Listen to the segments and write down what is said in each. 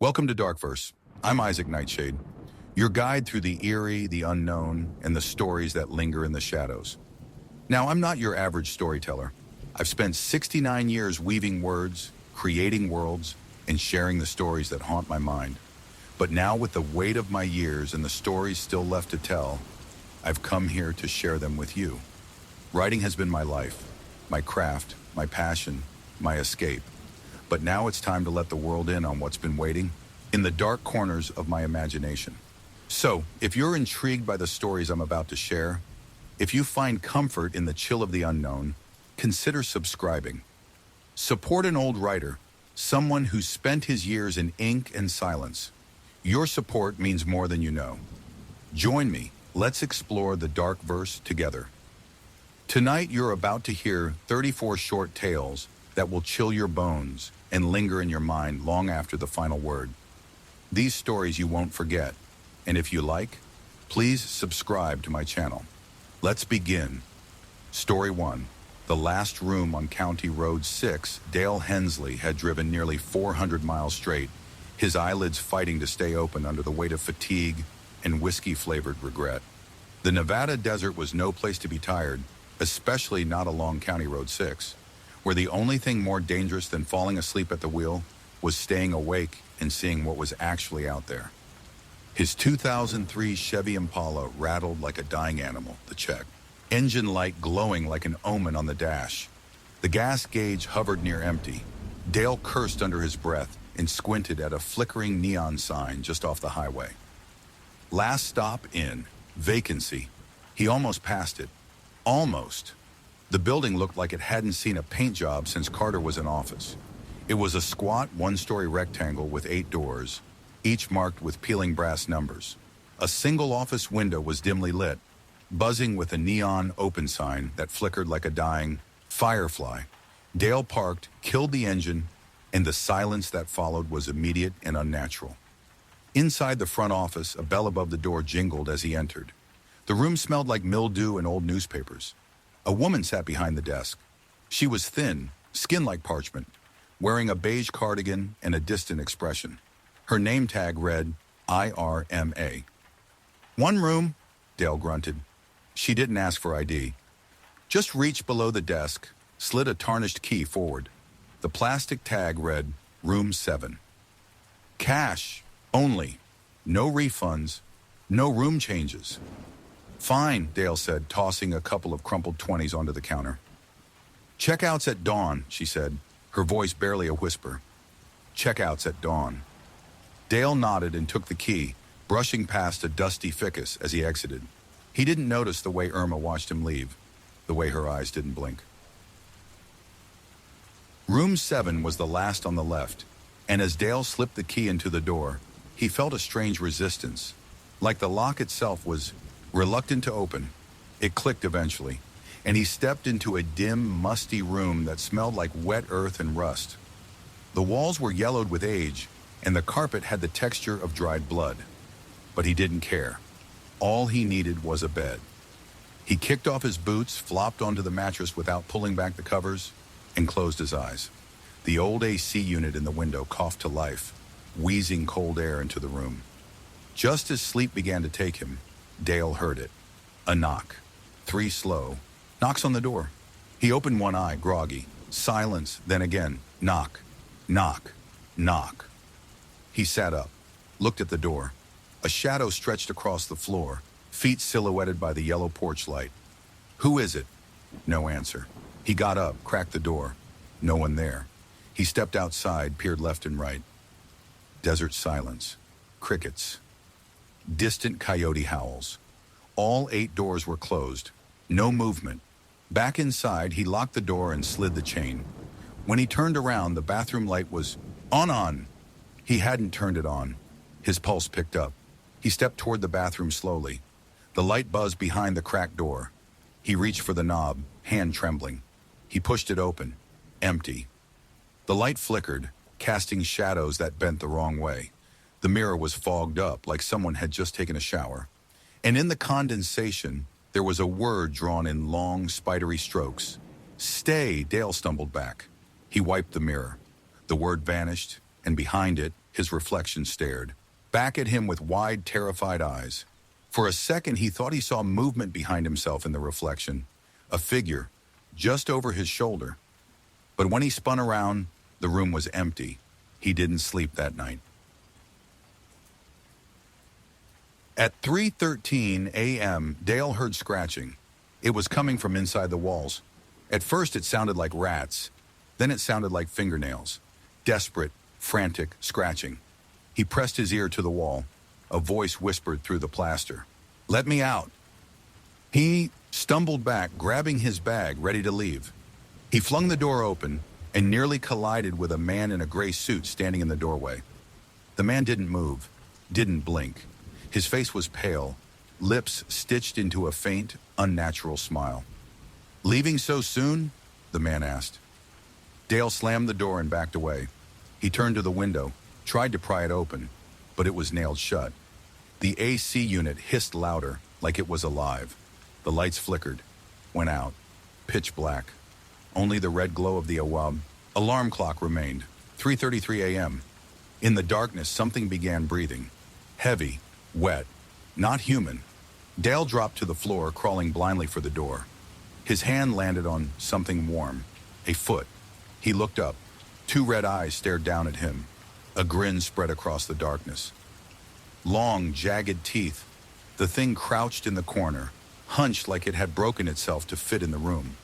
Welcome to Darkverse. I'm Isaac Nightshade, your guide through the eerie, the unknown, and the stories that linger in the shadows. Now, I'm not your average storyteller. I've spent 69 years weaving words, creating worlds, and sharing the stories that haunt my mind. But now, with the weight of my years and the stories still left to tell, I've come here to share them with you. Writing has been my life, my craft, my passion, my escape. But now it's time to let the world in on what's been waiting in the dark corners of my imagination. So, if you're intrigued by the stories I'm about to share, if you find comfort in the chill of the unknown, consider subscribing. Support an old writer, someone who spent his years in ink and silence. Your support means more than you know. Join me. Let's explore the dark verse together. Tonight, you're about to hear 34 short tales that will chill your bones and linger in your mind long after the final word. These stories you won't forget, and if you like, please subscribe to my channel. Let's begin. Story 1. The Last Room on County Road 6. Dale Hensley had driven nearly 400 miles straight, his eyelids fighting to stay open under the weight of fatigue and whiskey-flavored regret. The Nevada desert was no place to be tired, especially not along County Road 6, where the only thing more dangerous than falling asleep at the wheel was staying awake and seeing what was actually out there. His 2003 Chevy Impala rattled like a dying animal, the check. Engine light glowing like an omen on the dash. The gas gauge hovered near empty. Dale cursed under his breath and squinted at a flickering neon sign just off the highway. Last stop in, vacancy. He almost passed it. Almost. The building looked like it hadn't seen a paint job since Carter was in office. It was a squat, one-story rectangle with 8 doors, each marked with peeling brass numbers. A single office window was dimly lit, buzzing with a neon open sign that flickered like a dying firefly. Dale parked, killed the engine, and the silence that followed was immediate and unnatural. Inside the front office, a bell above the door jingled as he entered. The room smelled like mildew and old newspapers. A woman sat behind the desk. She was thin, skin like parchment, wearing a beige cardigan and a distant expression. Her name tag read, IRMA. "One room," Dale grunted. She didn't ask for ID. Just reached below the desk, slid a tarnished key forward. The plastic tag read, Room 7. Cash, only. No refunds, no room changes. "Fine," Dale said, tossing a couple of crumpled 20s onto the counter. "Checkouts at dawn," she said, her voice barely a whisper. "Checkouts at dawn." Dale nodded and took the key, brushing past a dusty ficus as he exited. He didn't notice the way Irma watched him leave, the way her eyes didn't blink. Room 7 was the last on the left, and as Dale slipped the key into the door, he felt a strange resistance, like the lock itself was reluctant to open. It clicked eventually, and he stepped into a dim, musty room that smelled like wet earth and rust. The walls were yellowed with age, and the carpet had the texture of dried blood. But he didn't care. All he needed was a bed. He kicked off his boots, flopped onto the mattress without pulling back the covers, and closed his eyes. The old AC unit in the window coughed to life, wheezing cold air into the room. Just as sleep began to take him, Dale heard it. A knock. 3 slow. Knocks on the door. He opened one eye, groggy. Silence, then again. Knock. Knock. Knock. He sat up, looked at the door. A shadow stretched across the floor, feet silhouetted by the yellow porch light. "Who is it?" No answer. He got up, cracked the door. No one there. He stepped outside, peered left and right. Desert silence. Crickets. Distant coyote howls. All 8 doors were closed. No movement. Back inside, he locked the door and slid the chain. When he turned around, the bathroom light was on. He hadn't turned it on. His pulse picked up. He stepped toward the bathroom slowly. The light buzzed behind the cracked door. He reached for the knob, hand trembling. He pushed it open. Empty. The light flickered, casting shadows that bent the wrong way. The mirror was fogged up like someone had just taken a shower. And in the condensation, there was a word drawn in long, spidery strokes. "Stay," Dale stumbled back. He wiped the mirror. The word vanished, and behind it, his reflection stared, back at him with wide, terrified eyes. For a second, he thought he saw movement behind himself in the reflection, a figure, just over his shoulder. But when he spun around, the room was empty. He didn't sleep that night. At 3:13 a.m., Dale heard scratching. It was coming from inside the walls. At first, it sounded like rats. Then it sounded like fingernails. Desperate, frantic scratching. He pressed his ear to the wall. A voice whispered through the plaster, "Let me out." He stumbled back, grabbing his bag, ready to leave. He flung the door open and nearly collided with a man in a gray suit standing in the doorway. The man didn't move, didn't blink. His face was pale, lips stitched into a faint, unnatural smile. "Leaving so soon?" the man asked. Dale slammed the door and backed away. He turned to the window, tried to pry it open, but it was nailed shut. The AC unit hissed louder, like it was alive. The lights flickered, went out, pitch black. Only the red glow of the alarm clock remained. 3:33 a.m. In the darkness, something began breathing. Heavy, wet, not human. Dale dropped to the floor, crawling blindly for the door. His hand landed on something warm, a foot. He looked up. Two red eyes stared down at him. A grin spread across the darkness. Long, jagged teeth. The thing crouched in the corner, hunched like it had broken itself to fit in the room.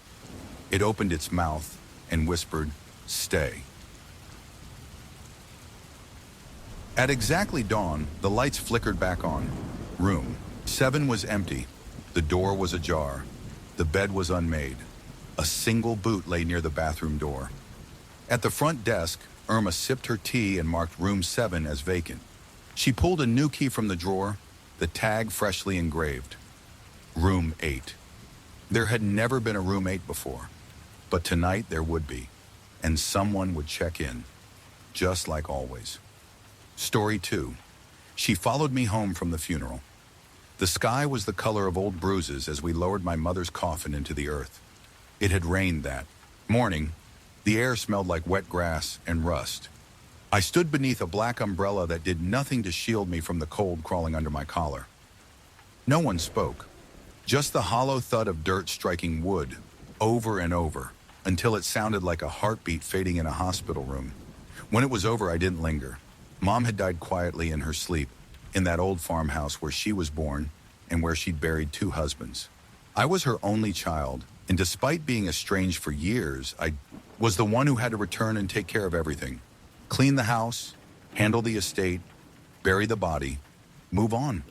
It opened its mouth and whispered, "Stay." At exactly dawn, the lights flickered back on. Room 7 was empty. The door was ajar. The bed was unmade. A single boot lay near the bathroom door. At the front desk, Irma sipped her tea and marked room 7 as vacant. She pulled a new key from the drawer, the tag freshly engraved. Room 8. There had never been a room 8 before, but tonight there would be, and someone would check in, just like always. Story 2. She followed me home from the funeral. The sky was the color of old bruises as we lowered my mother's coffin into the earth. It had rained that morning. The air smelled like wet grass and rust. I stood beneath a black umbrella that did nothing to shield me from the cold crawling under my collar. No one spoke, just the hollow thud of dirt striking wood, over and over, until it sounded like a heartbeat fading in a hospital room. When it was over, I didn't linger. Mom had died quietly in her sleep, in that old farmhouse where she was born and where she'd buried 2 husbands. I was her only child, and despite being estranged for years, I was the one who had to return and take care of everything. Clean the house, handle the estate, bury the body, move on.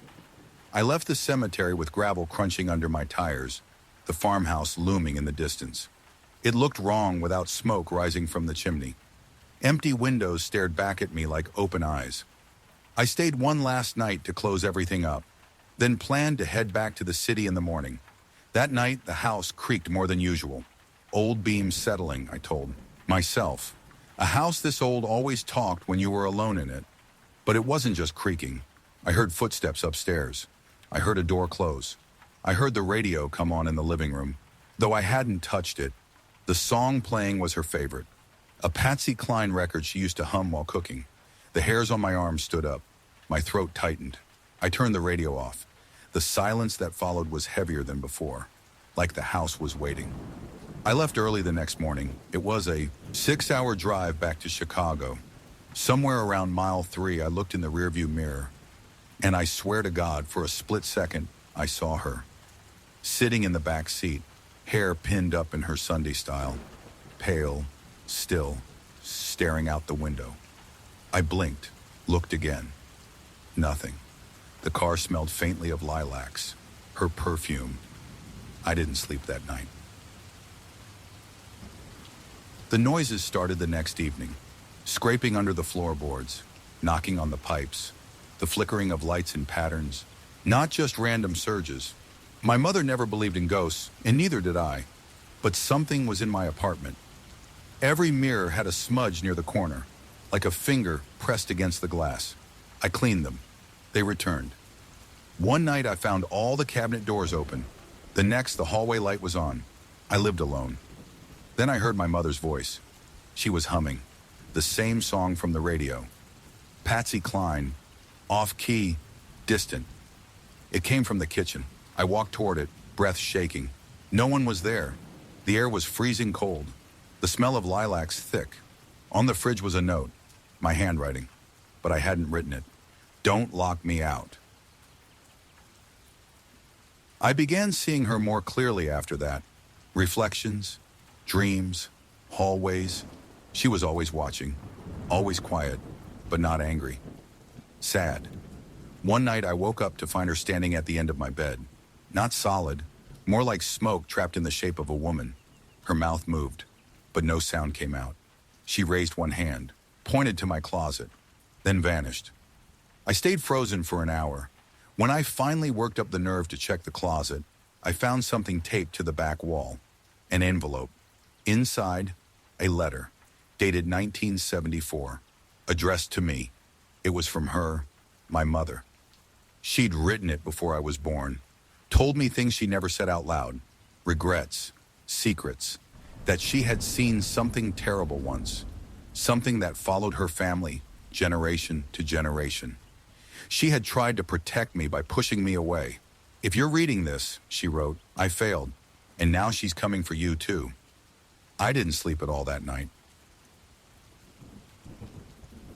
I left the cemetery with gravel crunching under my tires, the farmhouse looming in the distance. It looked wrong without smoke rising from the chimney. Empty windows stared back at me like open eyes. I stayed one last night to close everything up, then planned to head back to the city in the morning. That night, the house creaked more than usual. Old beams settling, I told myself. A house this old always talked when you were alone in it. But it wasn't just creaking. I heard footsteps upstairs. I heard a door close. I heard the radio come on in the living room. Though I hadn't touched it, the song playing was her favorite. A Patsy Cline record she used to hum while cooking. The hairs on my arms stood up. My throat tightened. I turned the radio off. The silence that followed was heavier than before, like the house was waiting. I left early the next morning. It was a 6-hour drive back to Chicago. Somewhere around mile 3, I looked in the rearview mirror, and I swear to God, for a split second, I saw her. Sitting in the back seat, hair pinned up in her Sunday style, pale, still, staring out the window. I blinked, looked again. Nothing. The car smelled faintly of lilacs, her perfume. I didn't sleep that night. The noises started the next evening, scraping under the floorboards, knocking on the pipes, the flickering of lights in patterns, not just random surges. My mother never believed in ghosts, and neither did I, but something was in my apartment. Every mirror had a smudge near the corner, like a finger pressed against the glass. I cleaned them. They returned. One night I found all the cabinet doors open. The next, the hallway light was on. I lived alone. Then I heard my mother's voice. She was humming, the same song from the radio. Patsy Cline, off-key, distant. It came from the kitchen. I walked toward it, breath shaking. No one was there. The air was freezing cold. The smell of lilacs thick. On the fridge was a note, my handwriting, but I hadn't written it. Don't lock me out. I began seeing her more clearly after that. Reflections, dreams, hallways. She was always watching, always quiet, but not angry. Sad. One night I woke up to find her standing at the end of my bed. Not solid, more like smoke trapped in the shape of a woman. Her mouth moved, but no sound came out. She raised one hand, pointed to my closet, then vanished. I stayed frozen for an hour. When I finally worked up the nerve to check the closet, I found something taped to the back wall. An envelope. Inside, a letter, dated 1974, addressed to me. It was from her, my mother. She'd written it before I was born, told me things she never said out loud, regrets, secrets, that she had seen something terrible once, something that followed her family, generation to generation. She had tried to protect me by pushing me away. If you're reading this, she wrote, I failed, and now she's coming for you too. I didn't sleep at all that night.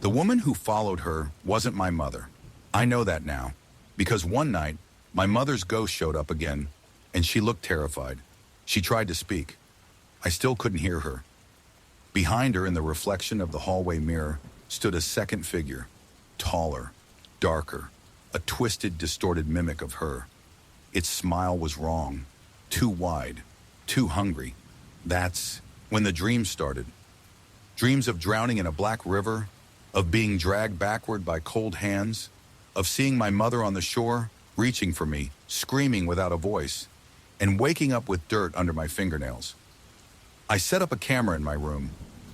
The woman who followed her wasn't my mother. I know that now, because one night, my mother's ghost showed up again, and she looked terrified. She tried to speak. I still couldn't hear her. Behind her, in the reflection of the hallway mirror, stood a second figure, taller, darker, a twisted, distorted mimic of her. Its smile was wrong, too wide, too hungry. That's when the dreams started. Dreams of drowning in a black river, of being dragged backward by cold hands, of seeing my mother on the shore, reaching for me, screaming without a voice, and waking up with dirt under my fingernails. I set up a camera in my room.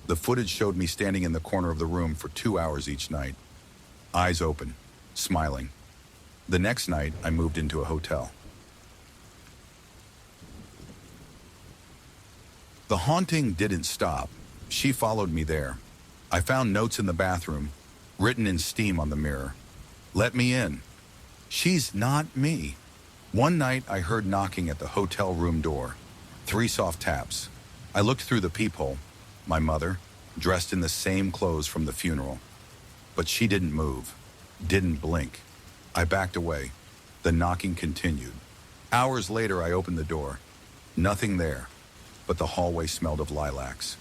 The footage showed me standing in the corner of the room for 2 hours each night, eyes open, smiling. The next night, I moved into a hotel. The haunting didn't stop. She followed me there. I found notes in the bathroom, written in steam on the mirror. Let me in. She's not me. One night, I heard knocking at the hotel room door. 3 soft taps. I looked through the peephole. My mother, dressed in the same clothes from the funeral. But she didn't move, didn't blink. I backed away. The knocking continued. Hours later, I opened the door. Nothing there, but the hallway smelled of lilacs.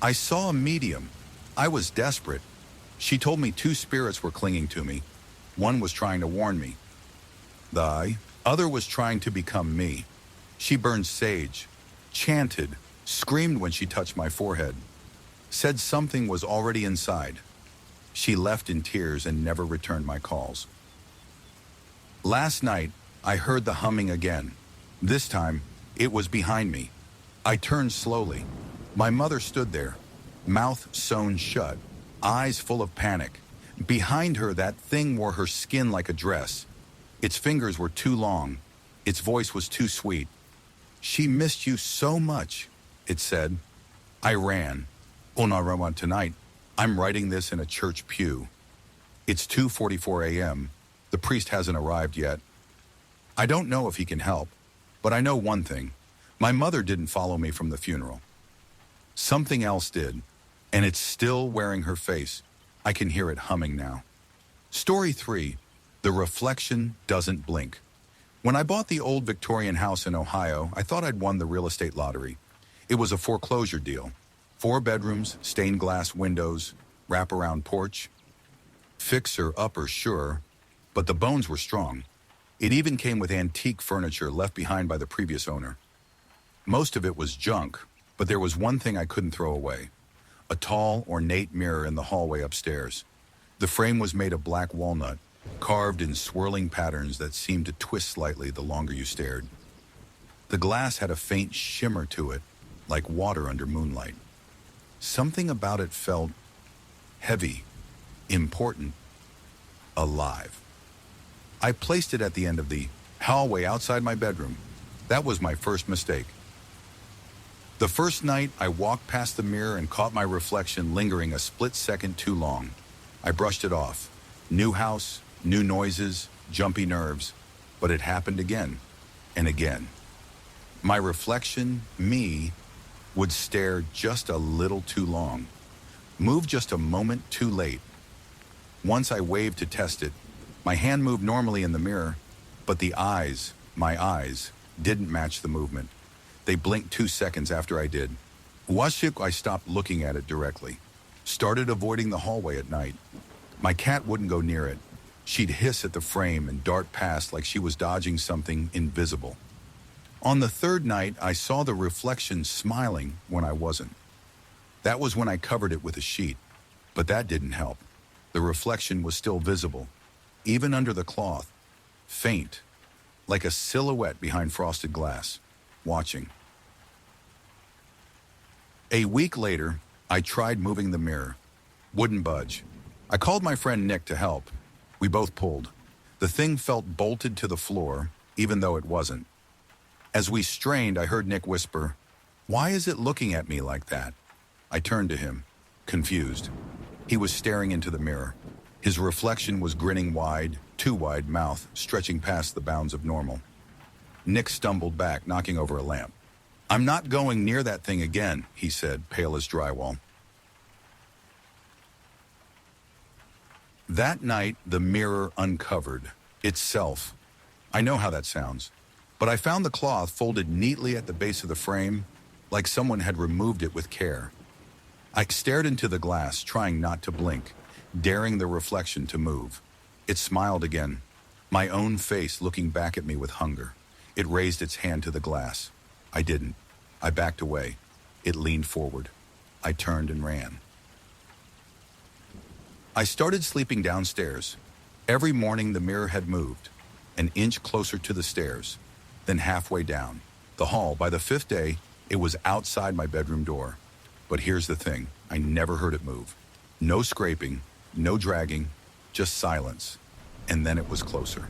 I saw a medium. I was desperate. She told me 2 spirits were clinging to me. One was trying to warn me. The other was trying to become me. She burned sage, chanted, screamed when she touched my forehead, said something was already inside. She left in tears and never returned my calls. Last night, I heard the humming again. This time, it was behind me. I turned slowly. My mother stood there, mouth sewn shut, eyes full of panic. Behind her, that thing wore her skin like a dress. Its fingers were too long. Its voice was too sweet. She missed you so much, it said. I ran. Oh, tonight, I'm writing this in a church pew. It's 2:44 a.m. The priest hasn't arrived yet. I don't know if he can help, but I know one thing. My mother didn't follow me from the funeral. Something else did, and it's still wearing her face. I can hear it humming now. Story 3, The Reflection Doesn't Blink. When I bought the old Victorian house in Ohio, I thought I'd won the real estate lottery. It was a foreclosure deal. 4 bedrooms, stained glass windows, wraparound porch. Fixer-upper, sure, but the bones were strong. It even came with antique furniture left behind by the previous owner. Most of it was junk, but there was one thing I couldn't throw away. A tall, ornate mirror in the hallway upstairs. The frame was made of black walnut, carved in swirling patterns that seemed to twist slightly the longer you stared. The glass had a faint shimmer to it, like water under moonlight. Something about it felt heavy, important, alive. I placed it at the end of the hallway outside my bedroom. That was my first mistake. The first night, I walked past the mirror and caught my reflection lingering a split second too long. I brushed it off. New house, new noises, jumpy nerves, but it happened again and again. My reflection, me, would stare just a little too long, move just a moment too late. Once I waved to test it. My hand moved normally in the mirror, but my eyes, didn't match the movement. They blinked 2 seconds after I did. I stopped looking at it directly. Started avoiding the hallway at night. My cat wouldn't go near it. She'd hiss at the frame and dart past like she was dodging something invisible. On the third night, I saw the reflection smiling when I wasn't. That was when I covered it with a sheet, but that didn't help. The reflection was still visible, even under the cloth, faint, like a silhouette behind frosted glass, watching. A week later, I tried moving the mirror. Wouldn't budge. I called my friend Nick to help. We both pulled. The thing felt bolted to the floor, even though it wasn't. As we strained, I heard Nick whisper, "Why is it looking at me like that?" I turned to him, confused. He was staring into the mirror. His reflection was grinning wide, too wide mouth, stretching past the bounds of normal. Nick stumbled back, knocking over a lamp. "I'm not going near that thing again," he said, pale as drywall. That night, the mirror uncovered itself. I know how that sounds, but I found the cloth folded neatly at the base of the frame, like someone had removed it with care. I stared into the glass, trying not to blink, daring the reflection to move. It smiled again, my own face looking back at me with hunger. It raised its hand to the glass. I didn't. I backed away. It leaned forward. I turned and ran. I started sleeping downstairs. Every morning the mirror had moved, an inch closer to the stairs, then halfway down the hall. By the 5th day, it was outside my bedroom door. But here's the thing, I never heard it move. No scraping, no dragging, just silence. And then it was closer.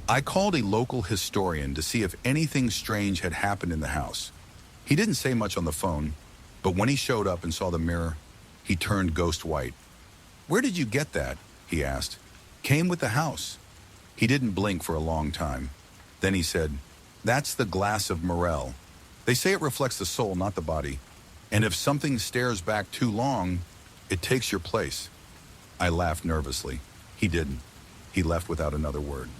I called a local historian to see if anything strange had happened in the house. He didn't say much on the phone, but when he showed up and saw the mirror, he turned ghost white. "Where did you get that?" he asked. "Came with the house." He didn't blink for a long time. Then he said, "That's the glass of Morel. They say it reflects the soul, not the body. And if something stares back too long, it takes your place." I laughed nervously. He didn't. He left without another word.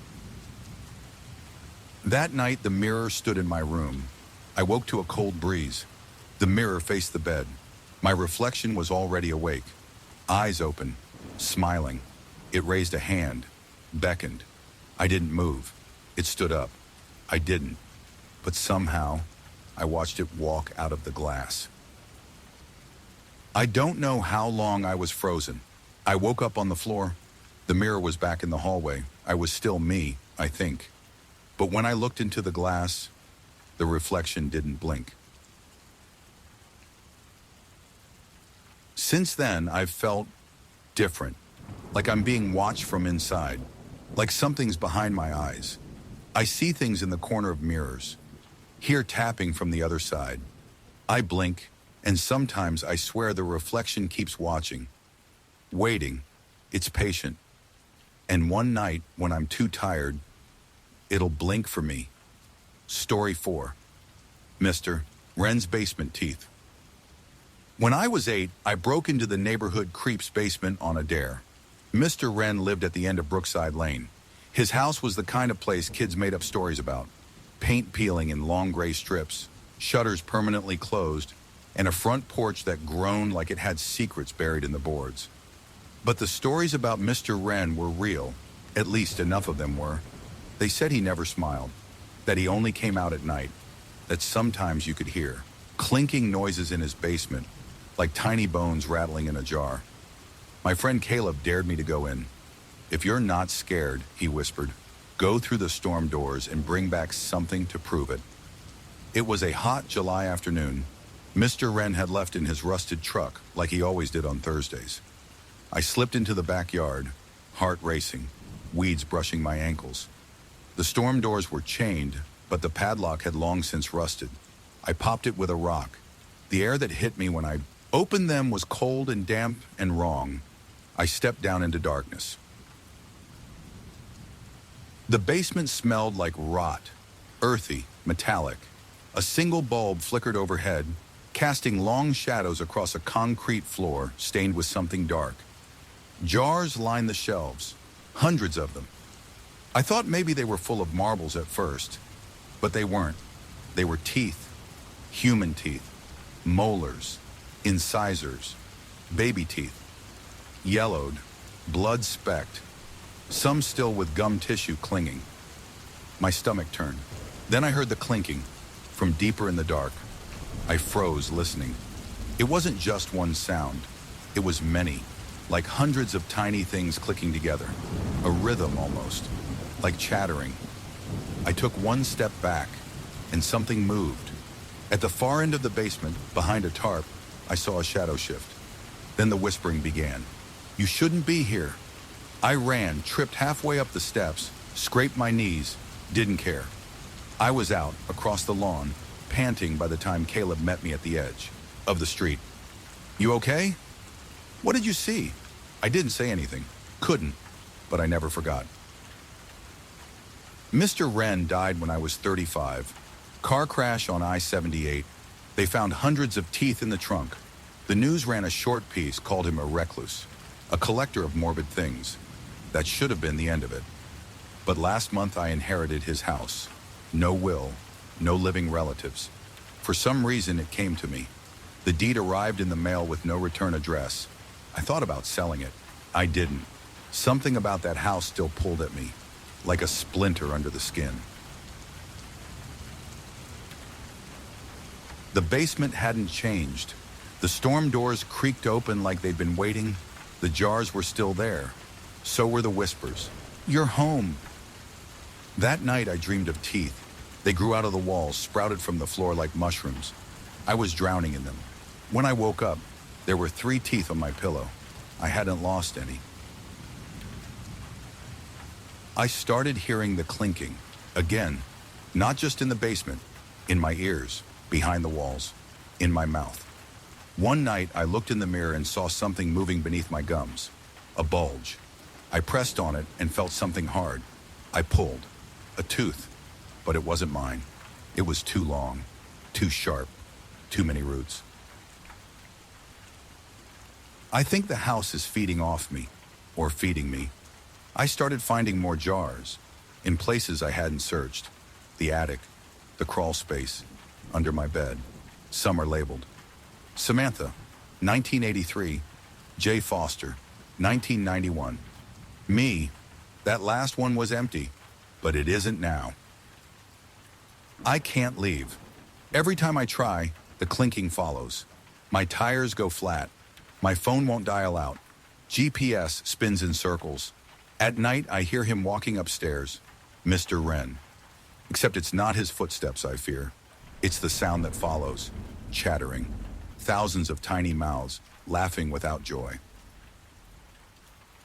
That night, the mirror stood in my room. I woke to a cold breeze. The mirror faced the bed. My reflection was already awake, eyes open, smiling. It raised a hand, beckoned. I didn't move. It stood up. I didn't. But somehow, I watched it walk out of the glass. I don't know how long I was frozen. I woke up on the floor. The mirror was back in the hallway. I was still me, I think. But when I looked into the glass, the reflection didn't blink. Since then, I've felt different, like I'm being watched from inside, like something's behind my eyes. I see things in the corner of mirrors, hear tapping from the other side. I blink, and sometimes I swear the reflection keeps watching, waiting. It's patient. And one night, when I'm too tired, it'll blink for me. Story 4. Mr. Wren's basement teeth. When I was 8, I broke into the neighborhood creep's basement on a dare. Mr. Wren lived at the end of Brookside Lane. His house was the kind of place kids made up stories about. Paint peeling in long gray strips, shutters permanently closed, and a front porch that groaned like it had secrets buried in the boards. But the stories about Mr. Wren were real, at least enough of them were. They said he never smiled, that he only came out at night, that sometimes you could hear clinking noises in his basement, like tiny bones rattling in a jar. My friend Caleb dared me to go in. "If you're not scared," he whispered, "go through the storm doors and bring back something to prove it." It was a hot July afternoon. Mr. Wren had left in his rusted truck, like he always did on Thursdays. I slipped into the backyard, heart racing, weeds brushing my ankles. The storm doors were chained, but the padlock had long since rusted. I popped it with a rock. The air that hit me when I opened them was cold and damp and wrong. I stepped down into darkness. The basement smelled like rot, earthy, metallic. A single bulb flickered overhead, casting long shadows across a concrete floor stained with something dark. Jars lined the shelves, hundreds of them. I thought maybe they were full of marbles at first, but they weren't. They were teeth, human teeth, molars, incisors, baby teeth, yellowed, blood-specked, some still with gum tissue clinging. My stomach turned. Then I heard the clinking from deeper in the dark. I froze, listening. It wasn't just one sound. It was many, like hundreds of tiny things clicking together. A rhythm almost, like chattering. I took one step back, and something moved. At the far end of the basement, behind a tarp, I saw a shadow shift. Then the whispering began. "You shouldn't be here." I ran, tripped halfway up the steps, scraped my knees, didn't care. I was out, across the lawn, panting by the time Caleb met me at the edge of the street. "You okay? What did you see?" I didn't say anything. Couldn't, but I never forgot. Mr. Wren died when I was 35. Car crash on I-78. They found hundreds of teeth in the trunk. The news ran a short piece, called him a recluse, a collector of morbid things. That should have been the end of it. But last month I inherited his house. No will, no living relatives. For some reason it came to me. The deed arrived in the mail with no return address. I thought about selling it. I didn't. Something about that house still pulled at me, like a splinter under the skin. The basement hadn't changed. The storm doors creaked open like they'd been waiting. The jars were still there. So were the whispers. "You're home." That night I dreamed of teeth. They grew out of the walls, sprouted from the floor like mushrooms. I was drowning in them. When I woke up, there were 3 teeth on my pillow. I hadn't lost any. I started hearing the clinking, again, not just in the basement, in my ears, behind the walls, in my mouth. One night I looked in the mirror and saw something moving beneath my gums, a bulge. I pressed on it and felt something hard. I pulled, a tooth, but it wasn't mine. It was too long, too sharp, too many roots. I think the house is feeding off me, or feeding me. I started finding more jars, in places I hadn't searched. The attic, the crawl space, under my bed. Some are labeled. Samantha, 1983. J. Foster, 1991. Me, that last one was empty, but it isn't now. I can't leave. Every time I try, the clinking follows. My tires go flat. My phone won't dial out. GPS spins in circles. At night, I hear him walking upstairs, Mr. Wren. Except it's not his footsteps I fear. It's the sound that follows, chattering. Thousands of tiny mouths, laughing without joy.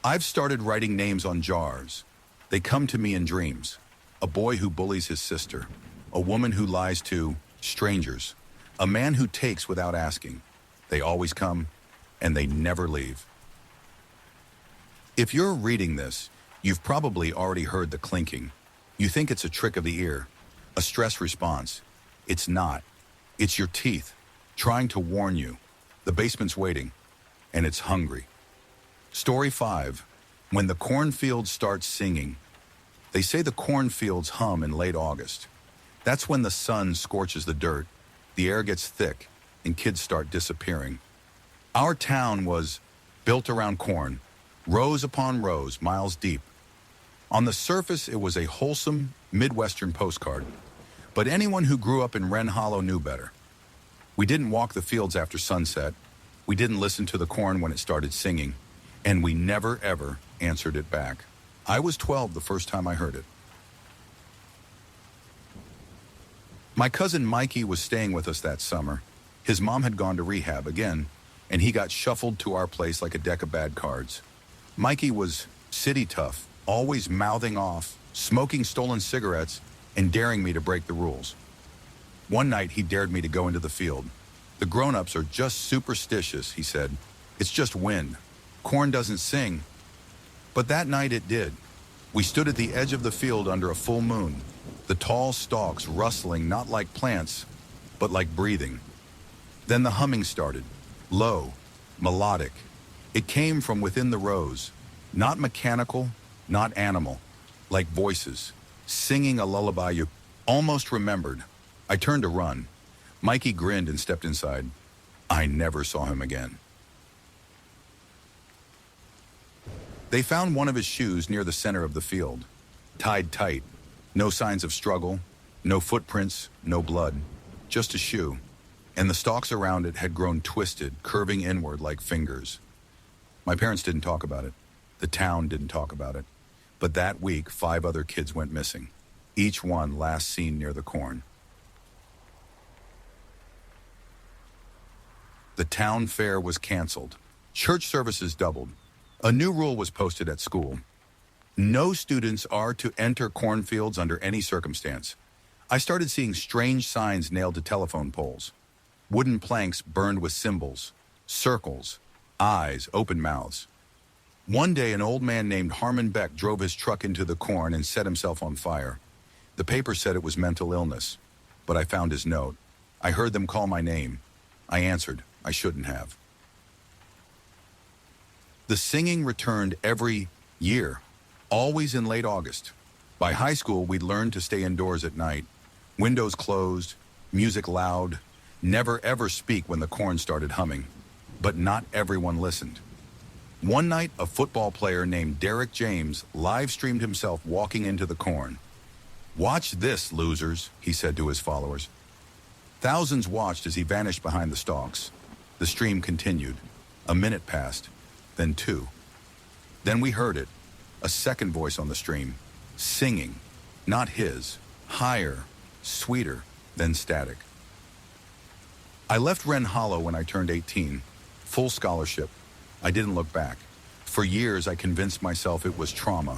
I've started writing names on jars. They come to me in dreams. A boy who bullies his sister. A woman who lies to strangers. A man who takes without asking. They always come, and they never leave. If you're reading this, you've probably already heard the clinking. You think it's a trick of the ear, a stress response. It's not. It's your teeth, trying to warn you. The basement's waiting, and it's hungry. Story 5. When the cornfield starts singing. They say the cornfields hum in late August. That's when the sun scorches the dirt, the air gets thick, and kids start disappearing. Our town was built around corn, rows upon rows, miles deep. On the surface, it was a wholesome Midwestern postcard, but anyone who grew up in Wren Hollow knew better. We didn't walk the fields after sunset, we didn't listen to the corn when it started singing, and we never ever answered it back. I was 12 the first time I heard it. My cousin Mikey was staying with us that summer. His mom had gone to rehab again, and he got shuffled to our place like a deck of bad cards. Mikey was city tough, always mouthing off, smoking stolen cigarettes, and daring me to break the rules. One night, he dared me to go into the field. "The grown-ups are just superstitious," he said. "It's just wind. Corn doesn't sing. But that night it did. We stood at the edge of the field under a full moon, the tall stalks rustling not like plants, but like breathing. Then the humming started, low, melodic. It came from within the rows, not mechanical, not animal, like voices, singing a lullaby you almost remembered. I turned to run. Mikey grinned and stepped inside. I never saw him again. They found one of his shoes near the center of the field, tied tight. No signs of struggle, no footprints, no blood, just a shoe. And the stalks around it had grown twisted, curving inward like fingers. My parents didn't talk about it. The town didn't talk about it. But that week, 5 other kids went missing, each one last seen near the corn. The town fair was canceled. Church services doubled. A new rule was posted at school. No students are to enter cornfields under any circumstance. I started seeing strange signs nailed to telephone poles. Wooden planks burned with symbols, circles, eyes, open mouths. One day, an old man named Harmon Beck drove his truck into the corn and set himself on fire. The paper said it was mental illness, but I found his note. I heard them call my name. I answered. I shouldn't have. The singing returned every year, always in late August. By high school, we'd learned to stay indoors at night. Windows closed, music loud, never ever speak when the corn started humming. But not everyone listened. One night, a football player named Derek James live-streamed himself walking into the corn. "Watch this, losers," he said to his followers. Thousands watched as he vanished behind the stalks. The stream continued. A minute passed, then 2. Then we heard it, a second voice on the stream, singing, not his, higher, sweeter than static. I left Wren Hollow when I turned 18, full scholarship. I didn't look back. For years, I convinced myself it was trauma,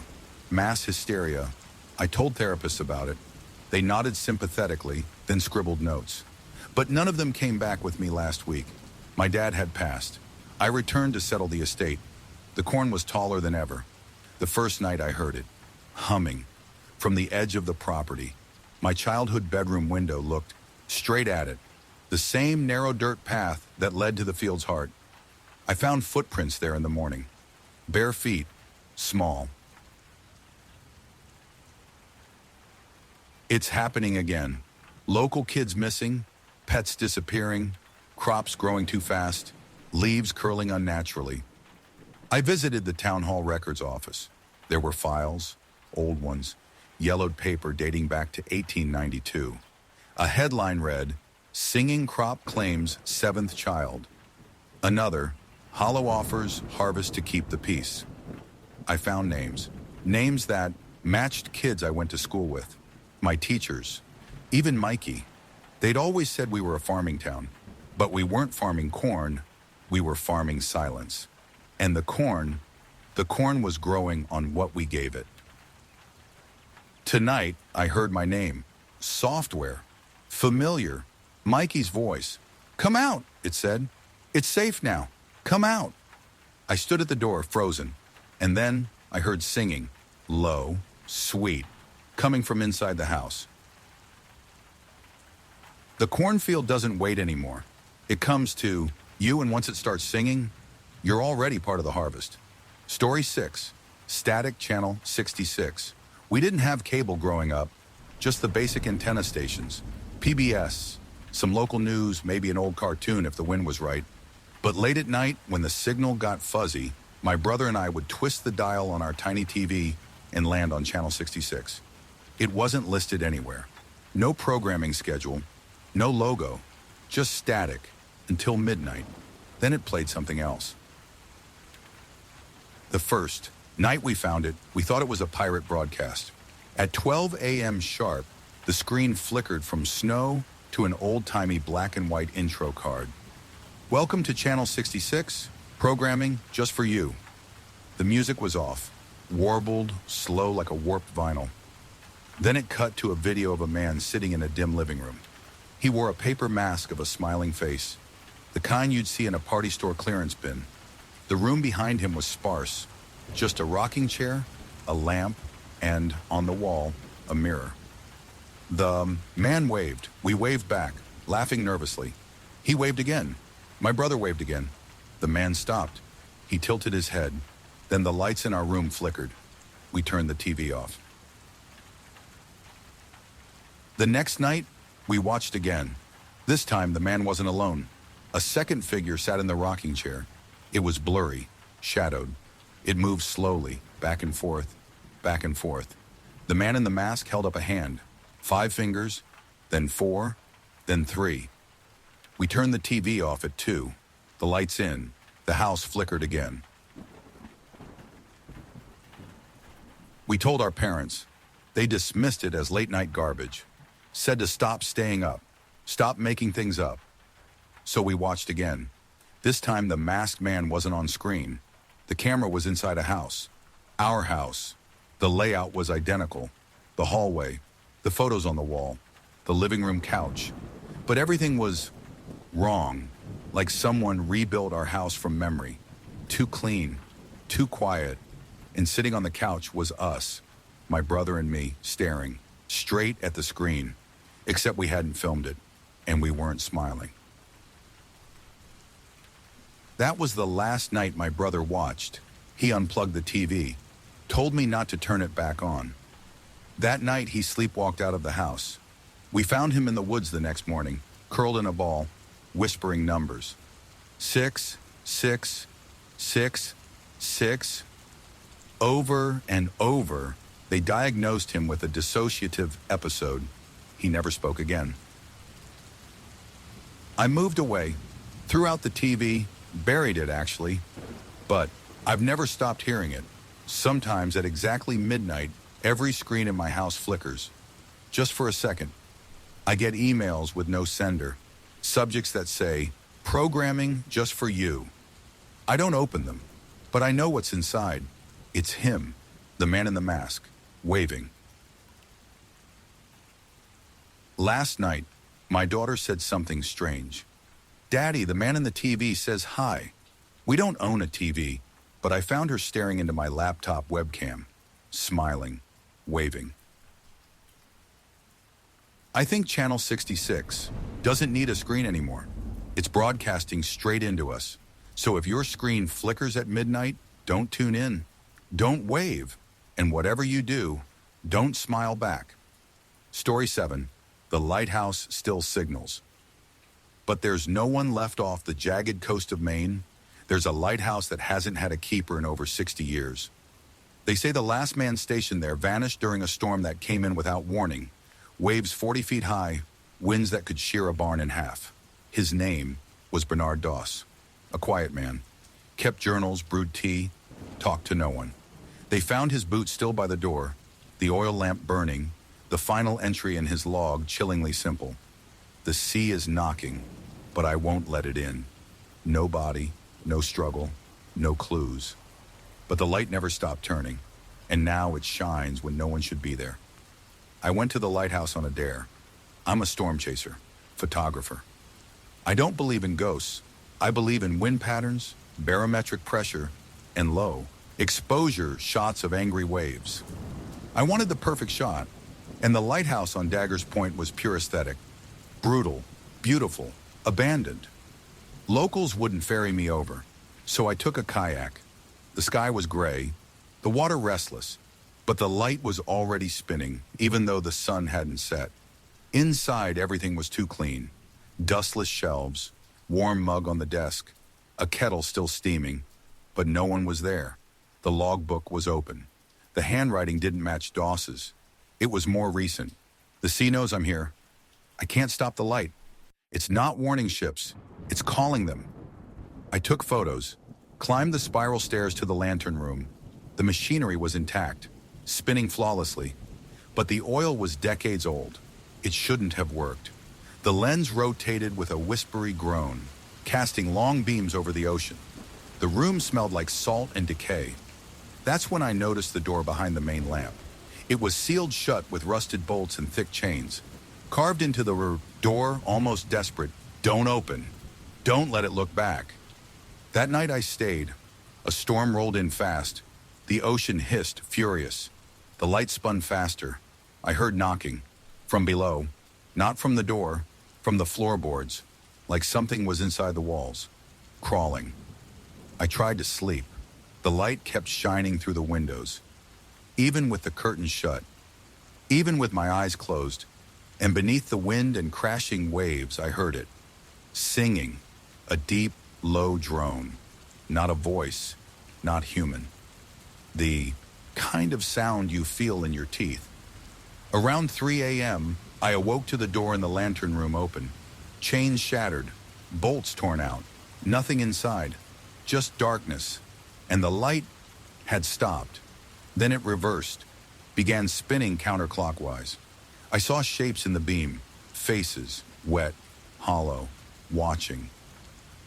mass hysteria. I told therapists about it. They nodded sympathetically, then scribbled notes. But none of them came back with me last week. My dad had passed. I returned to settle the estate. The corn was taller than ever. The first night I heard it, humming, from the edge of the property. My childhood bedroom window looked straight at it, the same narrow dirt path that led to the field's heart. I found footprints there in the morning, bare feet, small. It's happening again. Local kids missing, pets disappearing, crops growing too fast, leaves curling unnaturally. I visited the town hall records office. There were files, old ones, yellowed paper dating back to 1892. A headline read, "Singing Crop Claims 7th Child." Another, "Hollow offers harvest to keep the peace." I found names that matched kids I went to school with, my teachers, even Mikey. They'd always said we were a farming town, but we weren't farming corn, we were farming silence. And the corn was growing on what we gave it. Tonight, I heard my name, software, familiar, Mikey's voice. "Come out," it said. "It's safe now. Come out." I stood at the door, frozen, and then I heard singing, low, sweet, coming from inside the house. The cornfield doesn't wait anymore. It comes to you, and once it starts singing, you're already part of the harvest. Story 6, Static Channel 66. We didn't have cable growing up, just the basic antenna stations, PBS, some local news, maybe an old cartoon if the wind was right. But late at night, when the signal got fuzzy, my brother and I would twist the dial on our tiny TV and land on Channel 66. It wasn't listed anywhere. No programming schedule, no logo, just static until midnight. Then it played something else. The first night we found it, we thought it was a pirate broadcast. At 12 a.m. sharp, the screen flickered from snow to an old-timey black and white intro card. "Welcome to Channel 66, programming just for you." The music was off, warbled, slow like a warped vinyl. Then it cut to a video of a man sitting in a dim living room. He wore a paper mask of a smiling face, the kind you'd see in a party store clearance bin. The room behind him was sparse. Just a rocking chair, a lamp, and, on the wall, a mirror. The man waved. We waved back, laughing nervously. He waved again. My brother waved again. The man stopped. He tilted his head. Then the lights in our room flickered. We turned the TV off. The next night, we watched again. This time, the man wasn't alone. A second figure sat in the rocking chair. It was blurry, shadowed. It moved slowly, back and forth, back and forth. The man in the mask held up a hand. 5 fingers, then 4, then 3. We turned the TV off at 2. The lights in. The house flickered again. We told our parents. They dismissed it as late-night garbage. Said to stop staying up. Stop making things up. So we watched again. This time the masked man wasn't on screen. The camera was inside a house. Our house. The layout was identical. The hallway. The photos on the wall. The living room couch. But everything was wrong. Like someone rebuilt our house from memory. Too clean. Too quiet. And sitting on the couch was us. My brother and me, staring. Straight at the screen. Except we hadn't filmed it. And we weren't smiling. That was the last night my brother watched. He unplugged the TV, told me not to turn it back on. That night he sleepwalked out of the house. We found him in the woods the next morning, curled in a ball, whispering numbers. 6, 6, 6, 6. Over and over, they diagnosed him with a dissociative episode. He never spoke again. I moved away, threw out the TV, buried it actually, but I've never stopped hearing it. Sometimes at exactly midnight, every screen in my house flickers. Just for a second. I get emails with no sender, subjects that say, "Programming just for you." I don't open them, but I know what's inside. It's him, the man in the mask, waving. Last night, my daughter said something strange. "Daddy, the man in the TV says hi." We don't own a TV, but I found her staring into my laptop webcam, smiling, waving. I think Channel 66 doesn't need a screen anymore. It's broadcasting straight into us. So if your screen flickers at midnight, don't tune in. Don't wave. And whatever you do, don't smile back. Story 7. The lighthouse still signals. But there's no one left off the jagged coast of Maine. There's a lighthouse that hasn't had a keeper in over 60 years. They say the last man stationed there vanished during a storm that came in without warning. Waves 40 feet high, winds that could shear a barn in half. His name was Bernard Doss. A quiet man. Kept journals, brewed tea, talked to no one. They found his boot still by the door, the oil lamp burning, the final entry in his log chillingly simple. The sea is knocking, but I won't let it in. No body, no struggle, no clues. But the light never stopped turning, and now it shines when no one should be there. I went to the lighthouse on a dare. I'm a storm chaser, photographer. I don't believe in ghosts. I believe in wind patterns, barometric pressure, and low exposure shots of angry waves. I wanted the perfect shot, and the lighthouse on Dagger's Point was pure aesthetic. Brutal, beautiful, abandoned. Locals wouldn't ferry me over, so I took a kayak. The sky was gray, the water restless, but the light was already spinning, even though the sun hadn't set. Inside, everything was too clean. Dustless shelves, warm mug on the desk, a kettle still steaming, but no one was there. The logbook was open. The handwriting didn't match Doss's. It was more recent. The sea knows I'm here. I can't stop the light. It's not warning ships. It's calling them. I took photos, climbed the spiral stairs to the lantern room. The machinery was intact, spinning flawlessly, but the oil was decades old. It shouldn't have worked. The lens rotated with a whispery groan, casting long beams over the ocean. The room smelled like salt and decay. That's when I noticed the door behind the main lamp. It was sealed shut with rusted bolts and thick chains. Carved into the door, almost desperate, "Don't open. Don't let it look back." That night I stayed, A storm rolled in fast. The ocean hissed, furious. The light spun faster. I heard knocking. From below. Not from the door. From the floorboards. Like something was inside the walls. Crawling. I tried to sleep. The light kept shining through the windows. Even with the curtains shut. Even with my eyes closed. And beneath the wind and crashing waves, I heard it. Singing. A deep, low drone. Not a voice. Not human. The kind of sound you feel in your teeth. Around 3 a.m., I awoke to the door in the lantern room open. Chains shattered. Bolts torn out. Nothing inside. Just darkness. And the light had stopped. Then it reversed. Began spinning counterclockwise. I saw shapes in the beam. Faces. Wet. Hollow. Watching.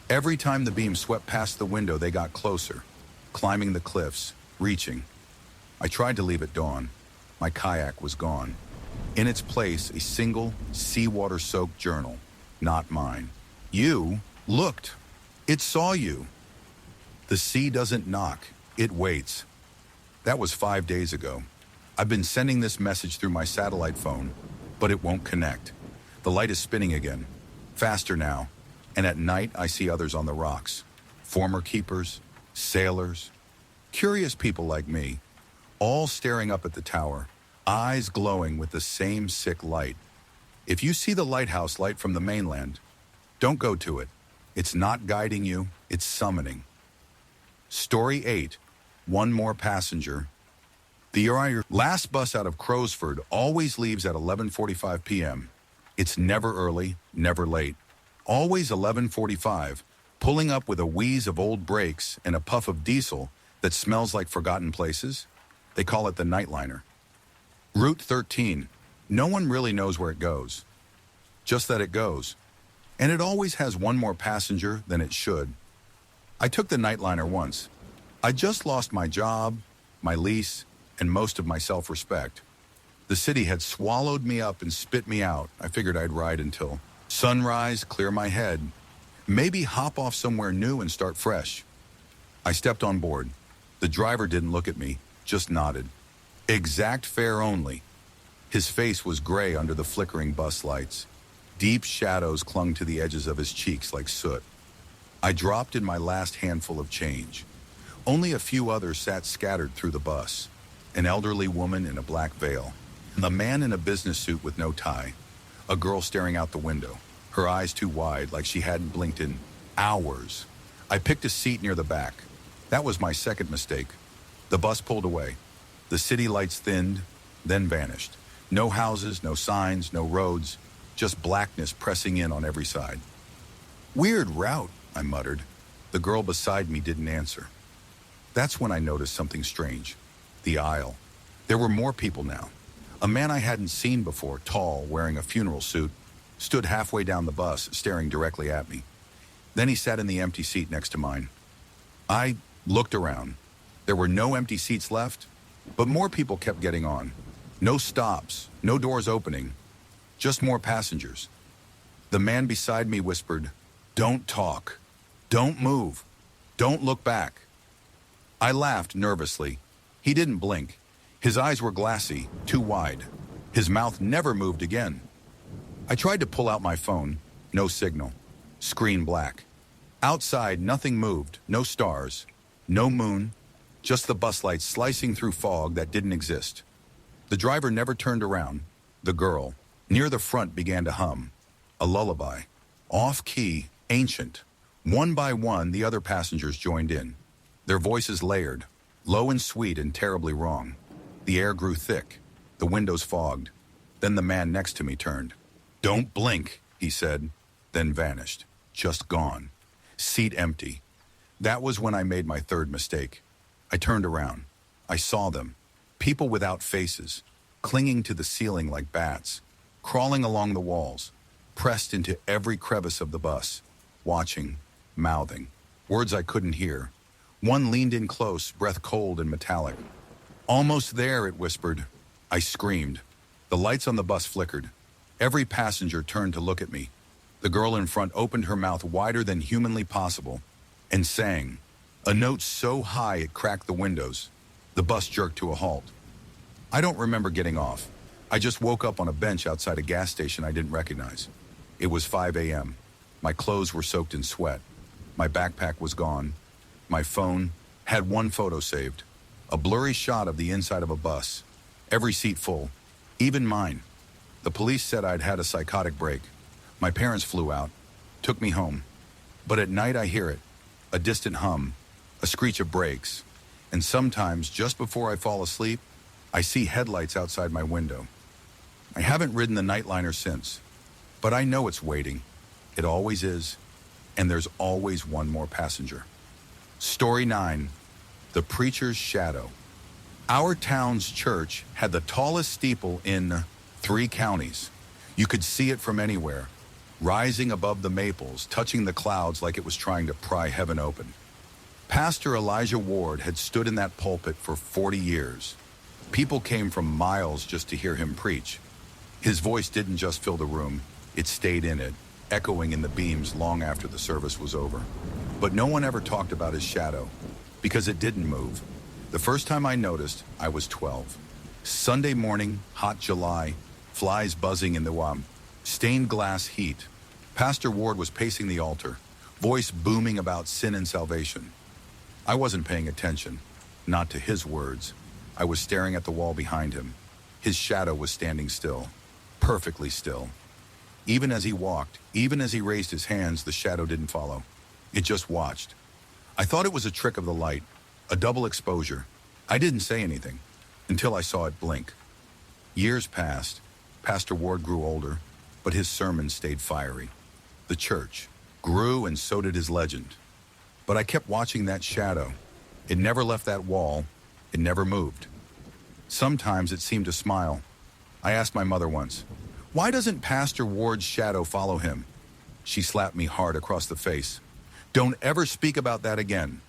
Every time the beam swept past the window, they got closer. Climbing the cliffs. Reaching. I tried to leave at dawn. My kayak was gone. In its place, a single, seawater-soaked journal. Not mine. You looked. It saw you. The sea doesn't knock. It waits. That was 5 days ago. I've been sending this message through my satellite phone, but it won't connect. The light is spinning again. Faster now. And at night, I see others on the rocks. Former keepers, sailors, curious people like me, all staring up at the tower, eyes glowing with the same sick light. If you see the lighthouse light from the mainland, don't go to it. It's not guiding you, it's summoning. Story 8, One More Passenger. The last bus out of Crowsford always leaves at 11:45 p.m. It's never early, never late. Always 11:45, pulling up with a wheeze of old brakes and a puff of diesel that smells like forgotten places. They call it the nightliner. Route 13. No one really knows where it goes. Just that it goes. And it always has one more passenger than it should. I took the nightliner once. I just lost my job, my lease, and most of my self-respect. The city had swallowed me up and spit me out. I figured I'd ride until sunrise, clear my head, maybe hop off somewhere new and start fresh. I stepped on board. The driver didn't look at me, just nodded. Exact fare only. His face was gray under the flickering bus lights. Deep shadows clung to the edges of his cheeks like soot. I dropped in my last handful of change. Only a few others sat scattered through the bus. An elderly woman in a black veil. A man in a business suit with no tie. A girl staring out the window, her eyes too wide like she hadn't blinked in hours. I picked a seat near the back. That was my second mistake. The bus pulled away. The city lights thinned, then vanished. No houses, no signs, no roads, just blackness pressing in on every side. Weird route, I muttered. The girl beside me didn't answer. That's when I noticed something strange. The aisle. There were more people now. A man I hadn't seen before, tall, wearing a funeral suit, stood halfway down the bus, staring directly at me. Then he sat in the empty seat next to mine. I looked around. There were no empty seats left, but more people kept getting on. No stops, no doors opening, just more passengers. The man beside me whispered, "Don't talk. Don't move. Don't look back." I laughed nervously. He didn't blink. His eyes were glassy, too wide. His mouth never moved again. I tried to pull out my phone. No signal. Screen black. Outside, nothing moved. No stars. No moon. Just the bus lights slicing through fog that didn't exist. The driver never turned around. The girl, near the front, began to hum. A lullaby. Off-key, ancient. One by one, the other passengers joined in. Their voices layered, low and sweet and terribly wrong. The air grew thick. The windows fogged. Then the man next to me turned. "Don't blink," he said, then vanished. Just gone. Seat empty. That was when I made my third mistake. I turned around. I saw them. People without faces, clinging to the ceiling like bats, crawling along the walls, pressed into every crevice of the bus, watching, mouthing, words I couldn't hear. One leaned in close, breath cold and metallic. "Almost there," it whispered. I screamed. The lights on the bus flickered. Every passenger turned to look at me. The girl in front opened her mouth wider than humanly possible and sang, A note so high it cracked the windows. The bus jerked to a halt. I don't remember getting off. I just woke up on a bench outside a gas station I didn't recognize. It was 5 a.m. My clothes were soaked in sweat. My backpack was gone. My phone had one photo saved. A blurry shot of the inside of a bus. Every seat full. Even mine. The police said I'd had a psychotic break. My parents flew out. Took me home. But at night I hear it. A distant hum. A screech of brakes. And sometimes, just before I fall asleep, I see headlights outside my window. I haven't ridden the Nightliner since. But I know it's waiting. It always is. And there's always one more passenger. Story 9. The Preacher's Shadow. Our town's church had the tallest steeple in 3 counties. You could see it from anywhere, rising above the maples, touching the clouds like it was trying to pry heaven open. Pastor Elijah Ward had stood in that pulpit for 40 years. People came from miles just to hear him preach. His voice didn't just fill the room, it stayed in it, echoing in the beams long after the service was over. But no one ever talked about his shadow, because it didn't move. The first time I noticed, I was 12. Sunday morning, hot July, flies buzzing in the stained glass heat. Pastor Ward was pacing the altar, voice booming about sin and salvation. I wasn't paying attention, not to his words. I was staring at the wall behind him. His shadow was standing still, perfectly still. Even as he walked, even as he raised his hands, the shadow didn't follow. It just watched. I thought it was a trick of the light, a double exposure. I didn't say anything until I saw it blink. Years passed. Pastor Ward grew older, but his sermons stayed fiery. The church grew, and so did his legend. But I kept watching that shadow. It never left that wall. It never moved. Sometimes it seemed to smile. I asked my mother once, "Why doesn't Pastor Ward's shadow follow him?" She slapped me hard across the face. "Don't ever speak about that again."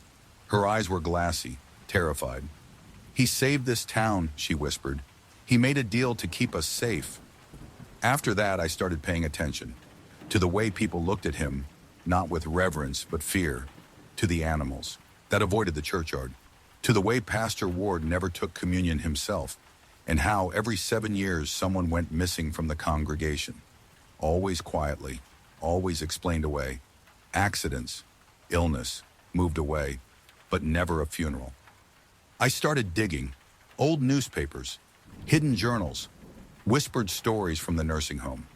Her eyes were glassy, terrified. "He saved this town," she whispered. "He made a deal to keep us safe." After that, I started paying attention to the way people looked at him, not with reverence but fear, to the animals that avoided the churchyard, to the way Pastor Ward never took communion himself, and how every 7 years someone went missing from the congregation. Always quietly, always explained away. Accidents, illness, moved away, but never a funeral. I started digging. Old newspapers, hidden journals, whispered stories from the nursing home.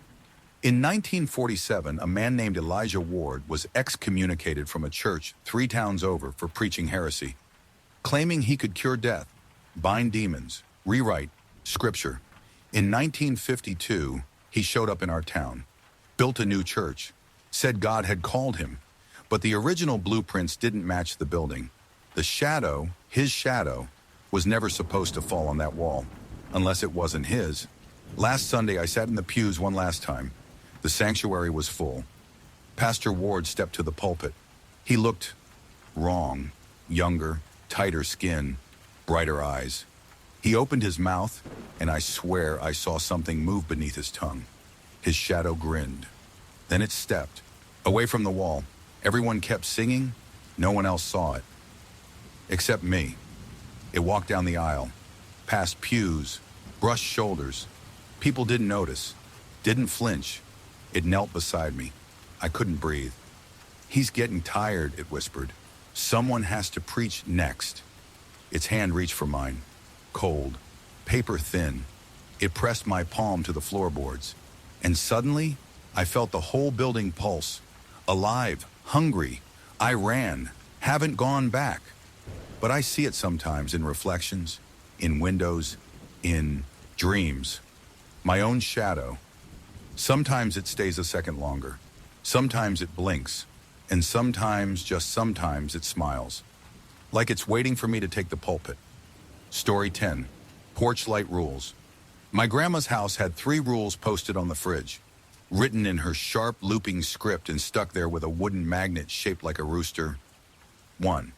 In 1947, a man named Elijah Ward was excommunicated from a church 3 towns over for preaching heresy, claiming he could cure death, bind demons, rewrite scripture. In 1952, he showed up in our town, built a new church, said God had called him, but the original blueprints didn't match the building. The shadow, his shadow, was never supposed to fall on that wall, unless it wasn't his. Last Sunday, I sat in the pews one last time. The sanctuary was full. Pastor Ward stepped to the pulpit. He looked wrong, younger, tighter skin, brighter eyes. He opened his mouth, and I swear I saw something move beneath his tongue. His shadow grinned. Then it stepped, away from the wall. Everyone kept singing. No one else saw it. Except me. It walked down the aisle, past pews, brushed shoulders. People didn't notice, didn't flinch. It knelt beside me. I couldn't breathe. "He's getting tired," it whispered. "Someone has to preach next." Its hand reached for mine. Cold, paper thin. It pressed my palm to the floorboards. And suddenly, I felt the whole building pulse. Alive, hungry. I ran, haven't gone back. But I see it sometimes in reflections, in windows, in dreams. My own shadow. Sometimes it stays a second longer. Sometimes it blinks. And sometimes, just sometimes, it smiles. Like it's waiting for me to take the pulpit. Story 10. Porch light rules. My grandma's house had 3 rules posted on the fridge, written in her sharp, looping script and stuck there with a wooden magnet shaped like a rooster. 1.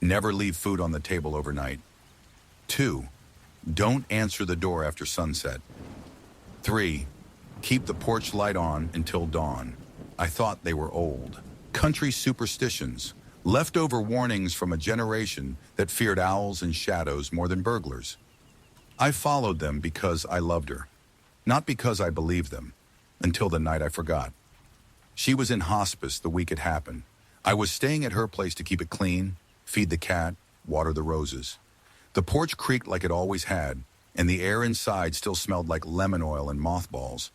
Never leave food on the table overnight. 2. Don't answer the door after sunset. 3. Keep the porch light on until dawn. I thought they were old. Country superstitions, Leftover warnings from a generation that feared owls and shadows more than burglars. I followed them because I loved her, not because I believed them, until the night I forgot. She was in hospice the week it happened. I was staying at her place to keep it clean, feed the cat, water the roses. The porch creaked like it always had, and the air inside still smelled like lemon oil and mothballs.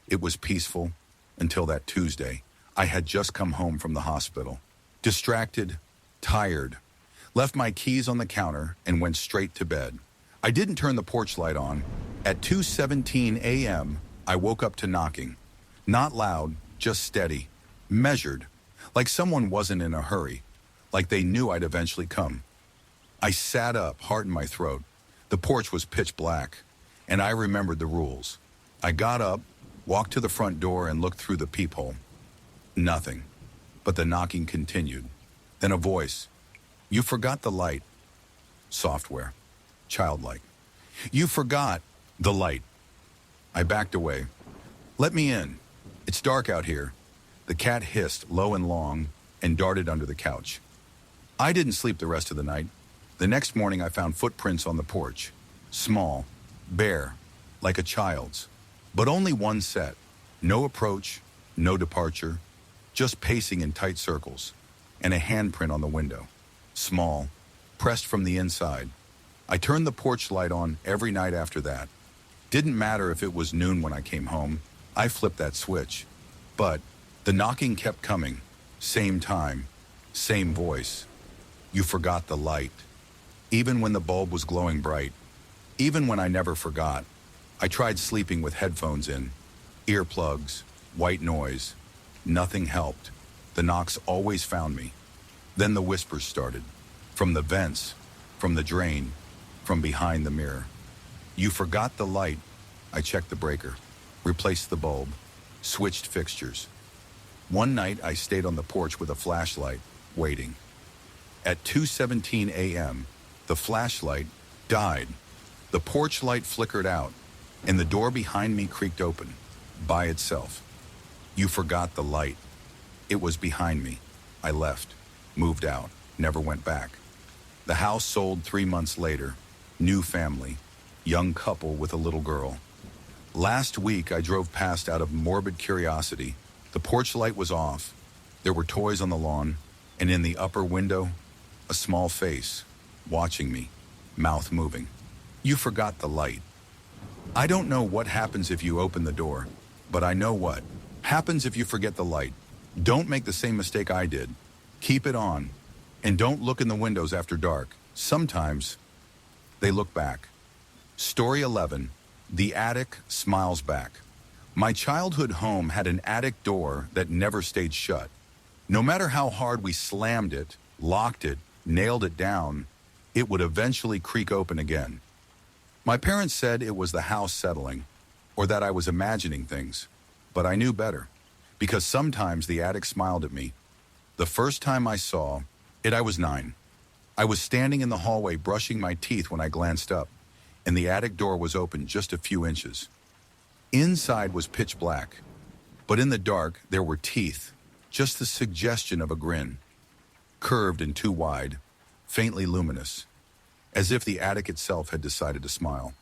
It was peaceful until that Tuesday. I had just come home from the hospital. Distracted, tired, left my keys on the counter and went straight to bed. I didn't turn the porch light on. At 2:17 a.m., I woke up to knocking. Not loud, just steady, measured, like someone wasn't in a hurry, like they knew I'd eventually come. I sat up, heart in my throat. The porch was pitch black, and I remembered the rules. I got up, walked to the front door, and looked through the peephole. Nothing, but the knocking continued. Then a voice. "You forgot the light." Software. Childlike. "You forgot the light." I backed away. "Let me in. It's dark out here." The cat hissed low and long and darted under the couch. I didn't sleep the rest of the night. The next morning I found footprints on the porch. Small, bare, like a child's. But only one set. No approach, no departure, just pacing in tight circles. And a handprint on the window. Small, pressed from the inside. I turned the porch light on every night after that. Didn't matter if it was noon when I came home. I flipped that switch. But the knocking kept coming. Same time, same voice. You forgot the light. Even when the bulb was glowing bright. Even when I never forgot. I tried sleeping with headphones in. Earplugs, white noise. Nothing helped. The knocks always found me. Then the whispers started. From the vents, from the drain, from behind the mirror. You forgot the light. I checked the breaker, replaced the bulb, switched fixtures. One night I stayed on the porch with a flashlight, waiting. At 2:17 a.m., the flashlight died. The porch light flickered out, and the door behind me creaked open, by itself. You forgot the light. It was behind me. I left, moved out, never went back. The house sold 3 months later. New family, young couple with a little girl. Last week I drove past out of morbid curiosity. The porch light was off. There were toys on the lawn, and in the upper window, a small face, watching me, mouth moving. You forgot the light. I don't know what happens if you open the door, but I know what happens if you forget the light. Don't make the same mistake I did. Keep it on, and don't look in the windows after dark. Sometimes they look back. Story 11, The Attic Smiles Back. My childhood home had an attic door that never stayed shut. No matter how hard we slammed it, locked it, nailed it down, it would eventually creak open again. My parents said it was the house settling, or that I was imagining things, but I knew better, because sometimes the attic smiled at me. The first time I saw it, I was 9. I was standing in the hallway brushing my teeth when I glanced up, and the attic door was open just a few inches. Inside was pitch black, but in the dark there were teeth, just the suggestion of a grin. Curved and too wide, faintly luminous, as if the attic itself had decided to smile.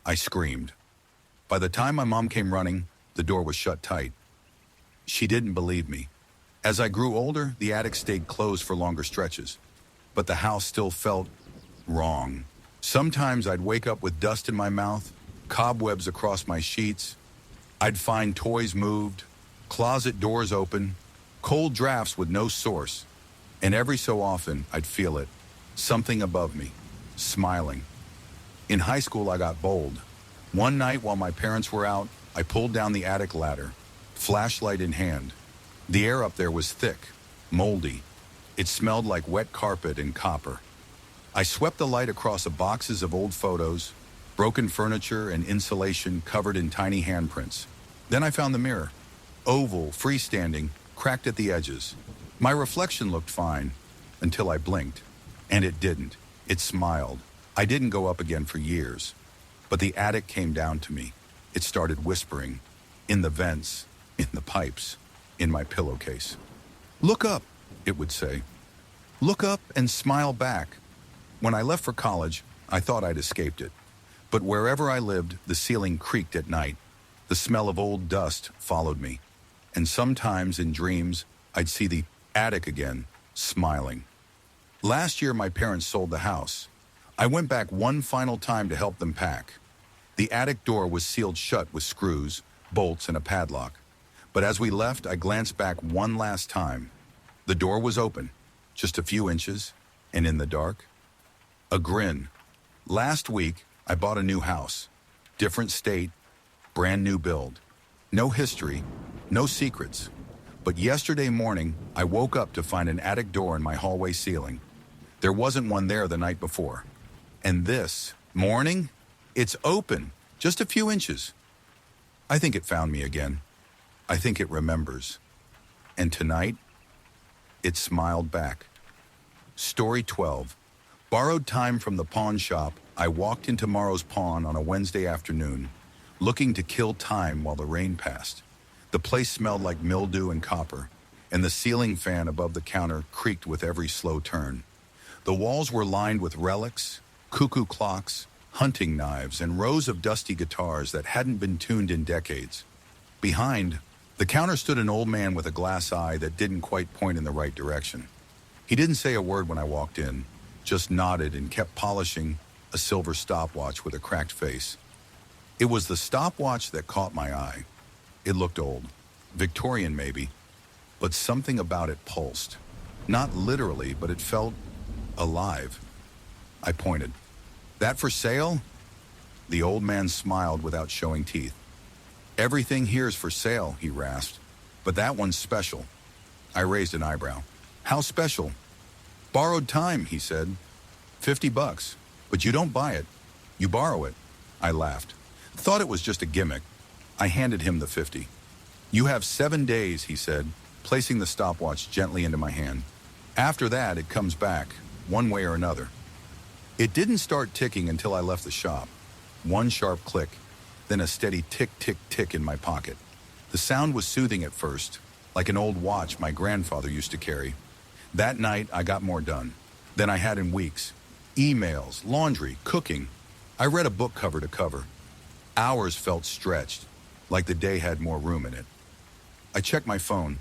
I screamed. By the time my mom came running, the door was shut tight. She didn't believe me. As I grew older, the attic stayed closed for longer stretches, but the house still felt wrong. Sometimes I'd wake up with dust in my mouth, cobwebs across my sheets. I'd find toys moved, closet doors open, cold drafts with no source. And every so often, I'd feel it, something above me, smiling. In high school, I got bold. One night while my parents were out, I pulled down the attic ladder, flashlight in hand. The air up there was thick, moldy. It smelled like wet carpet and copper. I swept the light across boxes of old photos, broken furniture and insulation covered in tiny handprints. Then I found the mirror, oval, freestanding, cracked at the edges. My reflection looked fine until I blinked, and it didn't. It smiled. I didn't go up again for years, but the attic came down to me. It started whispering, in the vents, in the pipes, in my pillowcase. "Look up," it would say. Look up and smile back. When I left for college, I thought I'd escaped it. But wherever I lived, the ceiling creaked at night. The smell of old dust followed me. And sometimes in dreams, I'd see the attic again, smiling. Last year, my parents sold the house. I went back one final time to help them pack. The attic door was sealed shut with screws, bolts, and a padlock. But as we left, I glanced back one last time. The door was open, just a few inches, and in the dark, a grin. Last week, I bought a new house. Different state, brand new build. No history, no secrets. But yesterday morning, I woke up to find an attic door in my hallway ceiling. There wasn't one there the night before. And this morning, it's open, just a few inches. I think it found me again. I think it remembers. And tonight, it smiled back. Story 12. Borrowed time from the pawn shop, I walked into Morrow's Pawn on a Wednesday afternoon, looking to kill time while the rain passed. The place smelled like mildew and copper, and the ceiling fan above the counter creaked with every slow turn. The walls were lined with relics, cuckoo clocks, hunting knives, and rows of dusty guitars that hadn't been tuned in decades. Behind, the counter stood an old man with a glass eye that didn't quite point in the right direction. He didn't say a word when I walked in, just nodded and kept polishing a silver stopwatch with a cracked face. It was the stopwatch that caught my eye. It looked old, Victorian maybe, but something about it pulsed. Not literally, but it felt alive. I pointed. That for sale? The old man smiled without showing teeth. Everything here's for sale, he rasped, but that one's special. I raised an eyebrow. How special? Borrowed time, he said. $50, but you don't buy it. You borrow it. I laughed. Thought it was just a gimmick. I handed him the 50. You have 7 days, he said, placing the stopwatch gently into my hand. After that, it comes back, one way or another. It didn't start ticking until I left the shop. One sharp click, then a steady tick, tick, tick in my pocket. The sound was soothing at first, like an old watch my grandfather used to carry. That night, I got more done than I had in weeks. Emails, laundry, cooking. I read a book cover to cover. Hours felt stretched, like the day had more room in it. I checked my phone.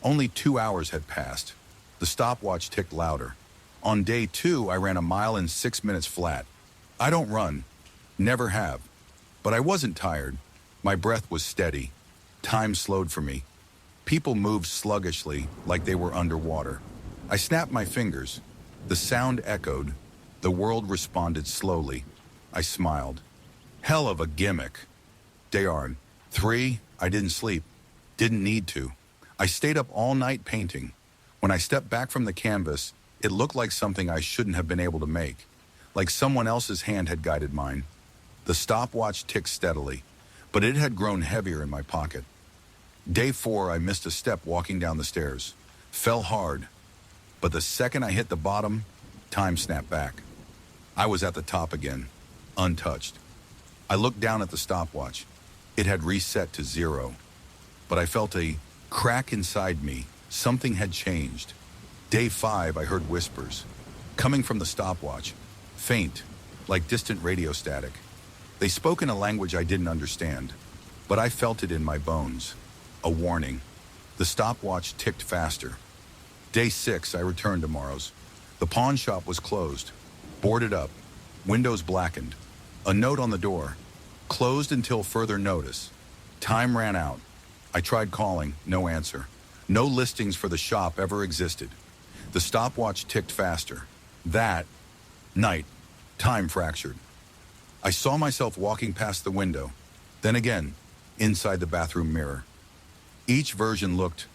Only 2 hours had passed. The stopwatch ticked louder. On day 2, I ran a mile in 6 minutes flat. I don't run. Never have. But I wasn't tired. My breath was steady. Time slowed for me. People moved sluggishly, like they were underwater. I snapped my fingers. The sound echoed. The world responded slowly. I smiled. Hell of a gimmick. Day 3, I didn't sleep. Didn't need to. I stayed up all night painting. When I stepped back from the canvas, it looked like something I shouldn't have been able to make. Like someone else's hand had guided mine. The stopwatch ticked steadily, but it had grown heavier in my pocket. Day 4, I missed a step walking down the stairs. Fell hard. But the second I hit the bottom, time snapped back. I was at the top again, untouched. I looked down at the stopwatch. It had reset to 0. But I felt a crack inside me. Something had changed. Day 5, I heard whispers, coming from the stopwatch, faint, like distant radio static. They spoke in a language I didn't understand, but I felt it in my bones. A warning. The stopwatch ticked faster. Day 6, I returned to Morrow's. The pawn shop was closed, boarded up, windows blackened. A note on the door, closed until further notice. Time ran out. I tried calling, no answer. No listings for the shop ever existed. The stopwatch ticked faster. That night, time fractured. I saw myself walking past the window, then again, inside the bathroom mirror. Each version looked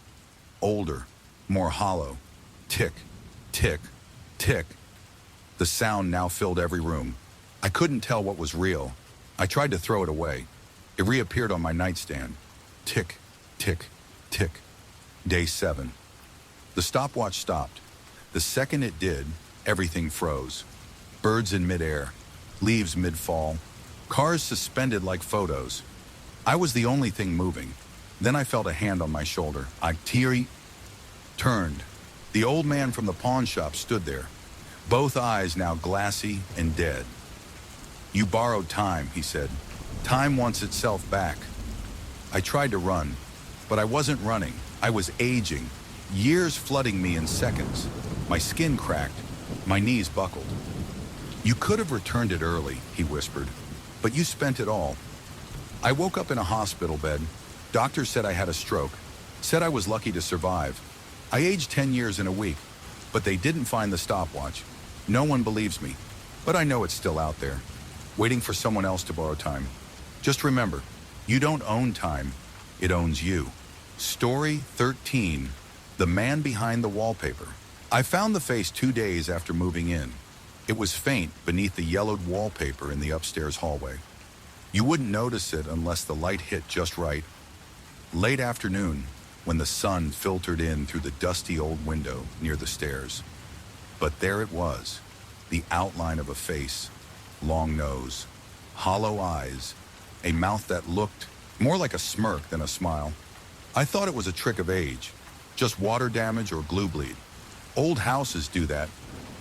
older, more hollow. Tick, tick, tick. The sound now filled every room. I couldn't tell what was real. I tried to throw it away. It reappeared on my nightstand. Tick, tick, tick. Day 7. The stopwatch stopped. The second it did, everything froze. Birds in midair, leaves mid-fall, cars suspended like photos. I was the only thing moving. Then I felt a hand on my shoulder. I turned. The old man from the pawn shop stood there, both eyes now glassy and dead. "You borrowed time," he said. "Time wants itself back." I tried to run, but I wasn't running. I was aging, years flooding me in seconds. My skin cracked, my knees buckled. "You could have returned it early," he whispered, "but you spent it all." I woke up in a hospital bed. Doctors said I had a stroke, said I was lucky to survive. I aged 10 years in a week, but they didn't find the stopwatch. No one believes me, but I know it's still out there, waiting for someone else to borrow time. Just remember, you don't own time, it owns you. Story 13, The Man Behind the Wallpaper. I found the face 2 days after moving in. It was faint beneath the yellowed wallpaper in the upstairs hallway. You wouldn't notice it unless the light hit just right. Late afternoon, when the sun filtered in through the dusty old window near the stairs. But there it was, the outline of a face, long nose, hollow eyes, a mouth that looked more like a smirk than a smile. I thought it was a trick of age, just water damage or glue bleed. Old houses do that,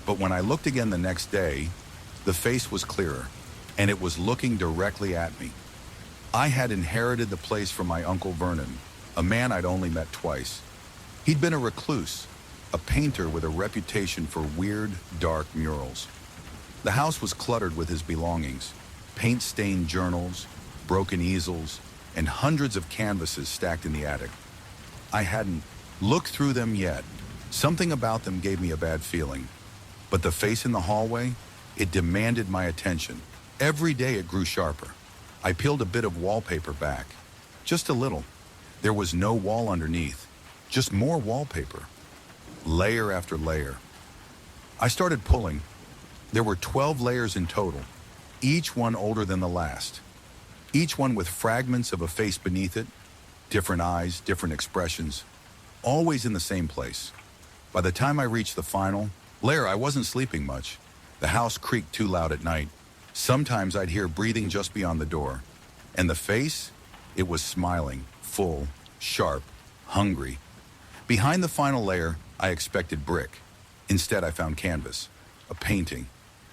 but when I looked again the next day, the face was clearer, and it was looking directly at me. I had inherited the place from my Uncle Vernon, a man I'd only met twice. He'd been a recluse, a painter with a reputation for weird, dark murals. The house was cluttered with his belongings, paint-stained journals, broken easels, and hundreds of canvases stacked in the attic. I hadn't looked through them yet. Something about them gave me a bad feeling. But the face in the hallway, it demanded my attention. Every day it grew sharper. I peeled a bit of wallpaper back, just a little. There was no wall underneath, just more wallpaper, layer after layer. I started pulling. There were 12 layers in total, each one older than the last, each one with fragments of a face beneath it, different eyes, different expressions, always in the same place. By the time I reached the final layer, I wasn't sleeping much. The house creaked too loud at night. Sometimes I'd hear breathing just beyond the door. And the face, it was smiling, full, sharp, hungry. Behind the final layer, I expected brick. Instead, I found canvas, a painting,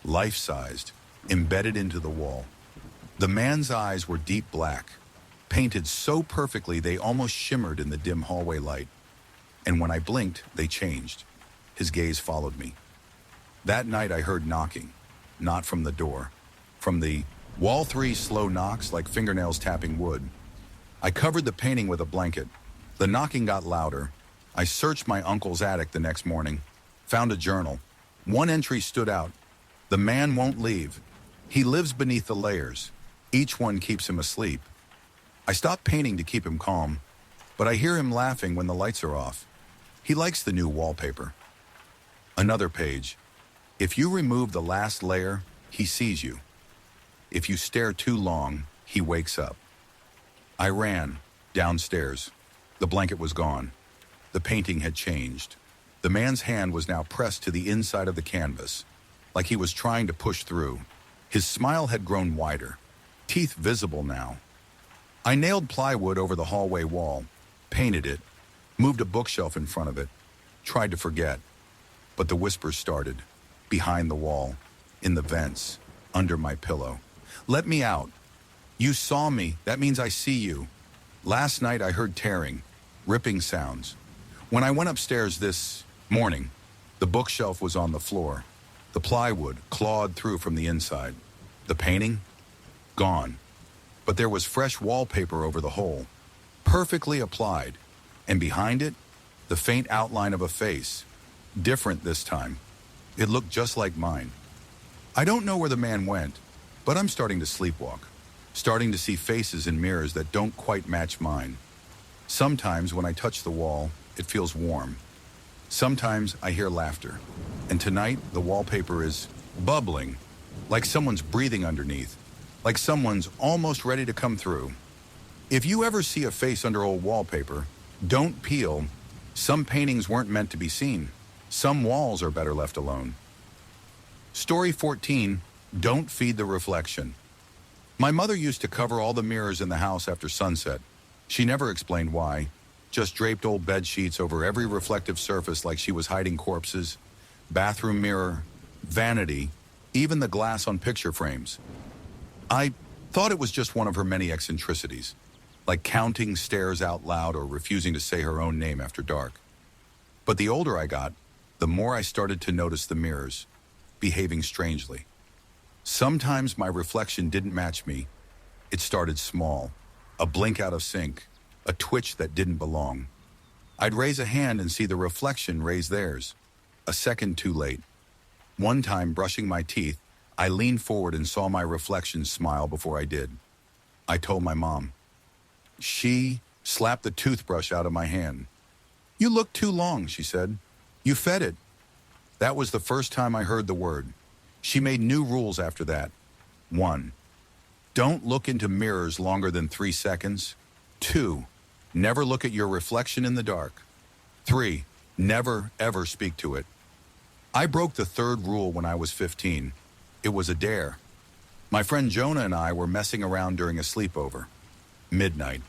life-sized, embedded into the wall. The man's eyes were deep black, painted so perfectly they almost shimmered in the dim hallway light. And when I blinked, they changed. His gaze followed me. That night I heard knocking, not from the door, from the wall. 3 slow knocks like fingernails tapping wood. I covered the painting with a blanket. The knocking got louder. I searched my uncle's attic the next morning, found a journal. One entry stood out. "The man won't leave. He lives beneath the layers. Each one keeps him asleep." I stopped painting to keep him calm, but I hear him laughing when the lights are off. He likes the new wallpaper. Another page. "If you remove the last layer, he sees you. If you stare too long, he wakes up." I ran downstairs. The blanket was gone. The painting had changed. The man's hand was now pressed to the inside of the canvas, like he was trying to push through. His smile had grown wider, teeth visible now. I nailed plywood over the hallway wall, painted it, moved a bookshelf in front of it, tried to forget. But the whispers started, behind the wall, in the vents, under my pillow. "Let me out. You saw me, that means I see you." Last night I heard tearing, ripping sounds. When I went upstairs this morning, the bookshelf was on the floor. The plywood clawed through from the inside. The painting? Gone. But there was fresh wallpaper over the hole, perfectly applied. And behind it, the faint outline of a face. Different this time. It looked just like mine. I don't know where the man went, but I'm starting to sleepwalk. Starting to see faces in mirrors that don't quite match mine. Sometimes when I touch the wall, it feels warm. Sometimes I hear laughter. And tonight, the wallpaper is bubbling, like someone's breathing underneath, like someone's almost ready to come through. If you ever see a face under old wallpaper, don't peel. Some paintings weren't meant to be seen. Some walls are better left alone. Story 14, Don't Feed the Reflection. My mother used to cover all the mirrors in the house after sunset. She never explained why, just draped old bed sheets over every reflective surface like she was hiding corpses, bathroom mirror, vanity, even the glass on picture frames. I thought it was just one of her many eccentricities, like counting stairs out loud or refusing to say her own name after dark. But the older I got, the more I started to notice the mirrors, behaving strangely. Sometimes my reflection didn't match me. It started small, a blink out of sync, a twitch that didn't belong. I'd raise a hand and see the reflection raise theirs, a second too late. One time, brushing my teeth, I leaned forward and saw my reflection smile before I did. I told my mom. She slapped the toothbrush out of my hand. "You look too long," she said. "You fed it." That was the first time I heard the word. She made new rules after that. 1. Don't look into mirrors longer than 3 seconds. 2. Never look at your reflection in the dark. 3. Never, ever speak to it. I broke the third rule when I was 15. It was a dare. My friend Jonah and I were messing around during a sleepover. Midnight,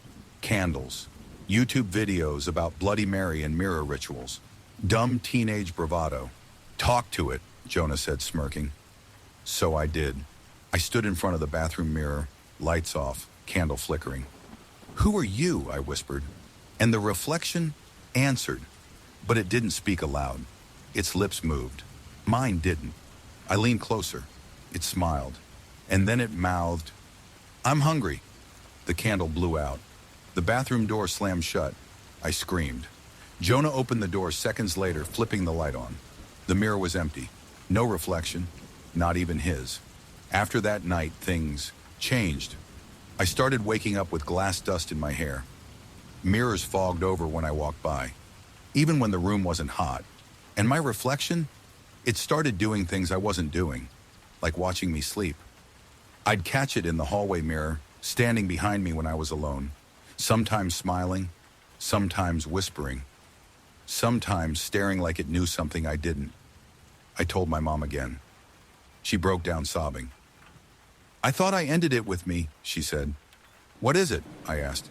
candles, YouTube videos about Bloody Mary and mirror rituals. Dumb teenage bravado. "Talk to it," Jonah said, smirking. So I did. I stood in front of the bathroom mirror, lights off, candle flickering. "Who are you?" I whispered. And the reflection answered, but it didn't speak aloud. Its lips moved. Mine didn't. I leaned closer. It smiled. And then it mouthed, "I'm hungry." The candle blew out. The bathroom door slammed shut. I screamed. Jonah opened the door seconds later, flipping the light on. The mirror was empty. No reflection, not even his. After that night, things changed. I started waking up with glass dust in my hair. Mirrors fogged over when I walked by, even when the room wasn't hot. And my reflection, it started doing things I wasn't doing, like watching me sleep. I'd catch it in the hallway mirror, standing behind me when I was alone, sometimes smiling, sometimes whispering, sometimes staring like it knew something I didn't. I told my mom again. She broke down sobbing. "I thought I ended it with me," she said. "What is it?" I asked.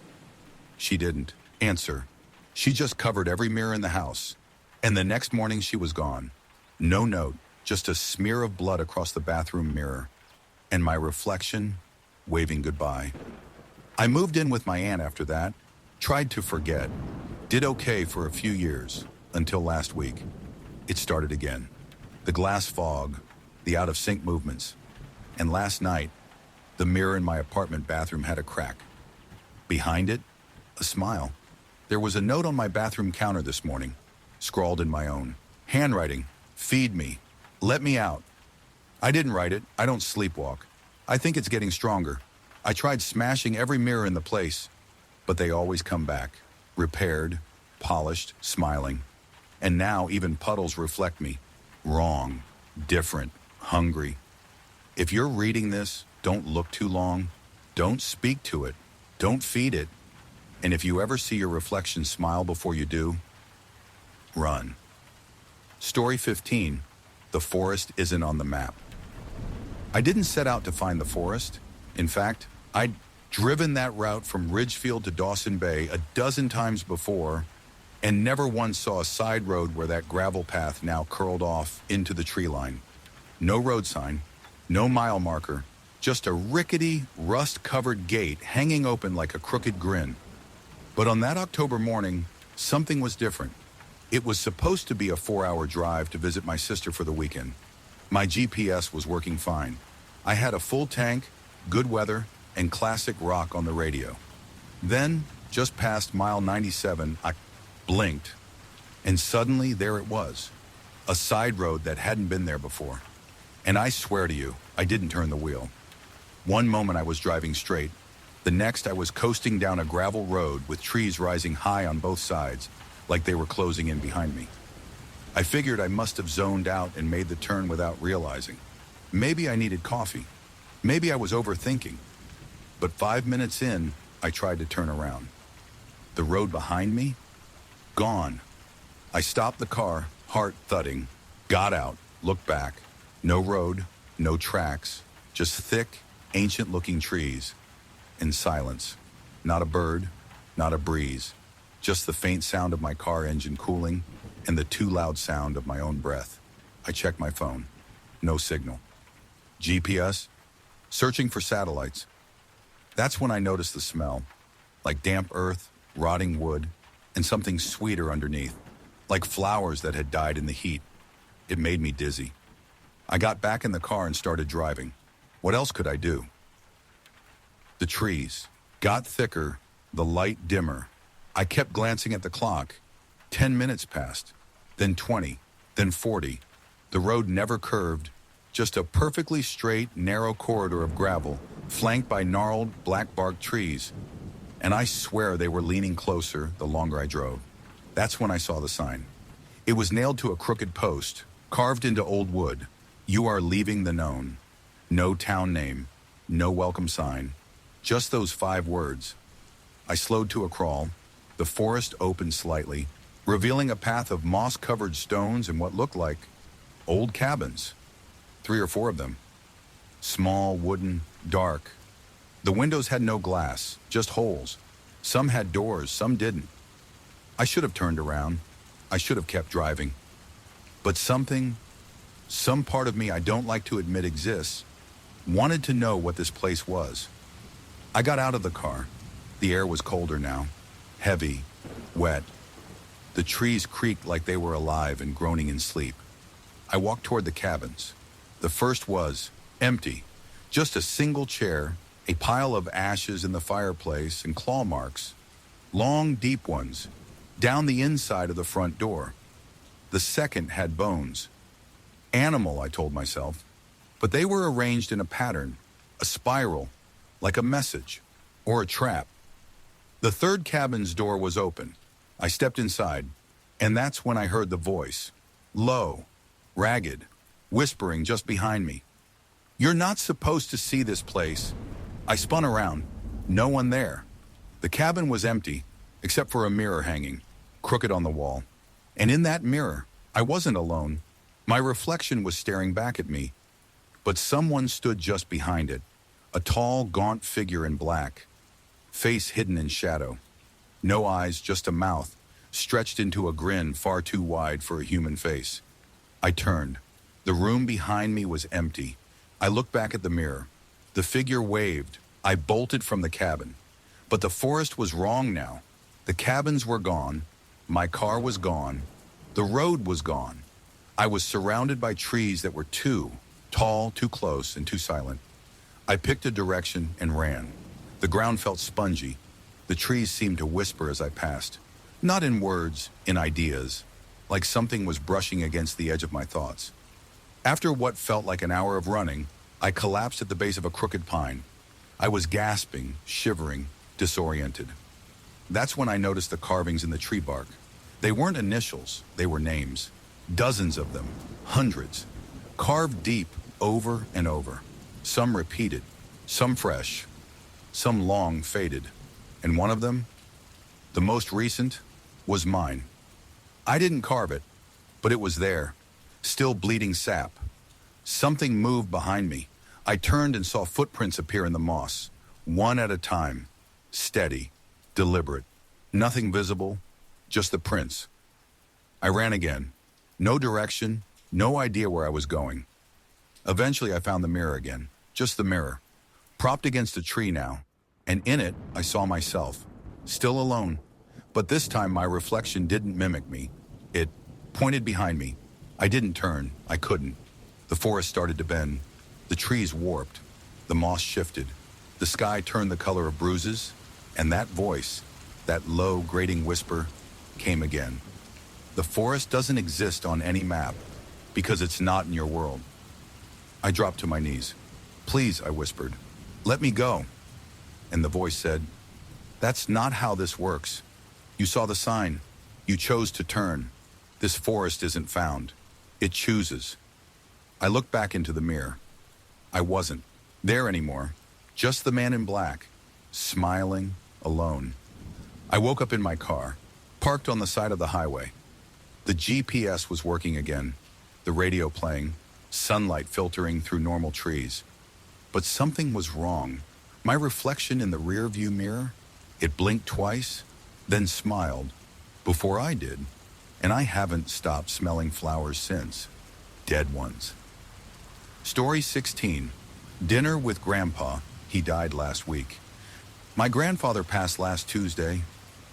She didn't answer. She just covered every mirror in the house. And the next morning she was gone. No note, just a smear of blood across the bathroom mirror. And my reflection waving goodbye. I moved in with my aunt after that, tried to forget, did okay for a few years, until last week. It started again. The glass fog, the out-of-sync movements. And last night, the mirror in my apartment bathroom had a crack. Behind it, a smile. There was a note on my bathroom counter this morning, scrawled in my own handwriting, "Feed me. Let me out." I didn't write it. I don't sleepwalk. I think it's getting stronger. I tried smashing every mirror in the place, but they always come back, repaired, polished, smiling. And now even puddles reflect me. Wrong, different, hungry. If you're reading this, don't look too long. Don't speak to it. Don't feed it. And if you ever see your reflection smile before you do, run. Story 15. The forest isn't on the map. I didn't set out to find the forest. In fact, I'd driven that route from Ridgefield to Dawson Bay a dozen times before and never once saw a side road where that gravel path now curled off into the tree line. No road sign, no mile marker, just a rickety, rust-covered gate hanging open like a crooked grin. But on that October morning, something was different. It was supposed to be a 4-hour drive to visit my sister for the weekend. My GPS was working fine. I had a full tank, good weather, and classic rock on the radio. Then, just past mile 97, I blinked, and suddenly there it was, a side road that hadn't been there before. And I swear to you, I didn't turn the wheel. One moment I was driving straight. The next I was coasting down a gravel road with trees rising high on both sides, like they were closing in behind me. I figured I must have zoned out and made the turn without realizing. Maybe I needed coffee. Maybe I was overthinking. But 5 minutes in, I tried to turn around. The road behind me? Gone. I stopped the car, heart thudding, got out, looked back. No road, no tracks, just thick, ancient-looking trees. And silence. Not a bird, not a breeze. just the faint sound of my car engine cooling and the too loud sound of my own breath. I checked my phone. No signal. GPS? Searching for satellites. That's when I noticed the smell, like damp earth, rotting wood, and something sweeter underneath, like flowers that had died in the heat. It made me dizzy. I got back in the car and started driving. What else could I do? The trees got thicker, the light dimmer. I kept glancing at the clock. 10 minutes passed, then 20, then 40. The road never curved, just a perfectly straight, narrow corridor of gravel, flanked by gnarled, black-barked trees. And I swear they were leaning closer the longer I drove. That's when I saw the sign. It was nailed to a crooked post, carved into old wood. You are leaving the known. No town name, no welcome sign, just those 5 words. I slowed to a crawl. The forest opened slightly, revealing a path of moss-covered stones and what looked like old cabins. 3 or 4 of them. Small, wooden, dark. The windows had no glass, just holes. Some had doors, some didn't. I should have turned around. I should have kept driving. But some part of me I don't like to admit exists, wanted to know what this place was. I got out of the car. The air was colder now, heavy, wet. The trees creaked like they were alive and groaning in sleep. I walked toward the cabins. The first was empty, just a single chair, a pile of ashes in the fireplace, and claw marks, long, deep ones, down the inside of the front door. The second had bones. Animal, I told myself, but they were arranged in a pattern, a spiral, like a message or a trap. The third cabin's door was open. I stepped inside, and that's when I heard the voice, low, ragged, whispering just behind me. You're not supposed to see this place. I spun around. No one there. The cabin was empty, except for a mirror hanging, crooked on the wall. And in that mirror, I wasn't alone. My reflection was staring back at me. But someone stood just behind it, a tall, gaunt figure in black, face hidden in shadow. No eyes, just a mouth, stretched into a grin far too wide for a human face. I turned. The room behind me was empty. I looked back at the mirror. The figure waved. I bolted from the cabin. But the forest was wrong now. The cabins were gone. My car was gone. The road was gone. I was surrounded by trees that were too tall, too close, and too silent. I picked a direction and ran. The ground felt spongy. The trees seemed to whisper as I passed. Not in words, in ideas, like something was brushing against the edge of my thoughts. After what felt like an hour of running, I collapsed at the base of a crooked pine. I was gasping, shivering, disoriented. That's when I noticed the carvings in the tree bark. They weren't initials, they were names. Dozens of them, hundreds, carved deep over and over. Some repeated, some fresh, some long faded. And one of them, the most recent, was mine. I didn't carve it, but it was there, still bleeding sap. Something moved behind me. I turned and saw footprints appear in the moss, one at a time, steady, deliberate. Nothing visible, just the prints. I ran again. No direction, no idea where I was going. Eventually I found the mirror again, just the mirror, propped against a tree now, and in it I saw myself, still alone. But this time my reflection didn't mimic me. It pointed behind me. I didn't turn, I couldn't. The forest started to bend. The trees warped. The moss shifted. The sky turned the color of bruises, and that voice, that low, grating whisper, came again. The forest doesn't exist on any map because it's not in your world. I dropped to my knees. Please, I whispered, let me go. And the voice said, that's not how this works. You saw the sign. You chose to turn. This forest isn't found. It chooses. I looked back into the mirror. I wasn't there anymore. Just the man in black, smiling, alone. I woke up in my car, parked on the side of the highway. The GPS was working again, the radio playing, sunlight filtering through normal trees. But something was wrong. My reflection in the rearview mirror, it blinked twice, then smiled before I did, and I haven't stopped smelling flowers since. Dead ones. Story 16. Dinner with Grandpa. He died last week. My grandfather passed last Tuesday.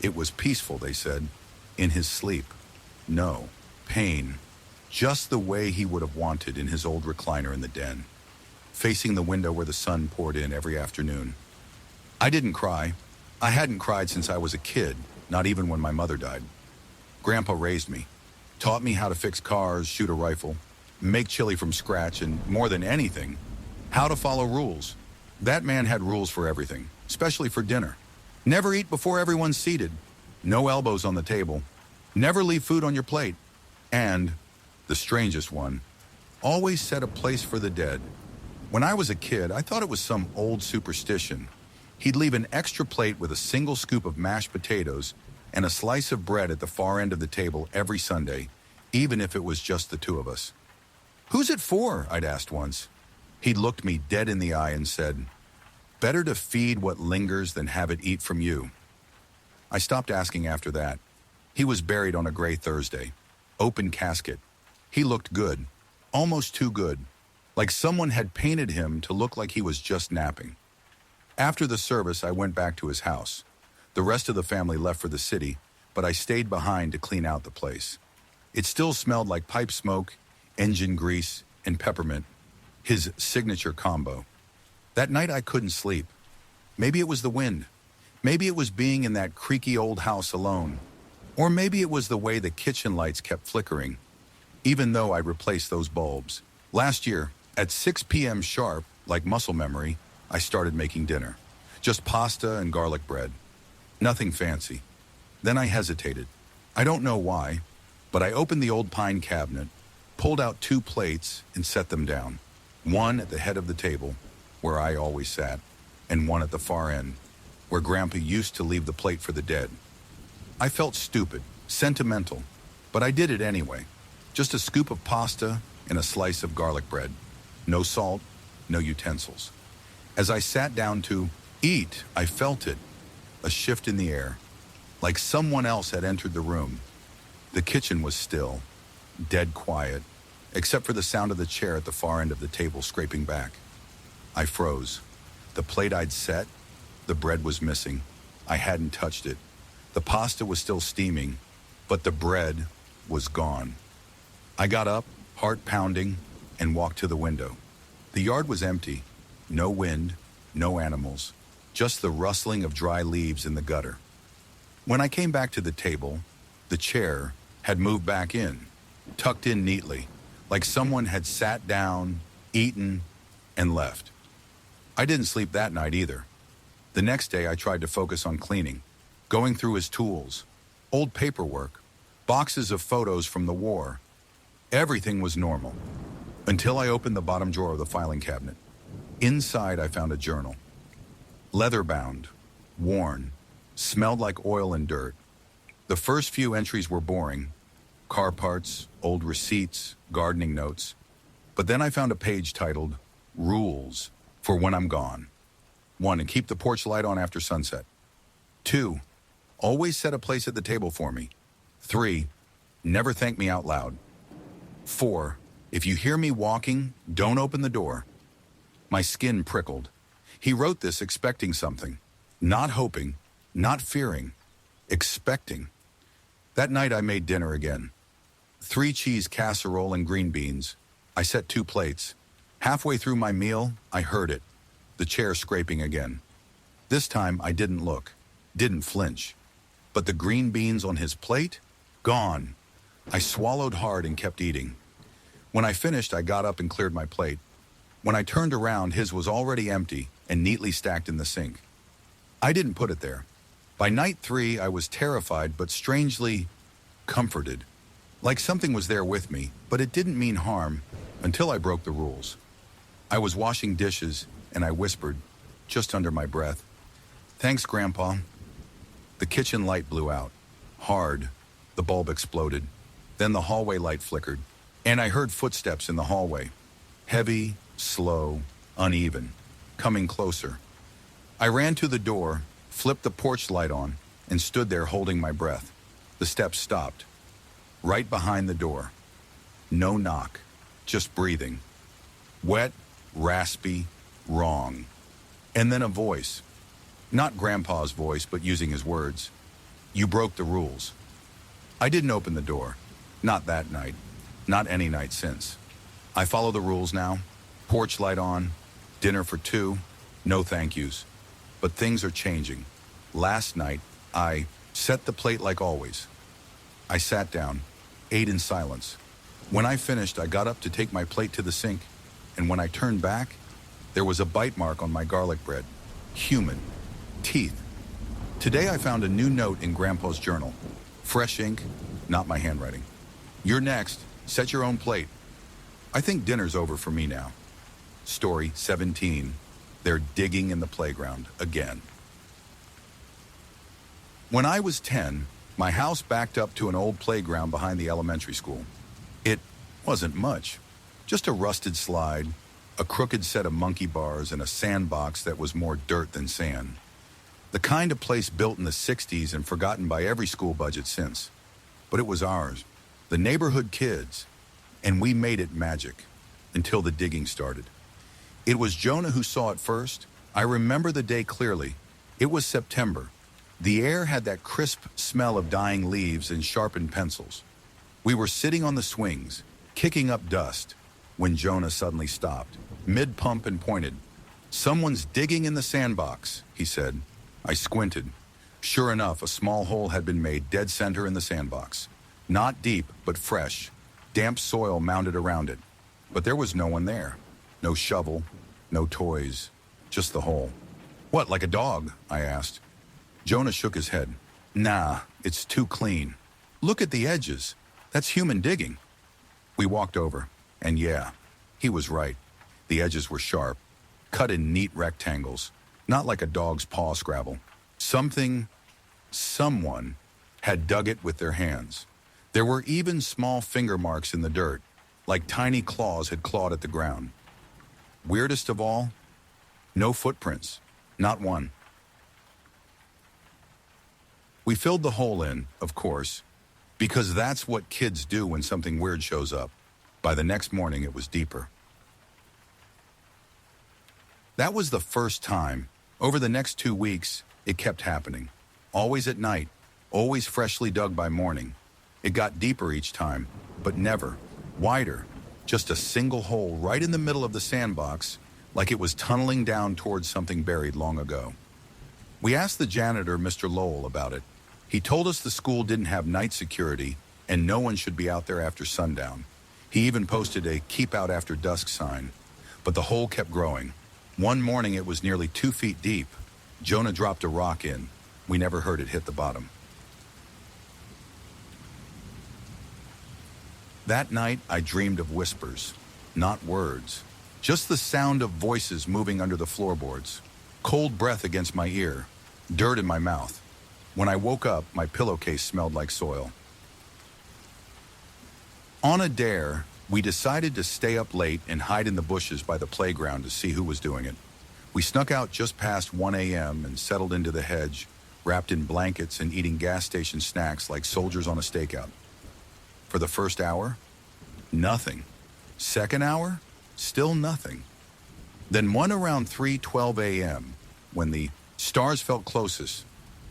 It was peaceful, they said, in his sleep. No pain, just the way he would have wanted in his old recliner in the den, facing the window where the sun poured in every afternoon. I didn't cry. I hadn't cried since I was a kid, not even when my mother died. Grandpa raised me, taught me how to fix cars, shoot a rifle, make chili from scratch, and more than anything, how to follow rules. That man had rules for everything, especially for dinner. Never eat before everyone's seated. No elbows on the table. Never leave food on your plate. And, the strangest one, always set a place for the dead. When I was a kid, I thought it was some old superstition. He'd leave an extra plate with a single scoop of mashed potatoes and a slice of bread at the far end of the table every Sunday, even if it was just the two of us. "Who's it for?" I'd asked once. He'd looked me dead in the eye and said, "Better to feed what lingers than have it eat from you." I stopped asking after that. He was buried on a gray Thursday. Open casket. He looked good. Almost too good. Like someone had painted him to look like he was just napping. After the service, I went back to his house. The rest of the family left for the city, but I stayed behind to clean out the place. It still smelled like pipe smoke, engine grease, and peppermint, his signature combo. That night I couldn't sleep. Maybe it was the wind. Maybe it was being in that creaky old house alone. Or maybe it was the way the kitchen lights kept flickering, even though I replaced those bulbs. Last year, at 6 p.m. sharp, like muscle memory, I started making dinner. Just pasta and garlic bread. Nothing fancy. Then I hesitated. I don't know why, but I opened the old pine cabinet, pulled out 2 plates, and set them down. One at the head of the table, where I always sat, and one at the far end, where Grandpa used to leave the plate for the dead. I felt stupid, sentimental, but I did it anyway. Just a scoop of pasta and a slice of garlic bread. No salt, no utensils. As I sat down to eat, I felt it, a shift in the air, like someone else had entered the room. The kitchen was still, dead quiet, except for the sound of the chair at the far end of the table scraping back. I froze. The plate I'd set, the bread was missing. I hadn't touched it. The pasta was still steaming, but the bread was gone. I got up, heart pounding, and walked to the window. The yard was empty. No wind, no animals, just the rustling of dry leaves in the gutter. When I came back to the table, the chair had moved back in, tucked in neatly, like someone had sat down, eaten, and left. I didn't sleep that night either. The next day I tried to focus on cleaning, going through his tools, old paperwork, boxes of photos from the war. Everything was normal, until I opened the bottom drawer of the filing cabinet. Inside I found a journal. Leather-bound, worn, smelled like oil and dirt. The first few entries were boring. Car parts, old receipts, gardening notes. But then I found a page titled, "Rules for When I'm Gone." 1. And keep the porch light on after sunset. 2. Always set a place at the table for me. 3. Never thank me out loud. 4. If you hear me walking, don't open the door. My skin prickled. He wrote this expecting something. Not hoping, not fearing, expecting. That night I made dinner again. 3 cheese casserole and green beans. I set 2 plates. Halfway through my meal, I heard it. The chair scraping again. This time I didn't look, didn't flinch. But the green beans on his plate? Gone. I swallowed hard and kept eating. When I finished, I got up and cleared my plate. When I turned around, his was already empty and neatly stacked in the sink. I didn't put it there. By night 3, I was terrified but strangely comforted. Like something was there with me, but it didn't mean harm until I broke the rules. I was washing dishes and I whispered, just under my breath, "Thanks, Grandpa." The kitchen light blew out. Hard. The bulb exploded. Then the hallway light flickered, and I heard footsteps in the hallway. Heavy, slow, uneven, coming closer. I ran to the door, flipped the porch light on, and stood there holding my breath. The steps stopped. Right behind the door. No knock, just breathing. Wet, raspy, wrong. And then a voice. Not Grandpa's voice, but using his words. You broke the rules. I didn't open the door. Not that night. Not any night since. I follow the rules now. Porch light on. Dinner for two. No thank yous. But things are changing. Last night, I set the plate like always. I sat down, ate in silence. When I finished, I got up to take my plate to the sink, and when I turned back, there was a bite mark on my garlic bread. Human. Teeth. Today I found a new note in Grandpa's journal. Fresh ink, not my handwriting. You're next. Set your own plate. I think dinner's over for me now. Story 17. They're digging in the playground again. When I was 10, my house backed up to an old playground behind the elementary school. It wasn't much. Just a rusted slide, a crooked set of monkey bars, and a sandbox that was more dirt than sand. The kind of place built in the 60s and forgotten by every school budget since. But it was ours, the neighborhood kids, and we made it magic until the digging started. It was Jonah who saw it first. I remember the day clearly. It was September. The air had that crisp smell of dying leaves and sharpened pencils. We were sitting on the swings, kicking up dust, when Jonah suddenly stopped, mid-pump, and pointed. Someone's digging in the sandbox, he said. I squinted. Sure enough, a small hole had been made dead center in the sandbox. Not deep, but fresh. Damp soil mounded around it. But there was no one there. No shovel, no toys, just the hole. What, like a dog? I asked. Jonah shook his head. Nah, it's too clean. Look at the edges. That's human digging. We walked over, and yeah, he was right. The edges were sharp, cut in neat rectangles, not like a dog's paw scrabble. Someone had dug it with their hands. There were even small finger marks in the dirt, like tiny claws had clawed at the ground. Weirdest of all, no footprints, not one. We filled the hole in, of course, because that's what kids do when something weird shows up. By the next morning, it was deeper. That was the first time. Over the next 2 weeks, it kept happening. Always at night, always freshly dug by morning. It got deeper each time, but never wider. Just a single hole right in the middle of the sandbox, like it was tunneling down towards something buried long ago. We asked the janitor, Mr. Lowell, about it. He told us the school didn't have night security and no one should be out there after sundown. He even posted a "keep out after dusk" sign. But the hole kept growing. One morning it was nearly 2 feet deep. Jonah dropped a rock in. We never heard it hit the bottom. That night, I dreamed of whispers, not words. Just the sound of voices moving under the floorboards. Cold breath against my ear. Dirt in my mouth. When I woke up, my pillowcase smelled like soil. On a dare, we decided to stay up late and hide in the bushes by the playground to see who was doing it. We snuck out just past 1 a.m. and settled into the hedge, wrapped in blankets and eating gas station snacks like soldiers on a stakeout. For the first hour, nothing. Second hour, still nothing. Then one around 3:12 a.m., when the stars felt closest,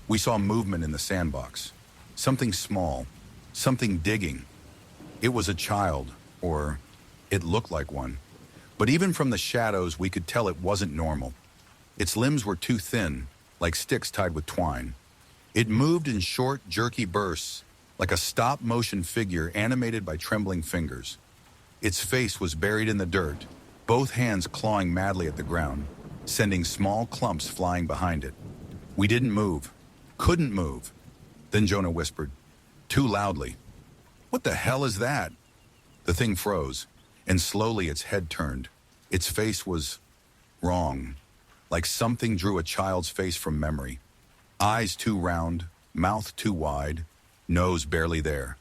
we saw movement in the sandbox. Something small, something digging. It was a child, or it looked like one. But even from the shadows, we could tell it wasn't normal. Its limbs were too thin, like sticks tied with twine. It moved in short, jerky bursts, like a stop-motion figure animated by trembling fingers. Its face was buried in the dirt, both hands clawing madly at the ground, sending small clumps flying behind it. We didn't move, couldn't move. Then Jonah whispered, too loudly, "What the hell is that?" The thing froze, and slowly its head turned. Its face was wrong, like something drew a child's face from memory. Eyes too round, mouth too wide, nose barely there,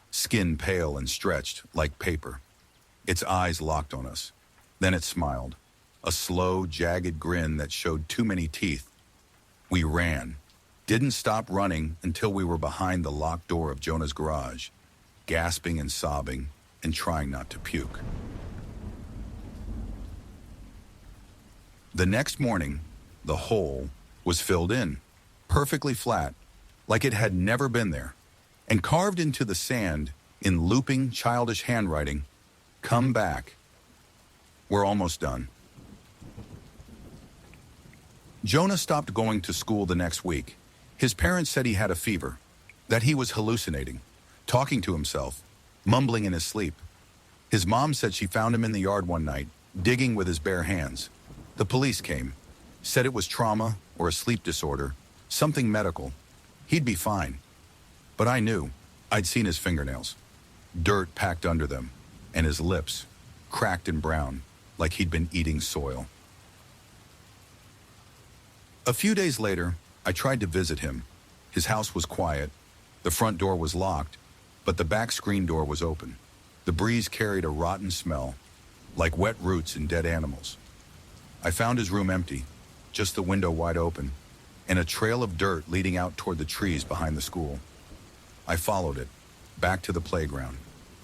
skin pale and stretched like paper. Its eyes locked on us. Then it smiled, a slow, jagged grin that showed too many teeth. We ran, Didn't stop running until we were behind the locked door of Jonah's garage, gasping and sobbing and trying not to puke. The next morning, the hole was filled in, perfectly flat, like it had never been there, and carved into the sand in looping, childish handwriting, "Come back. We're almost done." Jonah stopped going to school the next week. His parents said he had a fever, that he was hallucinating, talking to himself, mumbling in his sleep. His mom said she found him in the yard one night, digging with his bare hands. The police came, said it was trauma or a sleep disorder, something medical. He'd be fine. But I knew. I'd seen his fingernails, dirt packed under them, and his lips, cracked and brown, like he'd been eating soil. A few days later, I tried to visit him. His house was quiet. The front door was locked, but the back screen door was open. The breeze carried a rotten smell, like wet roots and dead animals. I found his room empty, just the window wide open, and a trail of dirt leading out toward the trees behind the school. I followed it, back to the playground,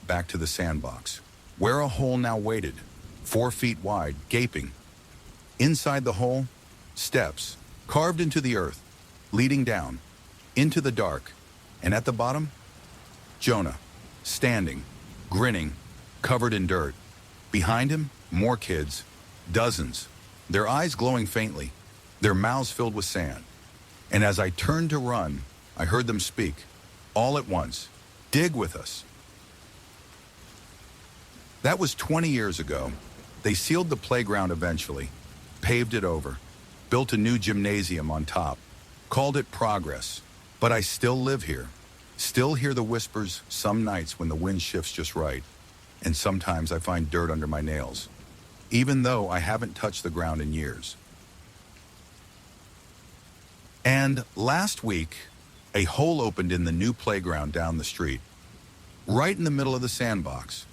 back to the sandbox, where a hole now waited, 4 feet wide, gaping. Inside the hole, steps, carved into the earth, leading down, into the dark, and at the bottom, Jonah, standing, grinning, covered in dirt. Behind him, more kids, dozens, their eyes glowing faintly, their mouths filled with sand. And as I turned to run, I heard them speak, all at once, "Dig with us." That was 20 years ago. They sealed the playground eventually, paved it over, built a new gymnasium on top, called it Progress. But I still live here, still hear the whispers some nights when the wind shifts just right, and sometimes I find dirt under my nails, even though I haven't touched the ground in years. And last week, a hole opened in the new playground down the street, right in the middle of the sandbox.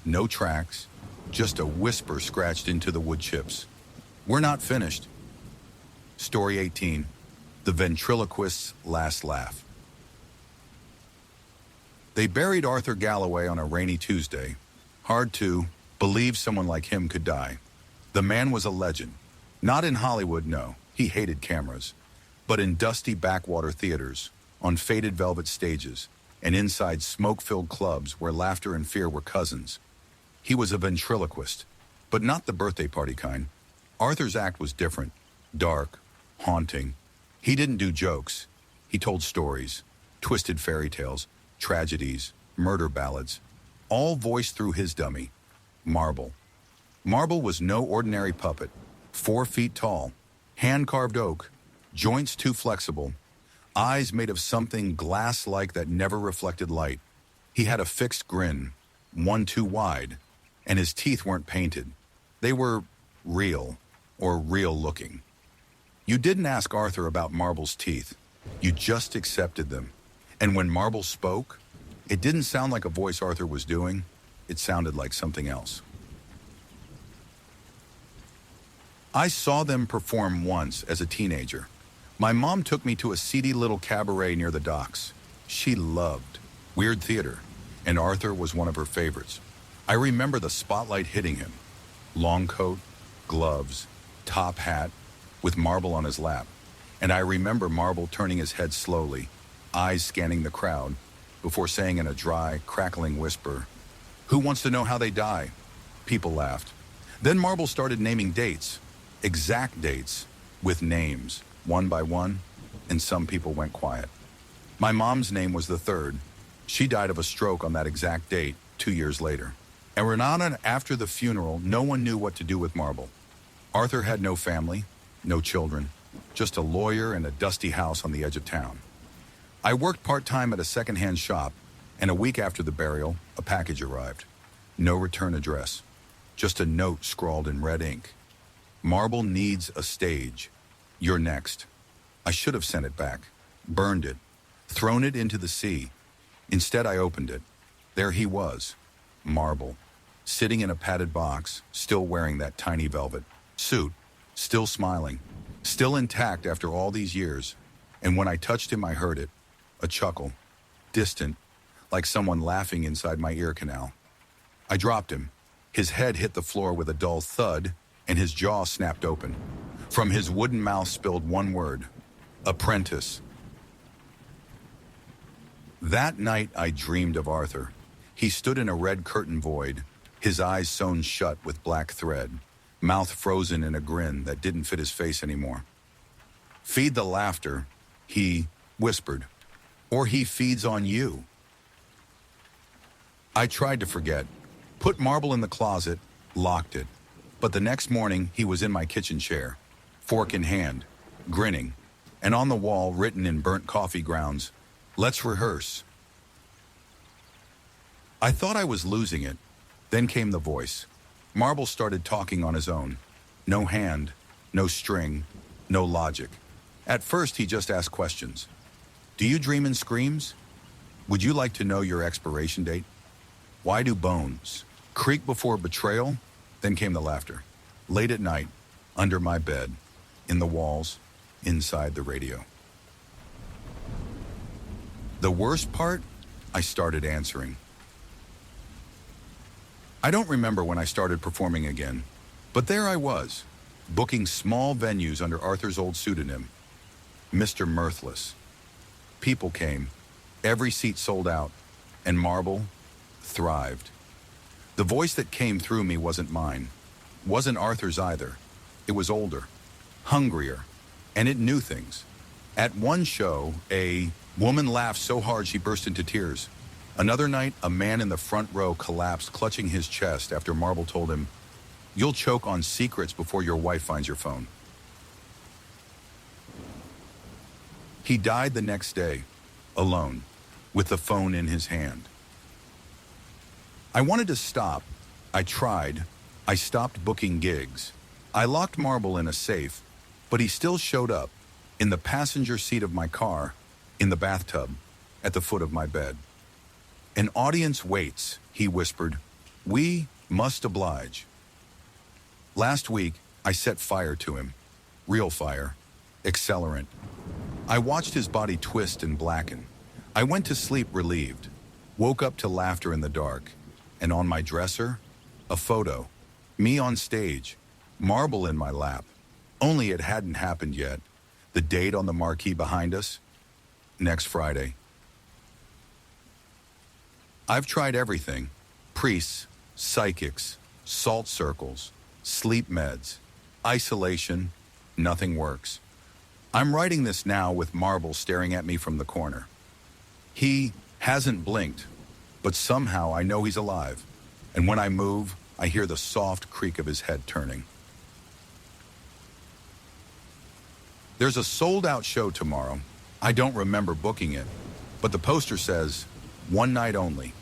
No tracks, just a whisper scratched into the wood chips. We're not finished. Story 18, The Ventriloquist's Last Laugh. They buried Arthur Galloway on a rainy Tuesday. Hard to believe someone like him could die. The man was a legend. Not in Hollywood, no. He hated cameras. But in dusty backwater theaters, on faded velvet stages, and inside smoke-filled clubs where laughter and fear were cousins. He was a ventriloquist, but not the birthday party kind. Arthur's act was different, dark, haunting. He didn't do jokes. He told stories, twisted fairy tales, tragedies, murder ballads, all voiced through his dummy, Marble. Marble was no ordinary puppet, 4 feet tall, hand-carved oak, joints too flexible, eyes made of something glass-like that never reflected light. He had a fixed grin, one too wide, and his teeth weren't painted. They were real, or real-looking. You didn't ask Arthur about Marble's teeth. You just accepted them. And when Marble spoke, it didn't sound like a voice Arthur was doing. It sounded like something else. I saw them perform once as a teenager. My mom took me to a seedy little cabaret near the docks. She loved weird theater, and Arthur was one of her favorites. I remember the spotlight hitting him. Long coat, gloves, top hat, with Marble on his lap. And I remember Marble turning his head slowly, eyes scanning the crowd, before saying in a dry, crackling whisper, "Who wants to know how they die?" People laughed. Then Marble started naming dates, exact dates, with names, one by one, and some people went quiet. My mom's name was the third. She died of a stroke on that exact date 2 years later. And Renata, after the funeral, no one knew what to do with Marble. Arthur had no family, no children, just a lawyer and a dusty house on the edge of town. I worked part-time at a second-hand shop, and a week after the burial, a package arrived. No return address, just a note scrawled in red ink. "Marble needs a stage. You're next." I should have sent it back, burned it, thrown it into the sea. Instead, I opened it. There he was, Marble, sitting in a padded box, still wearing that tiny velvet suit, still smiling, still intact after all these years. And when I touched him, I heard it. A chuckle. Distant, like someone laughing inside my ear canal. I dropped him. His head hit the floor with a dull thud, and his jaw snapped open. From his wooden mouth spilled one word. Apprentice. That night I dreamed of Arthur. He stood in a red curtain void, his eyes sewn shut with black thread, mouth frozen in a grin that didn't fit his face anymore. Feed the laughter, he whispered, or he feeds on you. I tried to forget, put Marble in the closet, locked it. But the next morning he was in my kitchen chair, fork in hand, grinning, and on the wall written in burnt coffee grounds, "Let's rehearse." I thought I was losing it. Then came the voice. Marble started talking on his own. No hand, no string, no logic. At first he just asked questions. Do you dream in screams? Would you like to know your expiration date? Why do bones creak before betrayal? Then came the laughter. Late at night, under my bed, in the walls, inside the radio. The worst part, I started answering. I don't remember when I started performing again, but there I was, booking small venues under Arthur's old pseudonym, Mr. Mirthless. People came, every seat sold out, and Marble thrived. The voice that came through me wasn't mine, wasn't Arthur's either. It was older, hungrier, and it knew things. At one show, a woman laughed so hard she burst into tears. Another night, a man in the front row collapsed, clutching his chest after Marble told him, "You'll choke on secrets before your wife finds your phone." He died the next day, alone, with the phone in his hand. I wanted to stop. I tried. I stopped booking gigs. I locked Marble in a safe, but he still showed up, in the passenger seat of my car, in the bathtub, at the foot of my bed. "An audience waits," he whispered. "We must oblige." Last week, I set fire to him. Real fire. Accelerant. I watched his body twist and blacken. I went to sleep relieved. Woke up to laughter in the dark. And on my dresser, a photo. Me on stage. Marble in my lap. Only it hadn't happened yet. The date on the marquee behind us? Next Friday. I've tried everything. Priests, psychics, salt circles, sleep meds, isolation. Nothing works. I'm writing this now with Marble staring at me from the corner. He hasn't blinked, but somehow I know he's alive. And when I move, I hear the soft creak of his head turning. There's a sold-out show tomorrow. I don't remember booking it, but the poster says, "One night only,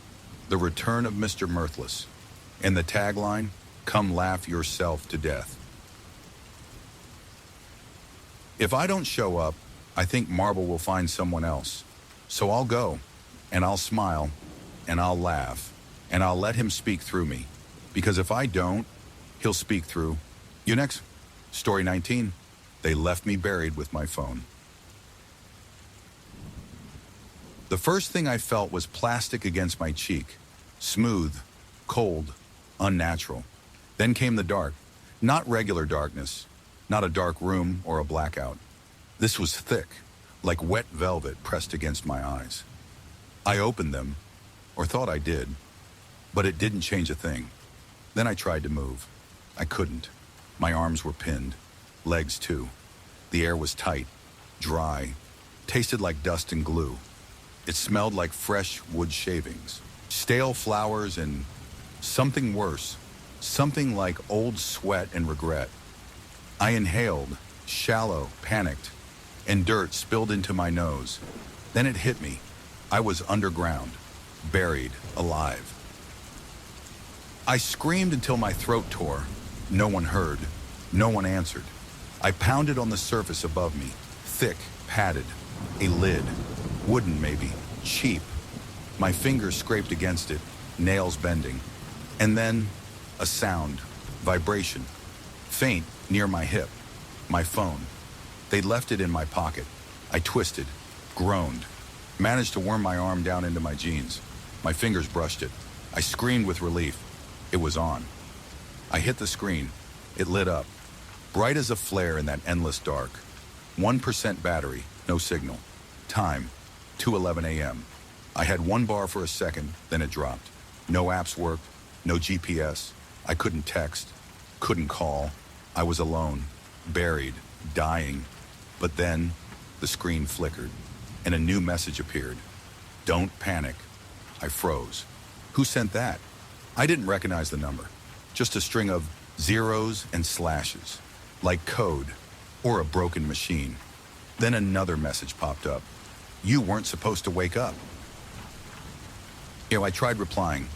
the return of Mr. Mirthless." And the tagline, "Come laugh yourself to death." If I don't show up, I think Marble will find someone else. So I'll go, and I'll smile, and I'll laugh, and I'll let him speak through me. Because if I don't, he'll speak through you. Next. Story 19. They left me buried with my phone. The first thing I felt was plastic against my cheek. Smooth, cold, unnatural. Then came the dark. Not regular darkness. Not a dark room or a blackout. This was thick, like wet velvet pressed against my eyes. I opened them, or thought I did, but it didn't change a thing. Then I tried to move. I couldn't. My arms were pinned, legs too. The air was tight, dry, tasted like dust and glue. It smelled like fresh wood shavings, stale flowers, and something worse, something like old sweat and regret. I inhaled, shallow, panicked, and dirt spilled into my nose. Then it hit me. I was underground, buried, alive. I screamed until my throat tore. No one heard. No one answered. I pounded on the surface above me, thick, padded, a lid, wooden maybe, cheap. My fingers scraped against it, nails bending. And then, a sound, vibration, faint near my hip, my phone. They left it in my pocket, I twisted, groaned, managed to worm my arm down into my jeans. My fingers brushed it. I screamed with relief. It was on. I hit the screen. It lit up, bright as a flare in that endless dark. 1% battery, no signal. Time, 2:11 a.m. I had 1 bar for a second, then it dropped. No apps worked, no GPS. I couldn't text, couldn't call. I was alone, buried, dying. But then, the screen flickered, and a new message appeared. Don't panic. I froze. Who sent that? I didn't recognize the number. Just a string of zeros and slashes, like code or a broken machine. Then another message popped up. You weren't supposed to wake up. I tried replying.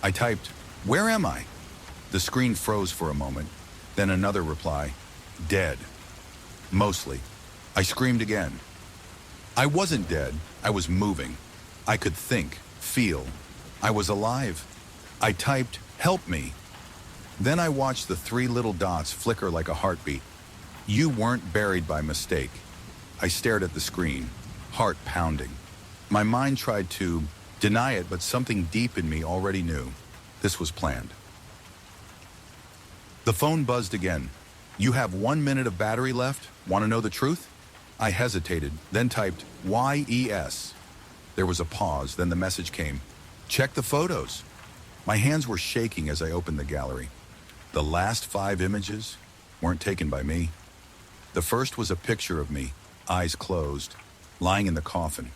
I typed, "Where am I?" The screen froze for a moment. Then another reply, "Dead." Mostly. I screamed again. I wasn't dead. I was moving. I could think, feel. I was alive. I typed, "Help me." Then I watched the 3 little dots flicker like a heartbeat. You weren't buried by mistake. I stared at the screen, heart pounding. My mind tried to deny it, but something deep in me already knew. This was planned. The phone buzzed again. "You have 1 minute of battery left? Want to know the truth?" I hesitated, then typed, "YES." There was a pause, then the message came. "Check the photos." My hands were shaking as I opened the gallery. The last 5 images weren't taken by me. The first was a picture of me, eyes closed, lying in the coffin,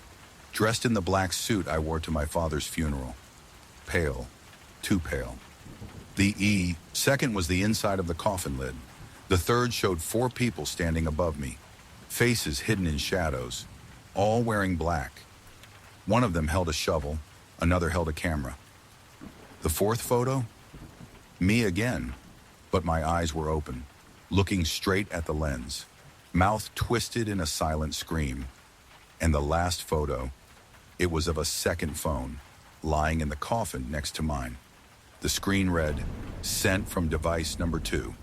dressed in the black suit I wore to my father's funeral. Pale, too pale. The second was the inside of the coffin lid. The third showed 4 people standing above me, faces hidden in shadows, all wearing black. One of them held a shovel, another held a camera. The 4th photo? Me again, but my eyes were open, looking straight at the lens, mouth twisted in a silent scream. And the last photo, it was of a second phone, lying in the coffin next to mine. The screen read, "Sent from device number 2.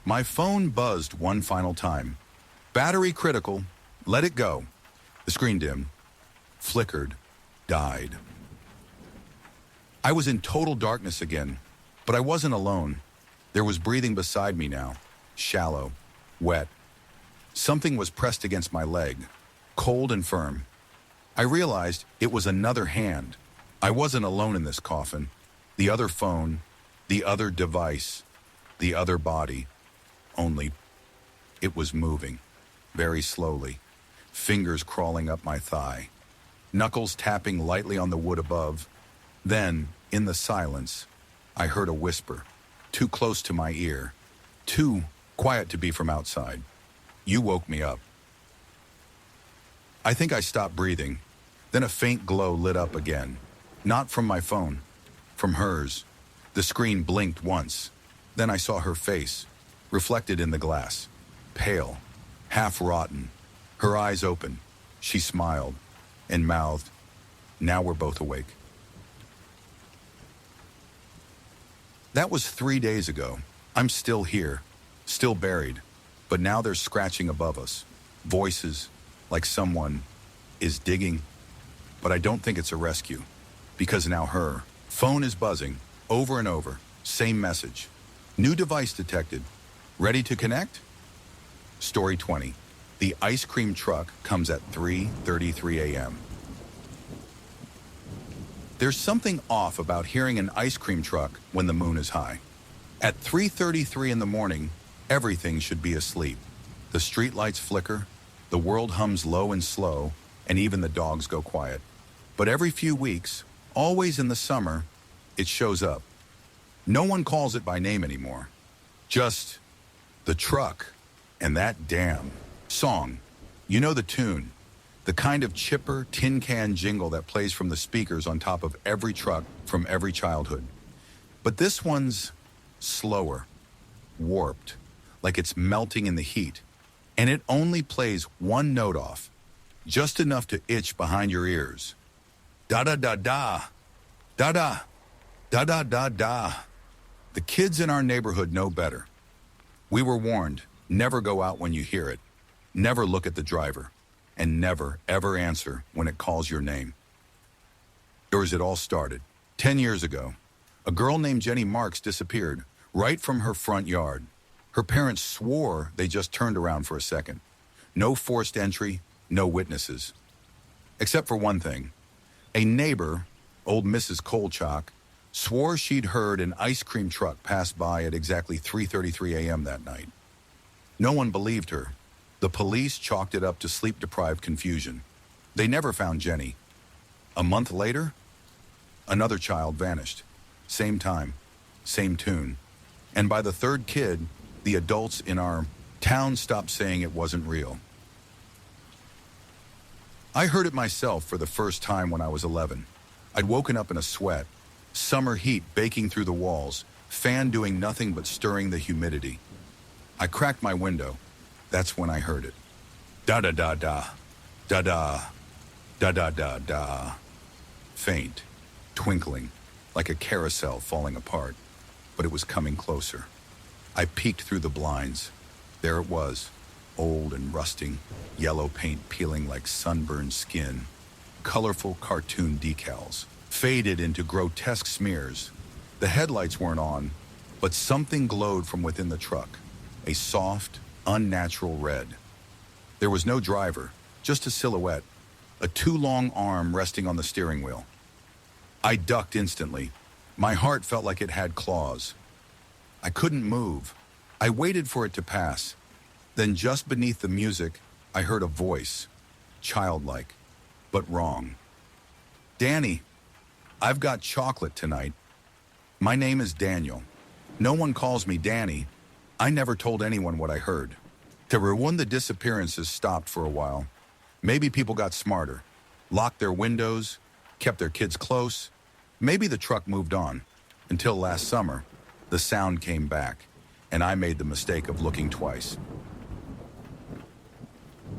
My phone buzzed one final time. "Battery critical. Let it go." The screen dimmed, flickered, died. I was in total darkness again, but I wasn't alone. There was breathing beside me now, shallow, wet. Something was pressed against my leg, cold and firm. I realized it was another hand. I wasn't alone in this coffin. The other phone, the other device, the other body. Only, it was moving, very slowly, fingers crawling up my thigh, knuckles tapping lightly on the wood above. Then, in the silence, I heard a whisper, too close to my ear, too quiet to be from outside. "You woke me up." I think I stopped breathing. Then a faint glow lit up again. Not from my phone, from hers. The screen blinked once. Then I saw her face, reflected in the glass, pale, half-rotten, her eyes open. She smiled and mouthed, "Now we're both awake." That was 3 days ago. I'm still here, still buried, but now there's scratching above us, voices, like someone is digging. But I don't think it's a rescue, because now her phone is buzzing over and over, same message. "New device detected. Ready to connect?" Story 20. The ice cream truck comes at 3:33 a.m. There's something off about hearing an ice cream truck when the moon is high. At 3:33 in the morning, everything should be asleep. The streetlights flicker, the world hums low and slow, and even the dogs go quiet. But every few weeks, always in the summer, it shows up. No one calls it by name anymore. Just the truck and that damn song. You know the tune. The kind of chipper tin can jingle that plays from the speakers on top of every truck from every childhood. But this one's slower, warped, like it's melting in the heat. And it only plays one note off, just enough to itch behind your ears. Da-da-da-da, da-da, da-da-da-da. The kids in our neighborhood know better. We were warned, never go out when you hear it. Never look at the driver, and never, ever answer when it calls your name. Yours it all started. 10 years ago, a girl named Jenny Marks disappeared right from her front yard. Her parents swore they just turned around for a second. No forced entry, no witnesses. Except for one thing. A neighbor, old Mrs. Kolchak, swore she'd heard an ice cream truck pass by at exactly 3:33 a.m. that night. No one believed her. The police chalked it up to sleep-deprived confusion. They never found Jenny. A month later, another child vanished. Same time, same tune. And by the third kid, the adults in our town stopped saying it wasn't real. I heard it myself for the first time when I was 11. I'd woken up in a sweat, summer heat baking through the walls, fan doing nothing but stirring the humidity. I cracked my window. That's when I heard it. Da-da-da-da, da-da, da-da-da-da. Faint, twinkling, like a carousel falling apart, but it was coming closer. I peeked through the blinds. There it was, old and rusting, yellow paint peeling like sunburned skin, colorful cartoon decals, faded into grotesque smears. The headlights weren't on, but something glowed from within the truck, a soft, unnatural red. There was no driver, just a silhouette, a too long arm resting on the steering wheel. I ducked instantly. My heart felt like it had claws. I couldn't move. I waited for it to pass. Then just beneath the music, I heard a voice, childlike, but wrong. Danny, I've got chocolate tonight. My name is Daniel. No one calls me Danny. I never told anyone what I heard. When the disappearances stopped for a while, maybe people got smarter, locked their windows, kept their kids close. Maybe the truck moved on. Until last summer, the sound came back, and I made the mistake of looking twice.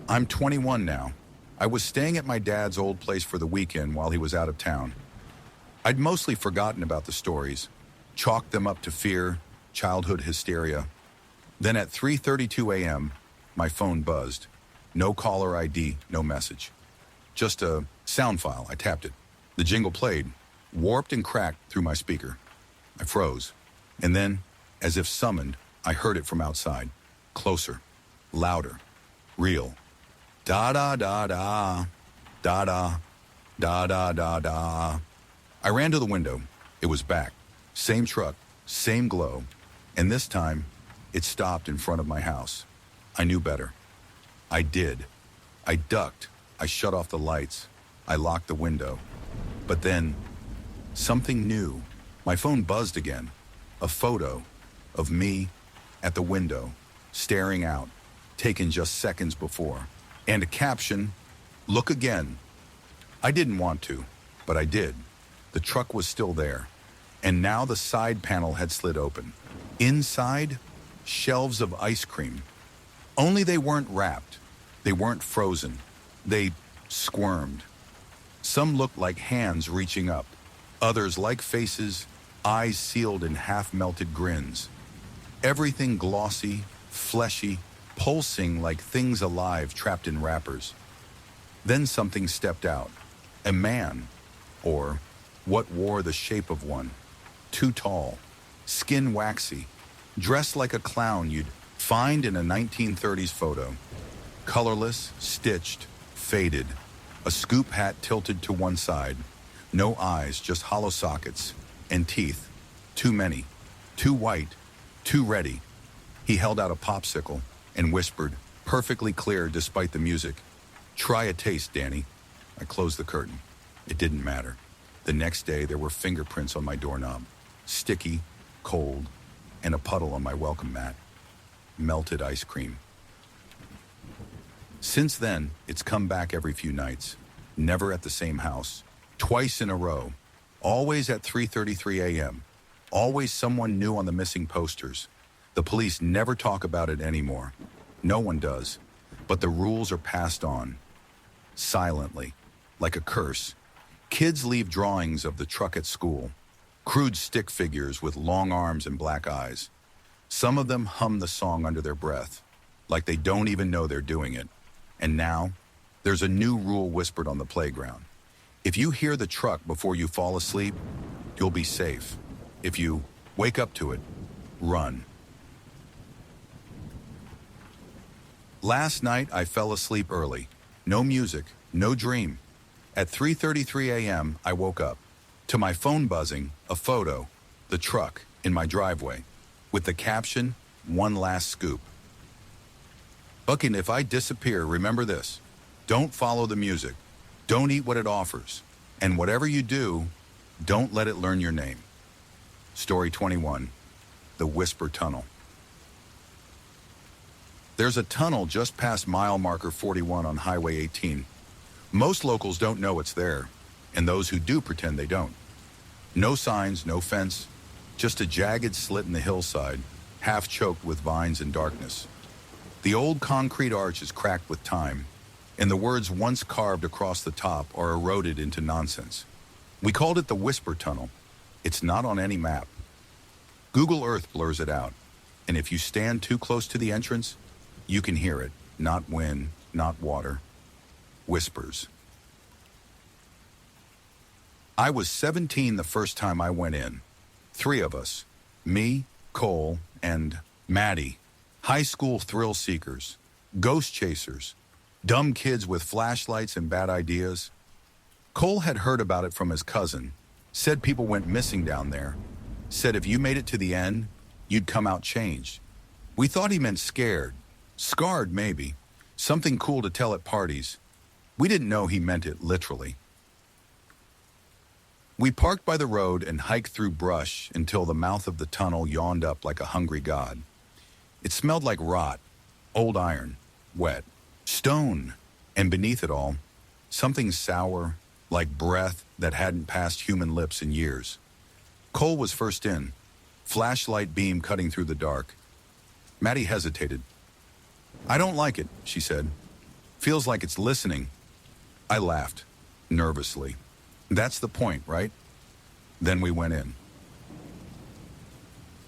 I'm 21 now. I was staying at my dad's old place for the weekend while he was out of town. I'd mostly forgotten about the stories, chalked them up to fear, childhood hysteria. Then at 3:32 a.m., my phone buzzed. No caller ID, no message. Just a sound file. I tapped it. The jingle played, warped and cracked through my speaker. I froze. And then, as if summoned, I heard it from outside. Closer, louder, real. Da-da-da-da, da-da, da-da-da-da. I ran to the window. It was back. Same truck, same glow. And this time, it stopped in front of my house. I knew better. I did. I ducked. I shut off the lights. I locked the window. But then, something new. My phone buzzed again. A photo of me at the window, staring out, taken just seconds before. And a caption, "Look again." I didn't want to, but I did. The truck was still there. And now the side panel had slid open. Inside, shelves of ice cream. Only they weren't wrapped. They weren't frozen. They squirmed. Some looked like hands reaching up. Others like faces, eyes sealed in half-melted grins. Everything glossy, fleshy, pulsing like things alive trapped in wrappers. Then something stepped out. A man, or what wore the shape of one. Too tall, skin waxy, dressed like a clown you'd find in a 1930s photo. Colorless, stitched, faded. A scoop hat tilted to one side. No eyes, just hollow sockets. And teeth. Too many. Too white. Too ready. He held out a popsicle and whispered, perfectly clear despite the music, "Try a taste, Danny." I closed the curtain. It didn't matter. The next day, there were fingerprints on my doorknob. Sticky, cold, and a puddle on my welcome mat. Melted ice cream. Since then, it's come back every few nights. Never at the same house. Twice in a row. Always at 3:33 a.m. Always someone new on the missing posters. The police never talk about it anymore. No one does. But the rules are passed on. Silently. Like a curse. Kids leave drawings of the truck at school. Crude stick figures with long arms and black eyes. Some of them hum the song under their breath. like they don't even know they're doing it. And now, there's a new rule whispered on the playground. If you hear the truck before you fall asleep, you'll be safe. If you wake up to it, run. Last night, I fell asleep early. No music, no dream. At 3:33 a.m., I woke up. To my phone buzzing, a photo, the truck, in my driveway, with the caption, "One last scoop." Bucking, if I disappear, remember this. Don't follow the music. Don't eat what it offers. And whatever you do, don't let it learn your name. Story 21, The Whisper Tunnel. There's a tunnel just past mile marker 41 on Highway 18. Most locals don't know it's there, and those who do pretend they don't. No signs, no fence, just a jagged slit in the hillside, half choked with vines and darkness. The old concrete arch is cracked with time, and the words once carved across the top are eroded into nonsense. We called it the Whisper Tunnel. It's not on any map. Google Earth blurs it out, and if you stand too close to the entrance, you can hear it. Not wind, not water. Whispers. I was 17 the first time I went in. 3 of us, me, Cole, and Maddie, high school thrill seekers, ghost chasers, dumb kids with flashlights and bad ideas. Cole had heard about it from his cousin, said people went missing down there, said if you made it to the end, you'd come out changed. We thought he meant scared, scarred maybe, something cool to tell at parties. We didn't know he meant it literally. We parked by the road and hiked through brush until the mouth of the tunnel yawned up like a hungry god. It smelled like rot, old iron, wet, stone, and beneath it all, something sour, like breath that hadn't passed human lips in years. Cole was first in, flashlight beam cutting through the dark. Maddie hesitated. "I don't like it," she said. "Feels like it's listening." I laughed, nervously. That's the point, right? Then we went in.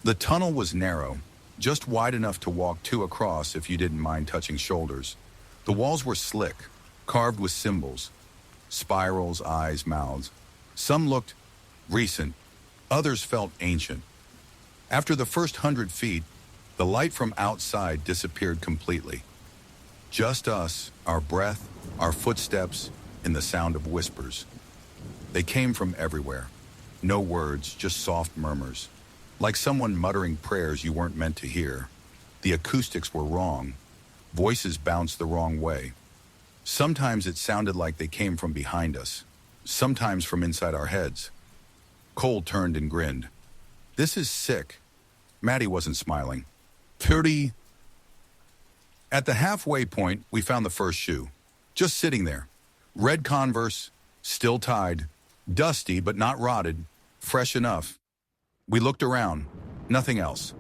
The tunnel was narrow, just wide enough to walk 2 across if you didn't mind touching shoulders. The walls were slick, carved with symbols, spirals, eyes, mouths. Some looked recent, others felt ancient. After the first 100 feet, the light from outside disappeared completely. Just us, our breath, our footsteps, and the sound of whispers. They came from everywhere. No words, just soft murmurs. Like someone muttering prayers you weren't meant to hear. The acoustics were wrong. Voices bounced the wrong way. Sometimes it sounded like they came from behind us. Sometimes from inside our heads. Cole turned and grinned. "This is sick." Maddie wasn't smiling. "Pretty." At the halfway point, we found the first shoe. Just sitting there. Red Converse, still tied. Dusty, but not rotted. Fresh enough. We looked around. Nothing else.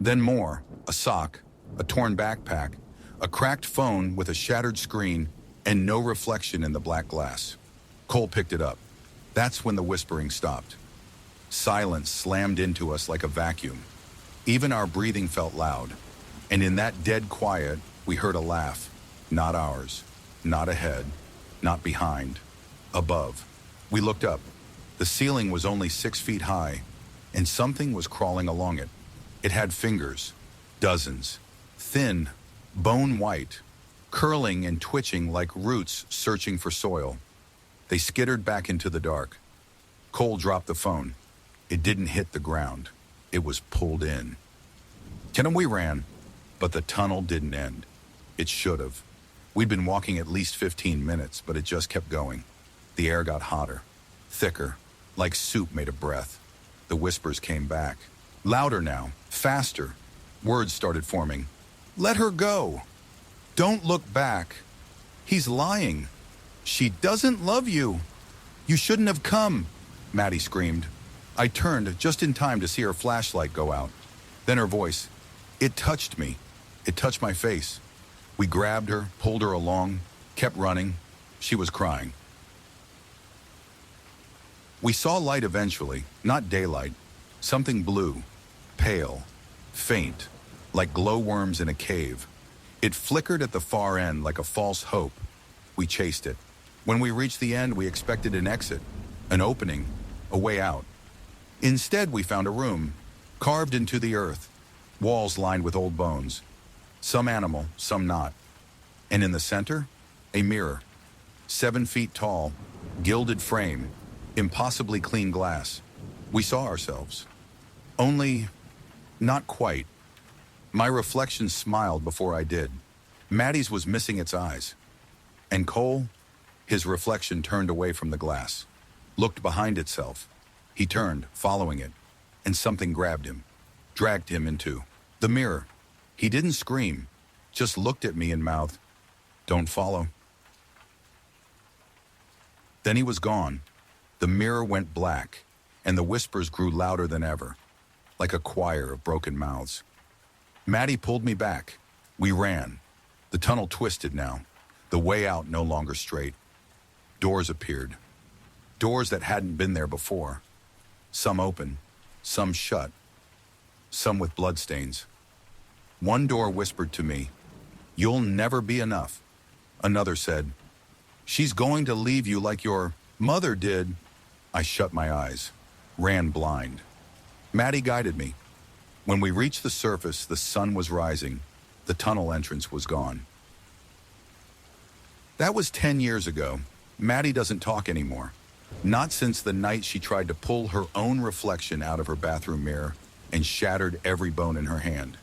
Then more. A sock. A torn backpack. A cracked phone with a shattered screen and no reflection in the black glass. Cole picked it up. That's when the whispering stopped. Silence slammed into us like a vacuum. Even our breathing felt loud. And in that dead quiet, we heard a laugh. Not ours. Not ahead. Not behind. Above. We looked up. The ceiling was only 6 feet high, and something was crawling along it. It had fingers. Dozens. Thin. Bone white. Curling and twitching like roots searching for soil. They skittered back into the dark. Cole dropped the phone. It didn't hit the ground. It was pulled in. We ran, but the tunnel didn't end. It should have. We'd been walking at least 15 minutes, but it just kept going. The air got hotter, thicker, like soup made of breath. The whispers came back. Louder now, faster. Words started forming. "Let her go. Don't look back. He's lying. She doesn't love you. You shouldn't have come," Maddie screamed. I turned just in time to see her flashlight go out. Then her voice. It touched me. It touched my face. We grabbed her, pulled her along, kept running. She was crying. We saw light eventually, not daylight. Something blue, pale, faint, like glowworms in a cave. It flickered at the far end like a false hope. We chased it. When we reached the end, we expected an exit, an opening, a way out. Instead, we found a room, carved into the earth, walls lined with old bones. Some animal, some not. And in the center, a mirror. 7 feet tall, gilded frame, impossibly clean glass. We saw ourselves. Only, not quite. My reflection smiled before I did. Maddie's was missing its eyes. And Cole, his reflection turned away from the glass, looked behind itself. He turned, following it, and something grabbed him, dragged him into the mirror. He didn't scream, just looked at me and mouthed, "Don't follow." Then he was gone. The mirror went black, and the whispers grew louder than ever, like a choir of broken mouths. Maddie pulled me back. We ran. The tunnel twisted now, the way out no longer straight. Doors appeared. Doors that hadn't been there before. Some open, some shut, some with bloodstains. One door whispered to me, "You'll never be enough." Another said, "She's going to leave you like your mother did." I shut my eyes, ran blind. Maddie guided me. When we reached the surface, the sun was rising. The tunnel entrance was gone. That was 10 years ago. Maddie doesn't talk anymore. Not since the night she tried to pull her own reflection out of her bathroom mirror and shattered every bone in her hand.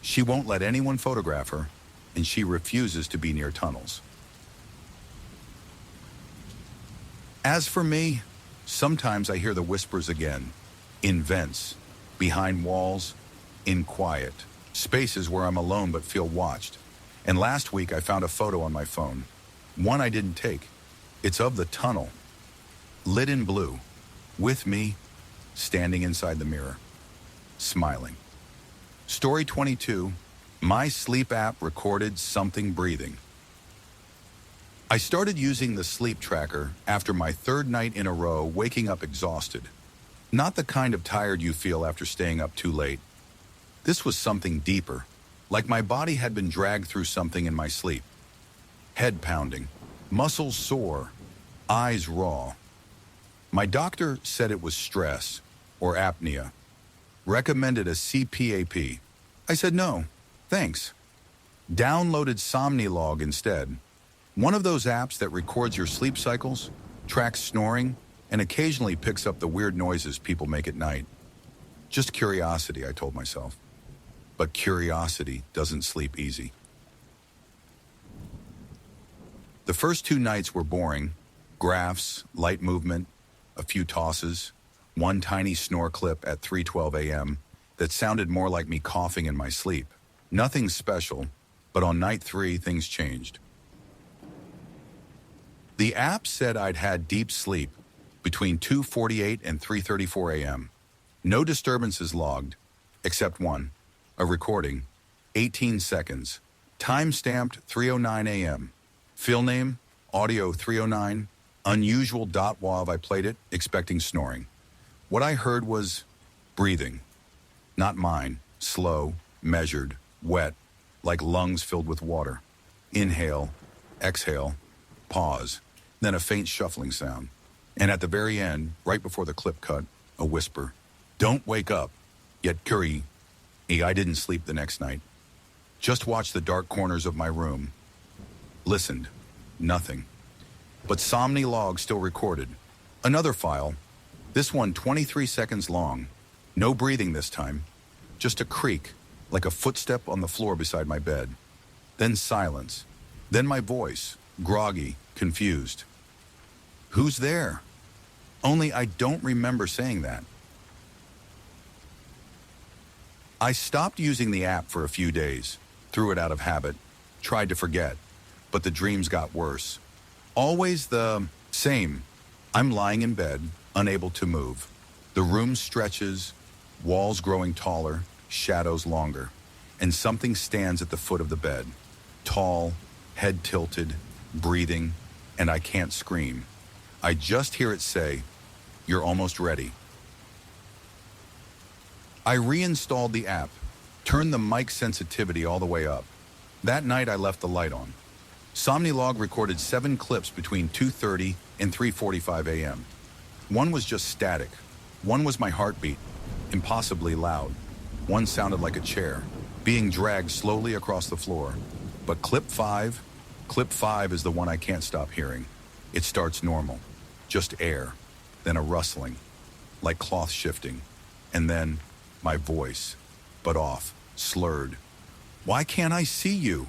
She won't let anyone photograph her, and she refuses to be near tunnels. As for me, sometimes I hear the whispers again, in vents, behind walls, in quiet, spaces where I'm alone but feel watched. And last week I found a photo on my phone, one I didn't take. It's of the tunnel, lit in blue, with me, standing inside the mirror, smiling. Story 22, my sleep app recorded something breathing. I started using the sleep tracker after my third night in a row waking up exhausted. Not the kind of tired you feel after staying up too late. This was something deeper, like my body had been dragged through something in my sleep. Head pounding, muscles sore, eyes raw. My doctor said it was stress or apnea. Recommended a CPAP. I said no, thanks. Downloaded Somnilog instead. One of those apps that records your sleep cycles, tracks snoring, and occasionally picks up the weird noises people make at night. Just curiosity, I told myself. But curiosity doesn't sleep easy. The first 2 nights were boring. Graphs, light movement, a few tosses, one tiny snore clip at 3:12 a.m. that sounded more like me coughing in my sleep. Nothing special, but on night 3, things changed. The app said I'd had deep sleep between 2:48 and 3:34 a.m. No disturbances logged, except one, a recording, 18 seconds, time-stamped 3:09 a.m. Fill name, audio 309, unusual .wav. I played it, expecting snoring. What I heard was breathing. Not mine, slow, measured, wet, like lungs filled with water. Inhale, exhale, pause, then a faint shuffling sound. And at the very end, right before the clip cut, a whisper. Don't wake up. Yet curry. I didn't sleep the next night. Just watched the dark corners of my room. Listened. Nothing. But Somnilog still recorded. Another file. This one 23 seconds long. No breathing this time. Just a creak, like a footstep on the floor beside my bed. Then silence. Then my voice, groggy, confused. Who's there? Only I don't remember saying that. I stopped using the app for a few days, threw it out of habit, tried to forget, but the dreams got worse. Always the same. I'm lying in bed, unable to move. The room stretches, walls growing taller, shadows longer, and something stands at the foot of the bed. Tall, head tilted, breathing, and I can't scream. I just hear it say, "You're almost ready." I reinstalled the app, turned the mic sensitivity all the way up. That night, I left the light on. Somnilog recorded 7 clips between 2:30 and 3:45 a.m. One was just static. One was my heartbeat, impossibly loud. One sounded like a chair, being dragged slowly across the floor. But clip 5 is the one I can't stop hearing. It starts normal, just air, then a rustling, like cloth shifting, and then my voice, but off, slurred. Why can't I see you?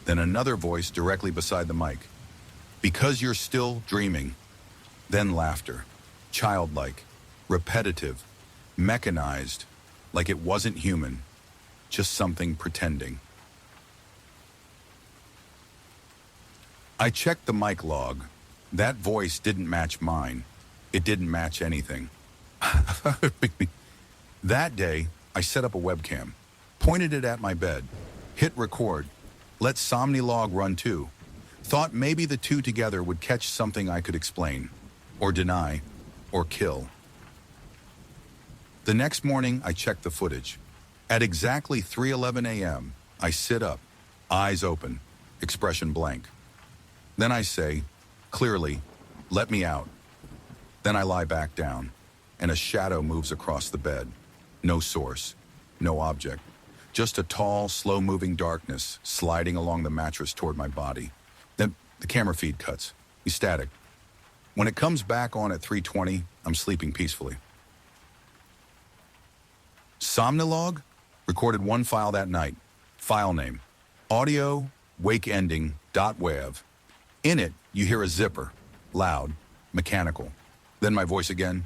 Then another voice directly beside the mic. Because you're still dreaming. Then laughter, childlike, repetitive, mechanized, like it wasn't human, just something pretending. I checked the mic log. That voice didn't match mine. It didn't match anything. That day, I set up a webcam, pointed it at my bed, hit record, let Somnilog run too. Thought maybe the two together would catch something I could explain, or deny, or kill. The next morning, I checked the footage. At exactly 3:11 a.m., I sit up, eyes open, expression blank. Then I say, clearly, let me out. Then I lie back down, and a shadow moves across the bed. No source, no object, just a tall, slow-moving darkness sliding along the mattress toward my body. Then the camera feed cuts. He's static. When it comes back on at 3:20, I'm sleeping peacefully. Somnilog recorded one file that night. File name, audio wakeending.wav. In it, you hear a zipper, loud, mechanical. Then my voice again.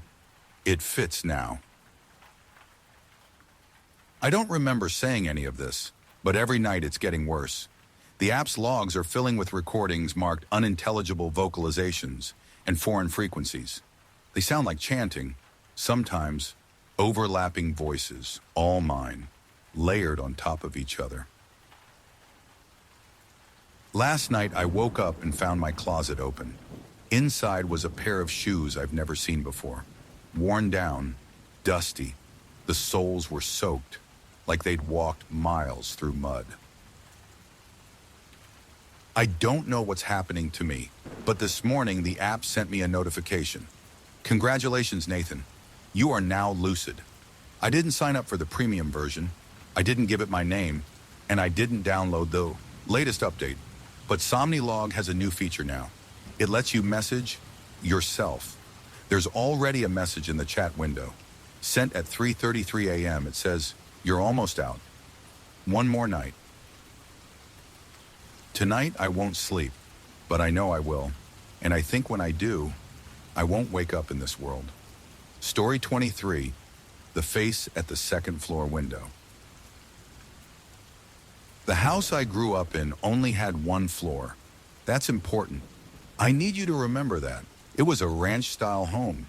It fits now. I don't remember saying any of this, but every night it's getting worse. The app's logs are filling with recordings marked unintelligible vocalizations and foreign frequencies. They sound like chanting, sometimes overlapping voices, all mine, layered on top of each other. Last night, I woke up and found my closet open. Inside was a pair of shoes I've never seen before. Worn down, dusty. The soles were soaked, like they'd walked miles through mud. I don't know what's happening to me, but this morning the app sent me a notification. Congratulations, Nathan. You are now lucid. I didn't sign up for the premium version. I didn't give it my name, and I didn't download the latest update. But Somnilog has a new feature now. It lets you message yourself. There's already a message in the chat window. Sent at 3:33 a.m. It says, you're almost out. One more night. Tonight I won't sleep, but I know I will. And I think when I do, I won't wake up in this world. Story 23, The Face at the Second Floor Window. The house I grew up in only had one floor. That's important. I need you to remember that. It was a ranch-style home,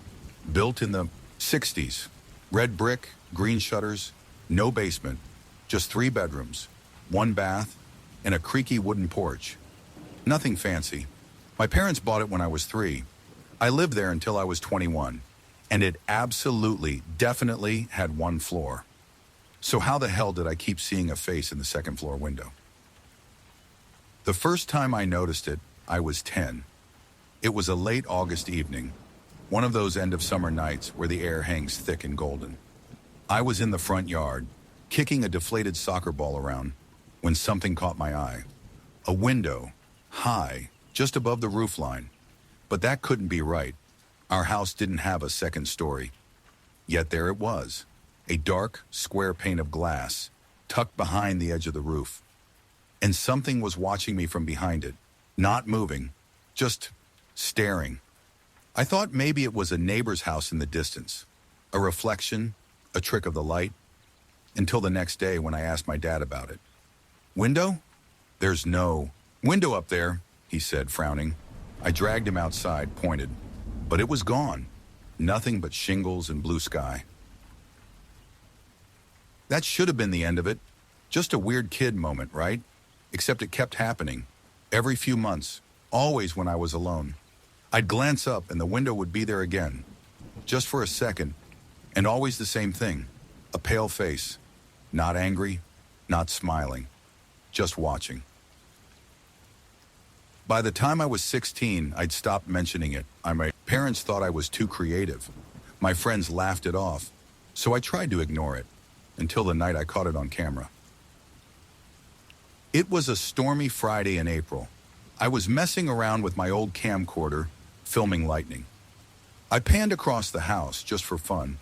built in the 60s. Red brick, green shutters, no basement, just 3 bedrooms, 1 bath, and a creaky wooden porch. Nothing fancy. My parents bought it when I was 3. I lived there until I was 21, and it absolutely, definitely had 1 floor. So how the hell did I keep seeing a face in the second floor window? The first time I noticed it, I was 10. It was a late August evening, one of those end-of-summer nights where the air hangs thick and golden. I was in the front yard, kicking a deflated soccer ball around, when something caught my eye. A window, high, just above the roofline. But that couldn't be right. Our house didn't have a second story. Yet there it was. A dark, square pane of glass, tucked behind the edge of the roof. And something was watching me from behind it, not moving, just staring. I thought maybe it was a neighbor's house in the distance, a reflection, a trick of the light, until the next day when I asked my dad about it. Window? There's no window up there, he said, frowning. I dragged him outside, pointed, but it was gone. Nothing but shingles and blue sky. That should have been the end of it. Just a weird kid moment, right? Except it kept happening. Every few months. Always when I was alone. I'd glance up and the window would be there again. Just for a second. And always the same thing. A pale face. Not angry. Not smiling. Just watching. By the time I was 16, I'd stopped mentioning it. My parents thought I was too creative. My friends laughed it off, so I tried to ignore it, until the night I caught it on camera. It was a stormy Friday in April. I was messing around with my old camcorder, filming lightning. I panned across the house just for fun.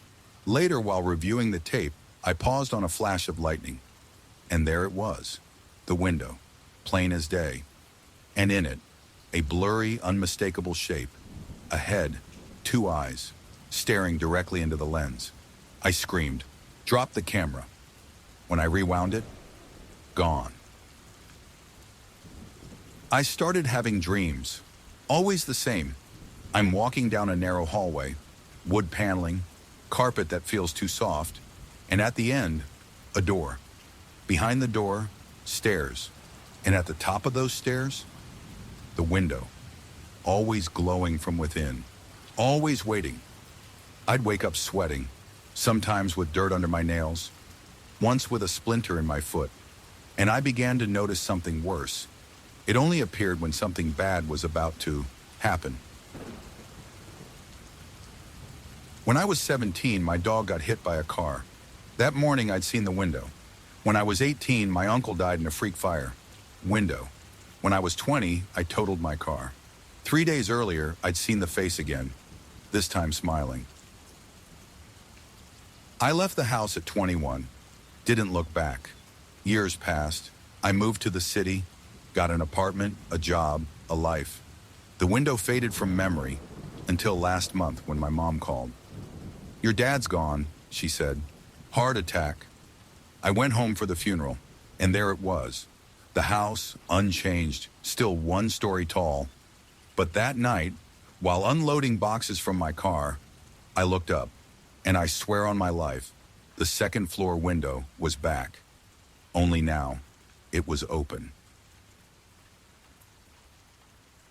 Later, while reviewing the tape, I paused on a flash of lightning. And there it was, the window, plain as day. And in it, a blurry, unmistakable shape, a head, two eyes, staring directly into the lens. I screamed, dropped the camera. When I rewound it, gone. I started having dreams, always the same. I'm walking down a narrow hallway, wood paneling, carpet that feels too soft, and at the end, a door. Behind the door, stairs, and at the top of those stairs, the window, always glowing from within, always waiting. I'd wake up sweating, sometimes with dirt under my nails, once with a splinter in my foot, and I began to notice something worse. It only appeared when something bad was about to happen. When I was 17, my dog got hit by a car. That morning, I'd seen the window. When I was 18, my uncle died in a freak fire. Window. When I was 20, I totaled my car. 3 days earlier, I'd seen the face again, this time smiling. I left the house at 21, didn't look back. Years passed. I moved to the city, got an apartment, a job, a life. The window faded from memory until last month when my mom called. "Your dad's gone," she said. "Heart attack." I went home for the funeral, and there it was. The house, unchanged, still 1 story tall. But that night, while unloading boxes from my car, I looked up, and I swear on my life, the second floor window was back. Only now, it was open.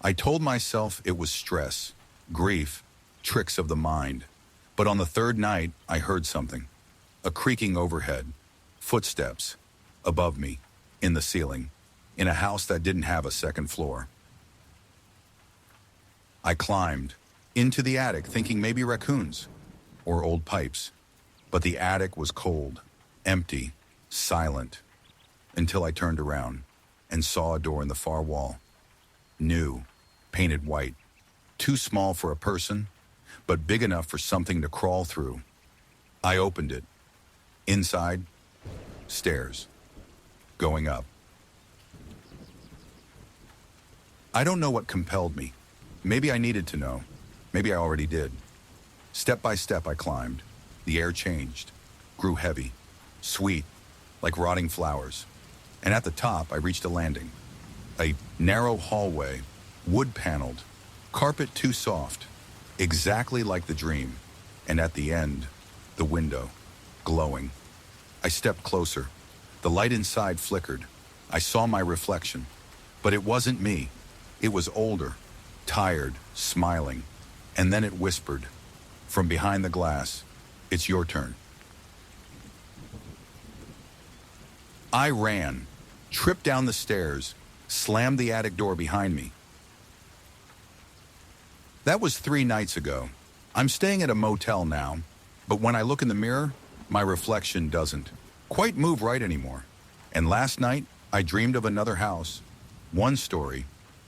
I told myself it was stress, grief, tricks of the mind. But on the third night, I heard something. A creaking overhead, footsteps, above me, in the ceiling, in a house that didn't have a second floor. I climbed into the attic thinking maybe raccoons or old pipes, but the attic was cold, empty, silent, until I turned around and saw a door in the far wall. New, painted white, too small for a person, but big enough for something to crawl through. I opened it. Inside, stairs, going up. I don't know what compelled me. Maybe I needed to know. Maybe I already did. Step by step, I climbed. The air changed, grew heavy, sweet, like rotting flowers. And at the top, I reached a landing. A narrow hallway, wood-paneled, carpet too soft, exactly like the dream. And at the end, the window, glowing. I stepped closer. The light inside flickered. I saw my reflection. But it wasn't me. It was older, tired, smiling. And then it whispered, from behind the glass, "It's your turn." I ran, tripped down the stairs, slammed the attic door behind me. That was 3 nights ago. I'm staying at a motel now, but when I look in the mirror, my reflection doesn't quite move right anymore. And last night, I dreamed of another house, 1 story,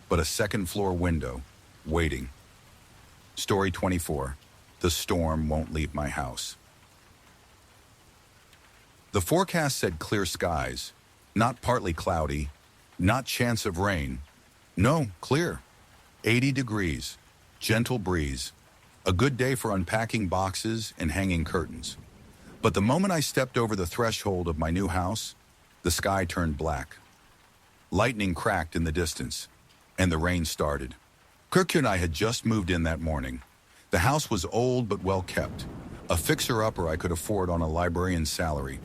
but a second-floor window, waiting. Story 24, The Storm Won't Leave My House. The forecast said clear skies, not partly cloudy, not chance of rain. No, clear. 80 degrees, gentle breeze, a good day for unpacking boxes and hanging curtains. But the moment I stepped over the threshold of my new house, the sky turned black. Lightning cracked in the distance, and the rain started. Kirk and I had just moved in that morning. The house was old but well kept, a fixer-upper I could afford on a librarian's salary.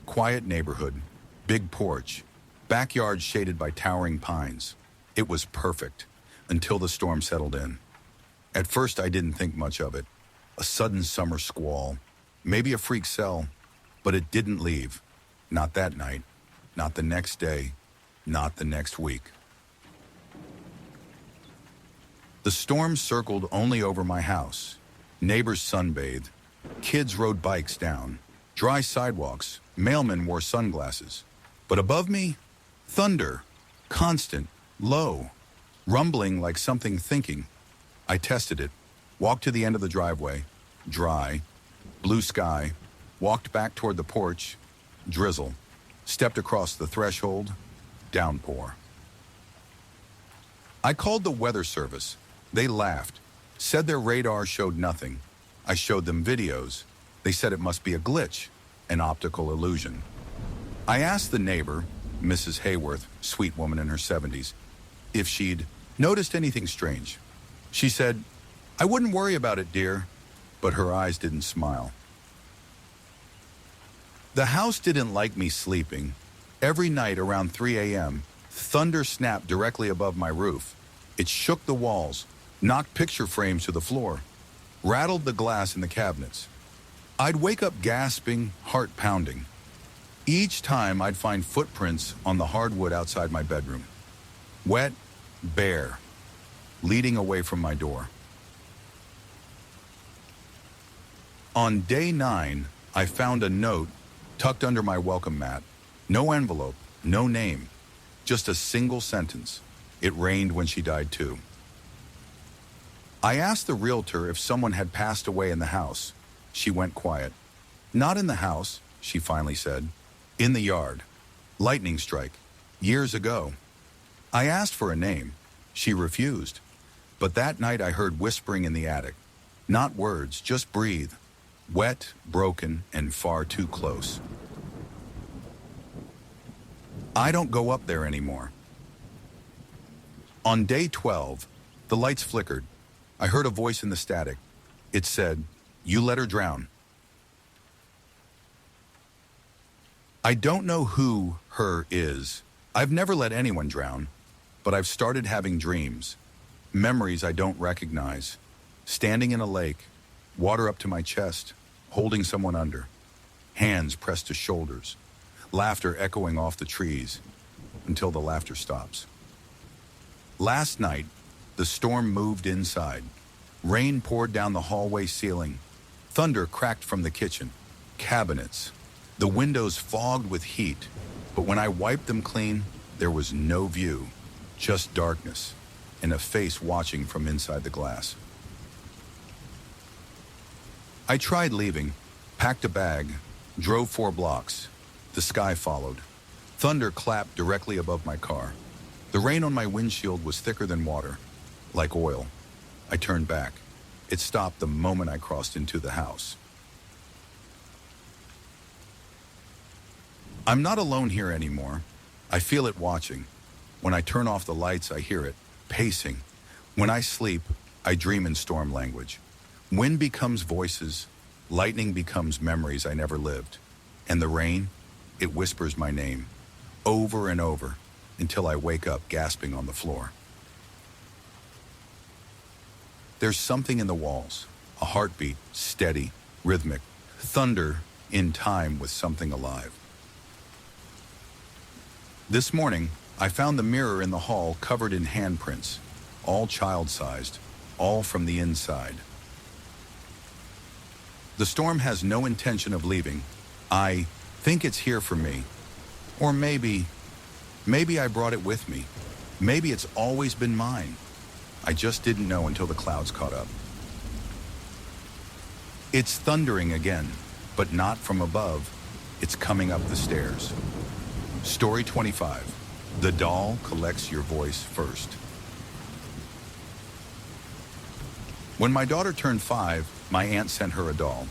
Quiet neighborhood, big porch, backyard shaded by towering pines. It was perfect, until the storm settled in. At first, I didn't think much of it. A sudden summer squall, maybe a freak cell, but it didn't leave. Not that night, not the next day, not the next week. The storm circled only over my house. Neighbors sunbathed. Kids rode bikes down. Dry sidewalks. Mailmen wore sunglasses. But above me, thunder. Constant. Low. Rumbling like something thinking. I tested it. Walked to the end of the driveway. Dry. Blue sky. Walked back toward the porch. Drizzle. Stepped across the threshold. Downpour. I called the weather service. They laughed. Said their radar showed nothing. I showed them videos. They said it must be a glitch, an optical illusion. I asked the neighbor, Mrs. Hayworth, sweet woman in her 70s, if she'd noticed anything strange. She said, "I wouldn't worry about it, dear," but her eyes didn't smile. The house didn't like me sleeping. Every night around 3 a.m., thunder snapped directly above my roof. It shook the walls, knocked picture frames to the floor, rattled the glass in the cabinets. I'd wake up gasping, heart pounding. Each time I'd find footprints on the hardwood outside my bedroom. Wet, bare, leading away from my door. On day 9, I found a note tucked under my welcome mat. No envelope, no name, just a single sentence. It rained when she died too. I asked the realtor if someone had passed away in the house. She went quiet. "Not in the house," she finally said. "In the yard. Lightning strike. Years ago." I asked for a name. She refused. But that night I heard whispering in the attic. Not words, just breathe. Wet, broken, and far too close. I don't go up there anymore. On day 12, the lights flickered. I heard a voice in the static. It said, "You let her drown." I don't know who her is. I've never let anyone drown, but I've started having dreams. Memories I don't recognize. Standing in a lake, water up to my chest, holding someone under. Hands pressed to shoulders. Laughter echoing off the trees until the laughter stops. Last night, the storm moved inside. Rain poured down the hallway ceiling. Thunder cracked from the kitchen. Cabinets. The windows fogged with heat, but when I wiped them clean, there was no view, just darkness, and a face watching from inside the glass. I tried leaving, packed a bag, drove 4 blocks. The sky followed. Thunder clapped directly above my car. The rain on my windshield was thicker than water, like oil. I turned back. It stopped the moment I crossed into the house. I'm not alone here anymore. I feel it watching. When I turn off the lights, I hear it, pacing. When I sleep, I dream in storm language. Wind becomes voices, lightning becomes memories I never lived. And the rain, it whispers my name, over and over, until I wake up gasping on the floor. There's something in the walls, a heartbeat, steady, rhythmic, thunder in time with something alive. This morning, I found the mirror in the hall covered in handprints, all child-sized, all from the inside. The storm has no intention of leaving. I think it's here for me. Or maybe I brought it with me. Maybe it's always been mine. I just didn't know until the clouds caught up. It's thundering again, but not from above. It's coming up the stairs. Story 25. The doll collects your voice first. When my daughter turned 5, my aunt sent her a doll.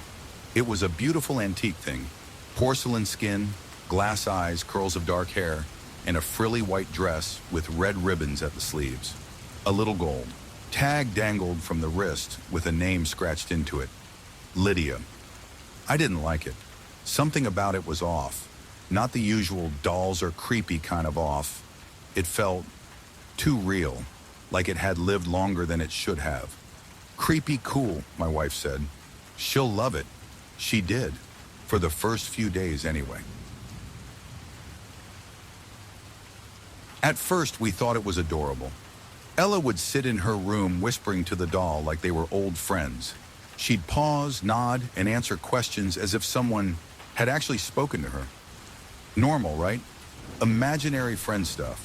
It was a beautiful antique thing. Porcelain skin, glass eyes, curls of dark hair, and a frilly white dress with red ribbons at the sleeves. A little gold. Tag dangled from the wrist with a name scratched into it. Lydia. I didn't like it. Something about it was off. Not the usual dolls are creepy kind of off. It felt too real, like it had lived longer than it should have. Creepy cool, my wife said. She'll love it. She did, for the first few days anyway. At first, we thought it was adorable. Ella would sit in her room whispering to the doll like they were old friends. She'd pause, nod, and answer questions as if someone had actually spoken to her. Normal, right? Imaginary friend stuff.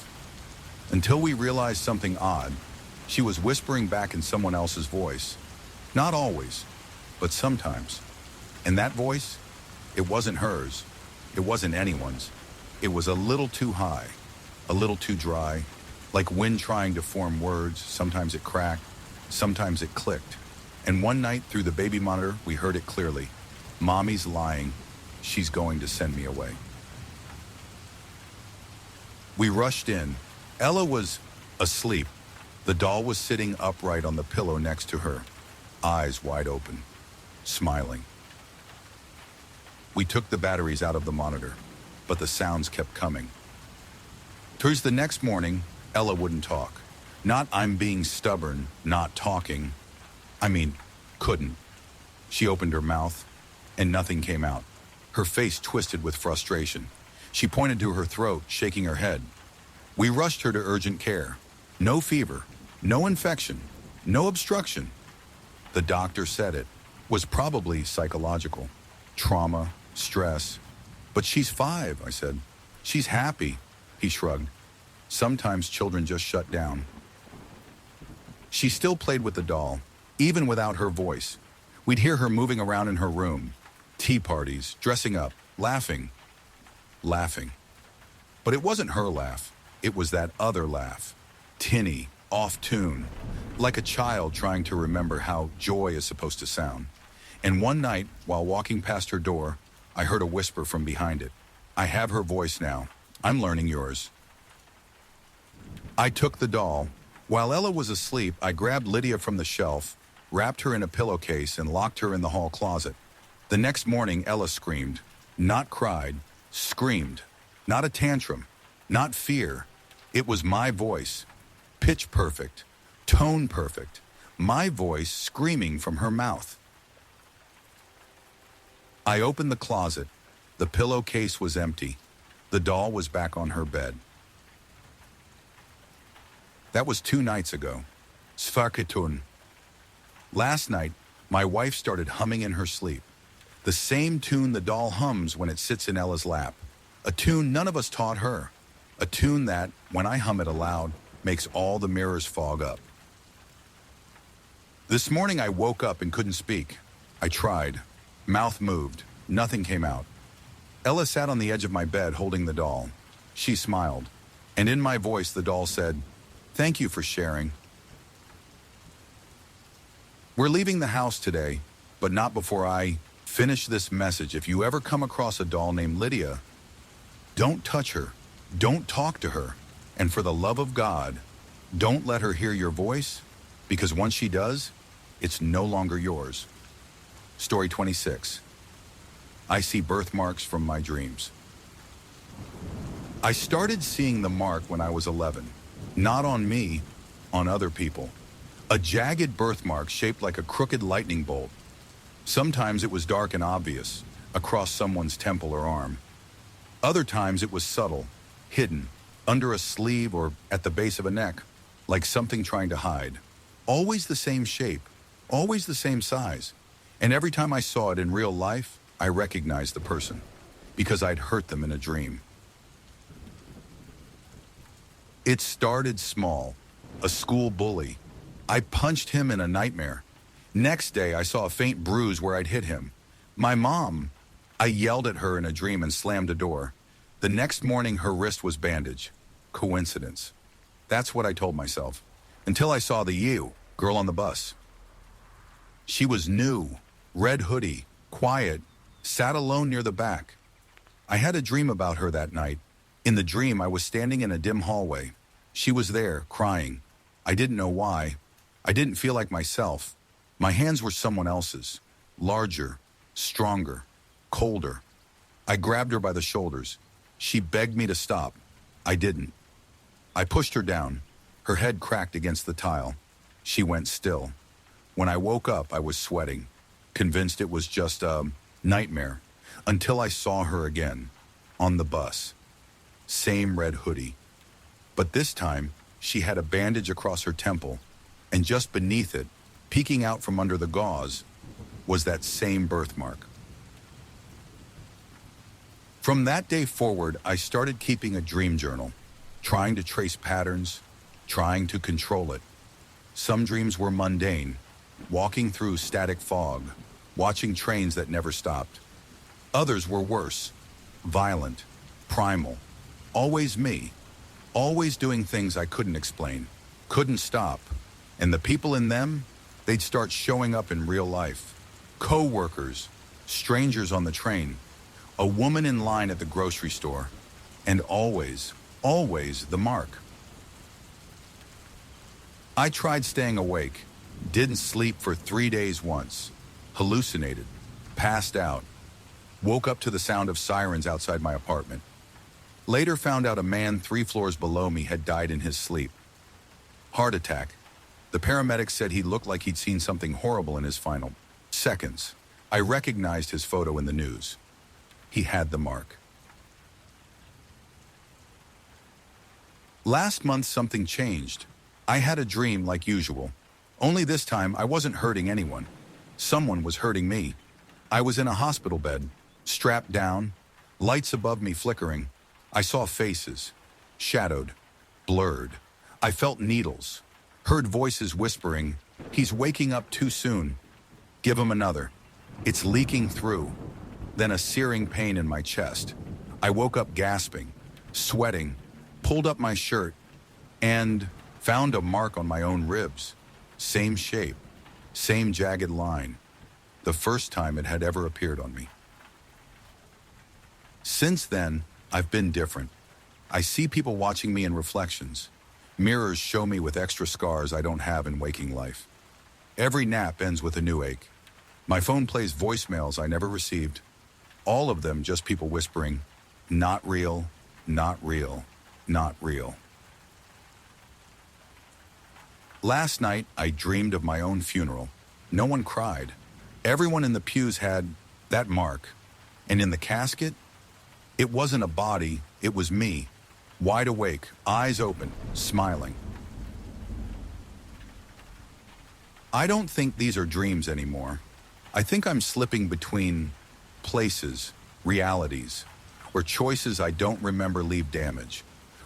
Until we realized something odd. She was whispering back in someone else's voice. Not always, but sometimes. And that voice, it wasn't hers. It wasn't anyone's. It was a little too high, a little too dry, like wind trying to form words. Sometimes it cracked, sometimes it clicked. And one night through the baby monitor, we heard it clearly. Mommy's lying. She's going to send me away. We rushed in. Ella was asleep. The doll was sitting upright on the pillow next to her, eyes wide open, smiling. We took the batteries out of the monitor, but the sounds kept coming. Towards the next morning, Ella wouldn't talk. Not I'm being stubborn, not talking. Couldn't. She opened her mouth, and nothing came out. Her face twisted with frustration. She pointed to her throat, shaking her head. We rushed her to urgent care. No fever, no infection, no obstruction. The doctor said it was probably psychological, trauma, stress. But she's 5, I said. She's happy, he shrugged. Sometimes children just shut down. She still played with the doll, even without her voice. We'd hear her moving around in her room, tea parties, dressing up, laughing. But it wasn't her laugh. It was that other laugh, tinny, off tune, like a child trying to remember how joy is supposed to sound. And one night, while walking past her door, I heard a whisper from behind it. I have her voice now. I'm learning yours. I took the doll. While Ella was asleep, I grabbed Lydia from the shelf, wrapped her in a pillowcase, and locked her in the hall closet. The next morning, Ella screamed. Not cried, screamed. Not a tantrum, not fear. It was my voice. Pitch perfect, tone perfect. My voice screaming from her mouth. I opened the closet. The pillowcase was empty. The doll was back on her bed. That was 2 nights ago. Svarketun. Last night, my wife started humming in her sleep. The same tune the doll hums when it sits in Ella's lap. A tune none of us taught her. A tune that, when I hum it aloud, makes all the mirrors fog up. This morning I woke up and couldn't speak. I tried. Mouth moved. Nothing came out. Ella sat on the edge of my bed holding the doll. She smiled. And in my voice the doll said, "Thank you for sharing." We're leaving the house today, but not before I finish this message. If you ever come across a doll named Lydia, don't touch her. Don't talk to her. And for the love of God, don't let her hear your voice, because once she does, it's no longer yours. Story 26. I see birthmarks from my dreams. I started seeing the mark when I was 11. Not on me, on other people. A jagged birthmark shaped like a crooked lightning bolt. Sometimes it was dark and obvious, across someone's temple or arm. Other times it was subtle, hidden, under a sleeve or at the base of a neck, like something trying to hide. Always the same shape, always the same size. And every time I saw it in real life, I recognized the person, because I'd hurt them in a dream. It started small, a school bully. I punched him in a nightmare. Next day, I saw a faint bruise where I'd hit him. My mom, I yelled at her in a dream and slammed a door. The next morning, her wrist was bandaged. Coincidence. That's what I told myself. Until I saw the girl on the bus. She was new, red hoodie, quiet, sat alone near the back. I had a dream about her that night. In the dream, I was standing in a dim hallway. She was there, crying. I didn't know why. I didn't feel like myself. My hands were someone else's, larger, stronger, colder. I grabbed her by the shoulders. She begged me to stop. I didn't. I pushed her down. Her head cracked against the tile. She went still. When I woke up, I was sweating, convinced it was just a nightmare, until I saw her again, on the bus. Same red hoodie. But this time, she had a bandage across her temple, and just beneath it, peeking out from under the gauze, was that same birthmark. From that day forward, I started keeping a dream journal, trying to trace patterns, trying to control it. Some dreams were mundane, walking through static fog, watching trains that never stopped. Others were worse, violent, primal, always me, always doing things I couldn't explain, couldn't stop. And the people in them, they'd start showing up in real life. Co-workers, strangers on the train, a woman in line at the grocery store, and always the mark. I tried staying awake, didn't sleep for 3 days once, hallucinated, passed out, woke up to the sound of sirens outside my apartment. Later found out a man 3 floors below me had died in his sleep. Heart attack. The paramedics said he looked like he'd seen something horrible in his final seconds. I recognized his photo in the news. He had the mark. Last month, something changed. I had a dream like usual. Only this time, I wasn't hurting anyone. Someone was hurting me. I was in a hospital bed, strapped down, lights above me flickering. I saw faces, shadowed, blurred. I felt needles, heard voices whispering, "He's waking up too soon. Give him another. It's leaking through." Then a searing pain in my chest. I woke up gasping, sweating, pulled up my shirt, and found a mark on my own ribs. Same shape, same jagged line. The first time it had ever appeared on me. Since then, I've been different. I see people watching me in reflections. Mirrors show me with extra scars I don't have in waking life. Every nap ends with a new ache. My phone plays voicemails I never received. All of them just people whispering, "Not real, not real, not real." Last night, I dreamed of my own funeral. No one cried. Everyone in the pews had that mark. And in the casket, it wasn't a body, it was me. Wide awake, eyes open, smiling. I don't think these are dreams anymore. I think I'm slipping between places, realities, where choices I don't remember leave damage,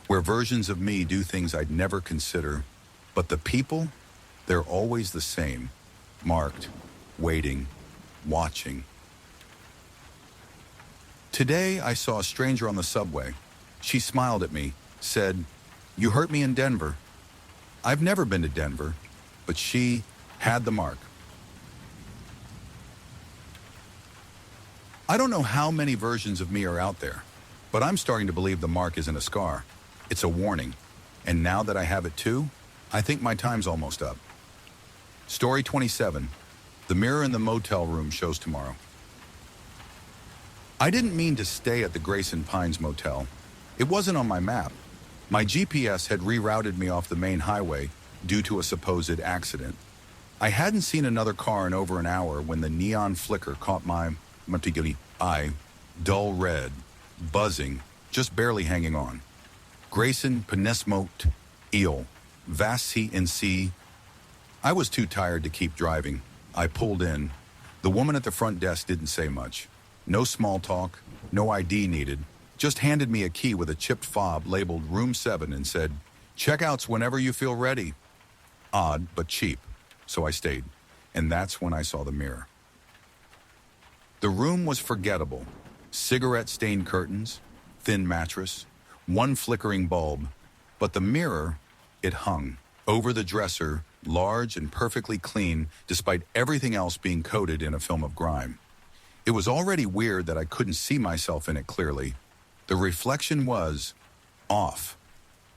where versions of me do things I'd never consider. But the people, they're always the same, marked, waiting, watching. Today, I saw a stranger on the subway. She smiled at me, said, "You hurt me in Denver." I've never been to Denver, but she had the mark. I don't know how many versions of me are out there, but I'm starting to believe the mark isn't a scar. It's a warning. And now that I have it too, I think my time's almost up. Story 27. The mirror in the motel room shows tomorrow. I didn't mean to stay at the Grayson Pines Motel. It wasn't on my map. My GPS had rerouted me off the main highway due to a supposed accident. I hadn't seen another car in over an hour when the neon flicker caught my eye, dull red, buzzing, just barely hanging on. Grayson Penesmote Eel, Vassi in C. I was too tired to keep driving. I pulled in. The woman at the front desk didn't say much. No small talk, no ID needed. Just handed me a key with a chipped fob labeled Room 7 and said, "Checkouts whenever you feel ready." Odd, but cheap. So I stayed. And that's when I saw the mirror. The room was forgettable. Cigarette-stained curtains, thin mattress, one flickering bulb. But the mirror, it hung over the dresser, large and perfectly clean, despite everything else being coated in a film of grime. It was already weird that I couldn't see myself in it clearly. The reflection was off,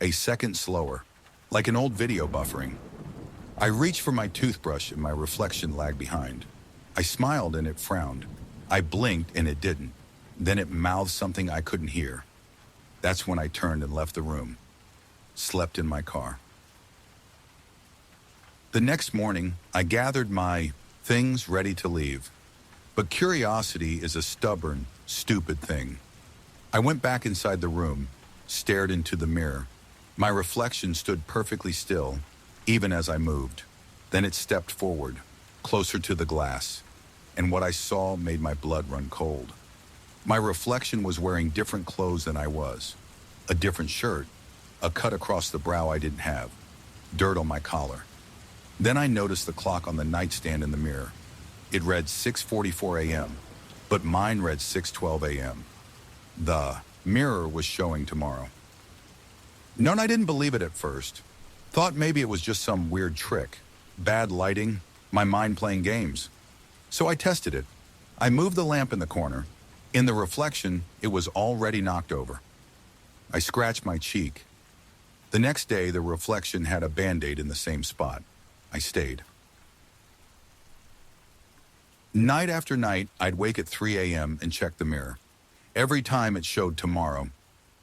a second slower, like an old video buffering. I reached for my toothbrush and my reflection lagged behind. I smiled and it frowned. I blinked and it didn't. Then it mouthed something I couldn't hear. That's when I turned and left the room. Slept in my car. The next morning, I gathered my things ready to leave. But curiosity is a stubborn, stupid thing. I went back inside the room, stared into the mirror. My reflection stood perfectly still, even as I moved. Then it stepped forward, closer to the glass, and what I saw made my blood run cold. My reflection was wearing different clothes than I was. A different shirt, a cut across the brow I didn't have, dirt on my collar. Then I noticed the clock on the nightstand in the mirror. It read 6:44 a.m., but mine read 6:12 a.m. The mirror was showing tomorrow. No, I didn't believe it at first. Thought maybe it was just some weird trick. Bad lighting, my mind playing games. So I tested it. I moved the lamp in the corner. In the reflection, it was already knocked over. I scratched my cheek. The next day, the reflection had a Band-Aid in the same spot. I stayed. Night after night, I'd wake at 3 a.m. and check the mirror. Every time it showed tomorrow,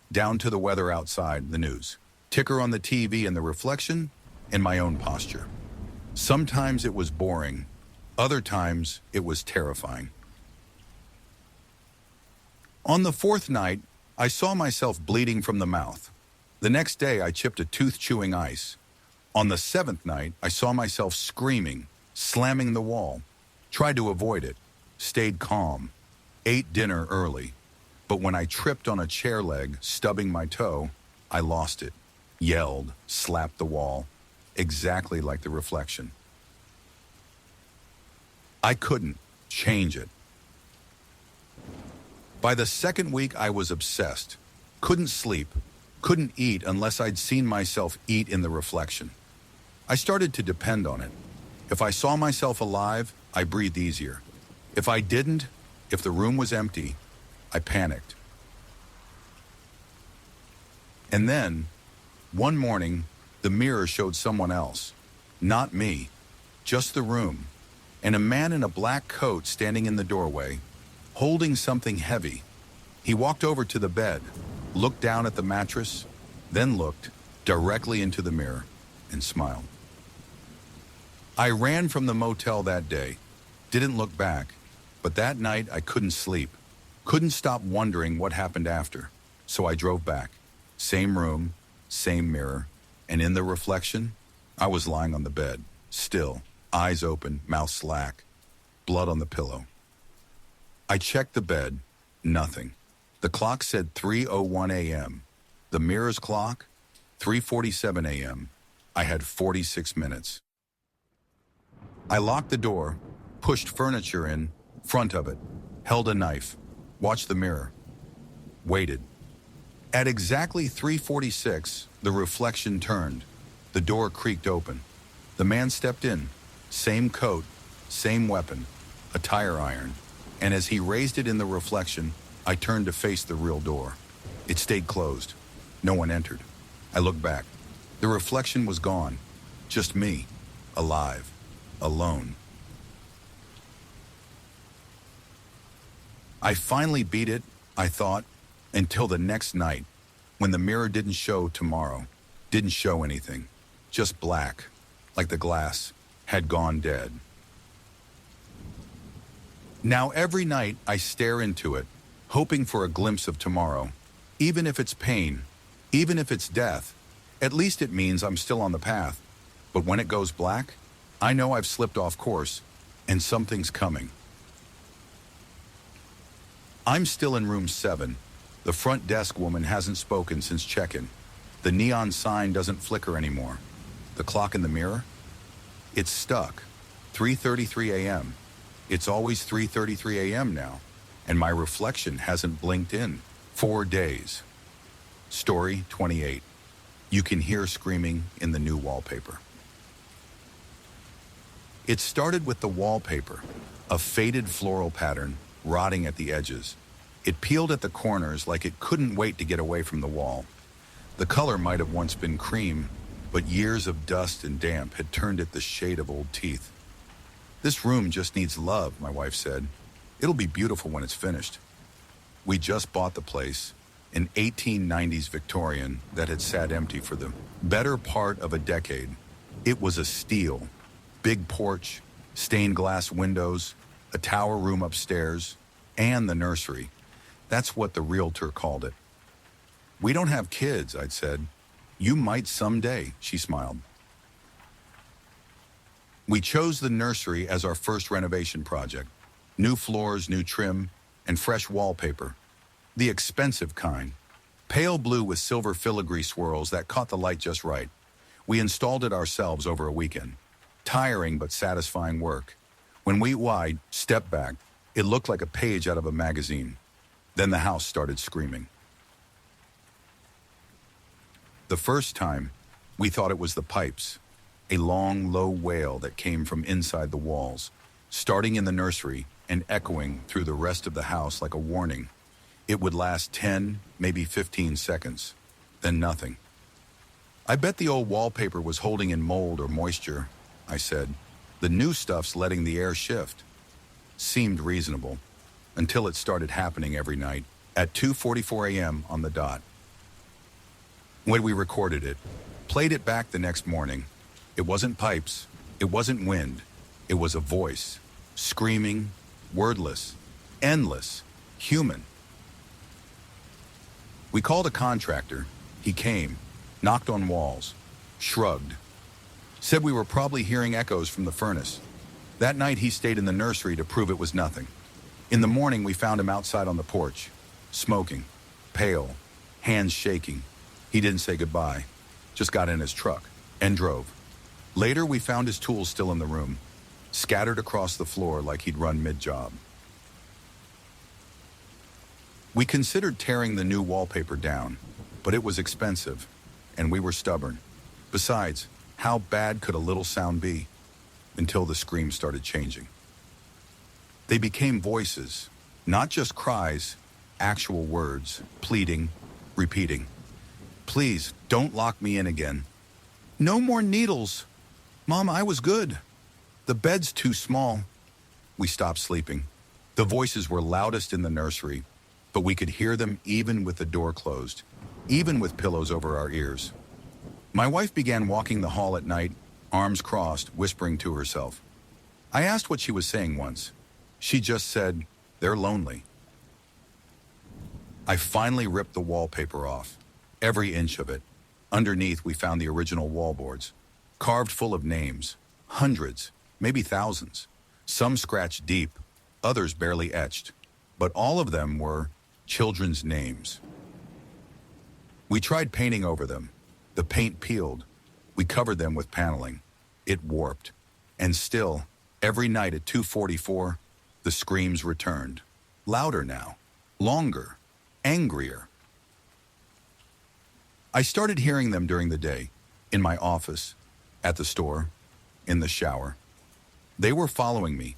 down to the weather outside, the news, ticker on the TV and the reflection, and my own posture. Sometimes it was boring. Other times it was terrifying. On the fourth night, I saw myself bleeding from the mouth. The next day, I chipped a tooth chewing ice. On the seventh night, I saw myself screaming, slamming the wall. Tried to avoid it, stayed calm, ate dinner early. But when I tripped on a chair leg, stubbing my toe, I lost it, yelled, slapped the wall, exactly like the reflection. I couldn't change it. By the second week, I was obsessed. Couldn't sleep, couldn't eat unless I'd seen myself eat in the reflection. I started to depend on it. If I saw myself alive, I breathed easier. If I didn't, if the room was empty, I panicked. And then, one morning, the mirror showed someone else. Not me, just the room, and a man in a black coat standing in the doorway, holding something heavy. He walked over to the bed, looked down at the mattress, then looked directly into the mirror and smiled. I ran from the motel that day, didn't look back, but that night I couldn't sleep, couldn't stop wondering what happened after, so I drove back. Same room, same mirror, and in the reflection, I was lying on the bed, still, eyes open, mouth slack, blood on the pillow. I checked the bed, nothing. The clock said 3:01 a.m. The mirror's clock, 3:47 a.m. I had 46 minutes. I locked the door, pushed furniture in, front of it, held a knife, watched the mirror, waited. At exactly 3:46, the reflection turned. The door creaked open. The man stepped in, same coat, same weapon, a tire iron, and as he raised it in the reflection, I turned to face the real door. It stayed closed. No one entered. I looked back. The reflection was gone. Just me, alive, alone. I finally beat it, I thought, until the next night, when the mirror didn't show tomorrow, didn't show anything, just black, like the glass had gone dead. Now every night I stare into it, hoping for a glimpse of tomorrow. Even if it's pain, even if it's death, at least it means I'm still on the path. But when it goes black, I know I've slipped off course, and something's coming. I'm still in room 7. The front desk woman hasn't spoken since check-in. The neon sign doesn't flicker anymore. The clock in the mirror? It's stuck. 3:33 a.m. It's always 3:33 a.m. now, and my reflection hasn't blinked in 4 days. Story 28. You can hear screaming in the new wallpaper. It started with the wallpaper, a faded floral pattern, rotting at the edges. It peeled at the corners like it couldn't wait to get away from the wall. The color might have once been cream, but years of dust and damp had turned it the shade of old teeth. This room just needs love, my wife said. It'll be beautiful when it's finished. We just bought the place, an 1890s Victorian that had sat empty for the better part of a decade. It was a steal. Big porch, stained glass windows, a tower room upstairs, and the nursery. That's what the realtor called it. We don't have kids, I'd said. You might someday, she smiled. We chose the nursery as our first renovation project. New floors, new trim, and fresh wallpaper. The expensive kind. Pale blue with silver filigree swirls that caught the light just right. We installed it ourselves over a weekend. Tiring but satisfying work. When we stepped back, it looked like a page out of a magazine. Then the house started screaming. The first time, we thought it was the pipes, a long, low wail that came from inside the walls, starting in the nursery and echoing through the rest of the house like a warning. It would last 10, maybe 15 seconds, then nothing. I bet the old wallpaper was holding in mold or moisture, I said. The new stuff's letting the air shift. Seemed reasonable, until it started happening every night at 2:44 a.m. on the dot. When we recorded it, played it back the next morning, it wasn't pipes, it wasn't wind, it was a voice, screaming, wordless, endless, human. We called a contractor. He came, knocked on walls, shrugged, said we were probably hearing echoes from the furnace. That night he stayed in the nursery to prove it was nothing. In the morning we found him outside on the porch, smoking, pale, hands shaking. He didn't say goodbye, just got in his truck and drove. Later we found his tools still in the room, scattered across the floor like he'd run mid-job. We considered tearing the new wallpaper down, but it was expensive, and we were stubborn. Besides, how bad could a little sound be? Until the screams started changing. They became voices, not just cries, actual words, pleading, repeating. Please, don't lock me in again. No more needles. Mom, I was good. The bed's too small. We stopped sleeping. The voices were loudest in the nursery, but we could hear them even with the door closed, even with pillows over our ears. My wife began walking the hall at night, arms crossed, whispering to herself. I asked what she was saying once. She just said, "They're lonely." I finally ripped the wallpaper off, every inch of it. Underneath, we found the original wallboards, carved full of names, hundreds, maybe thousands. Some scratched deep, others barely etched, but all of them were children's names. We tried painting over them. The paint peeled. We covered them with paneling. It warped. And still, every night at 2:44, the screams returned. Louder now, longer, angrier. I started hearing them during the day, in my office, at the store, in the shower. They were following me.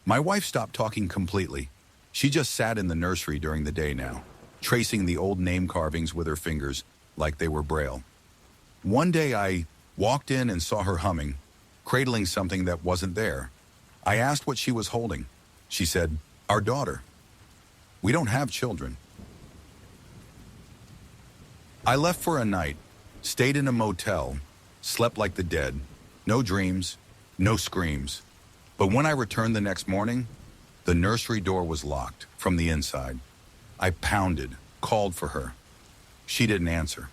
My wife stopped talking completely. She just sat in the nursery during the day now, tracing the old name carvings with her fingers like they were braille. One day I walked in and saw her humming, cradling something that wasn't there. I asked what she was holding. She said, "Our daughter. We don't have children." I left for a night, stayed in a motel, slept like the dead, no dreams, no screams. But when I returned the next morning, the nursery door was locked from the inside. I pounded, called for her. She didn't answer.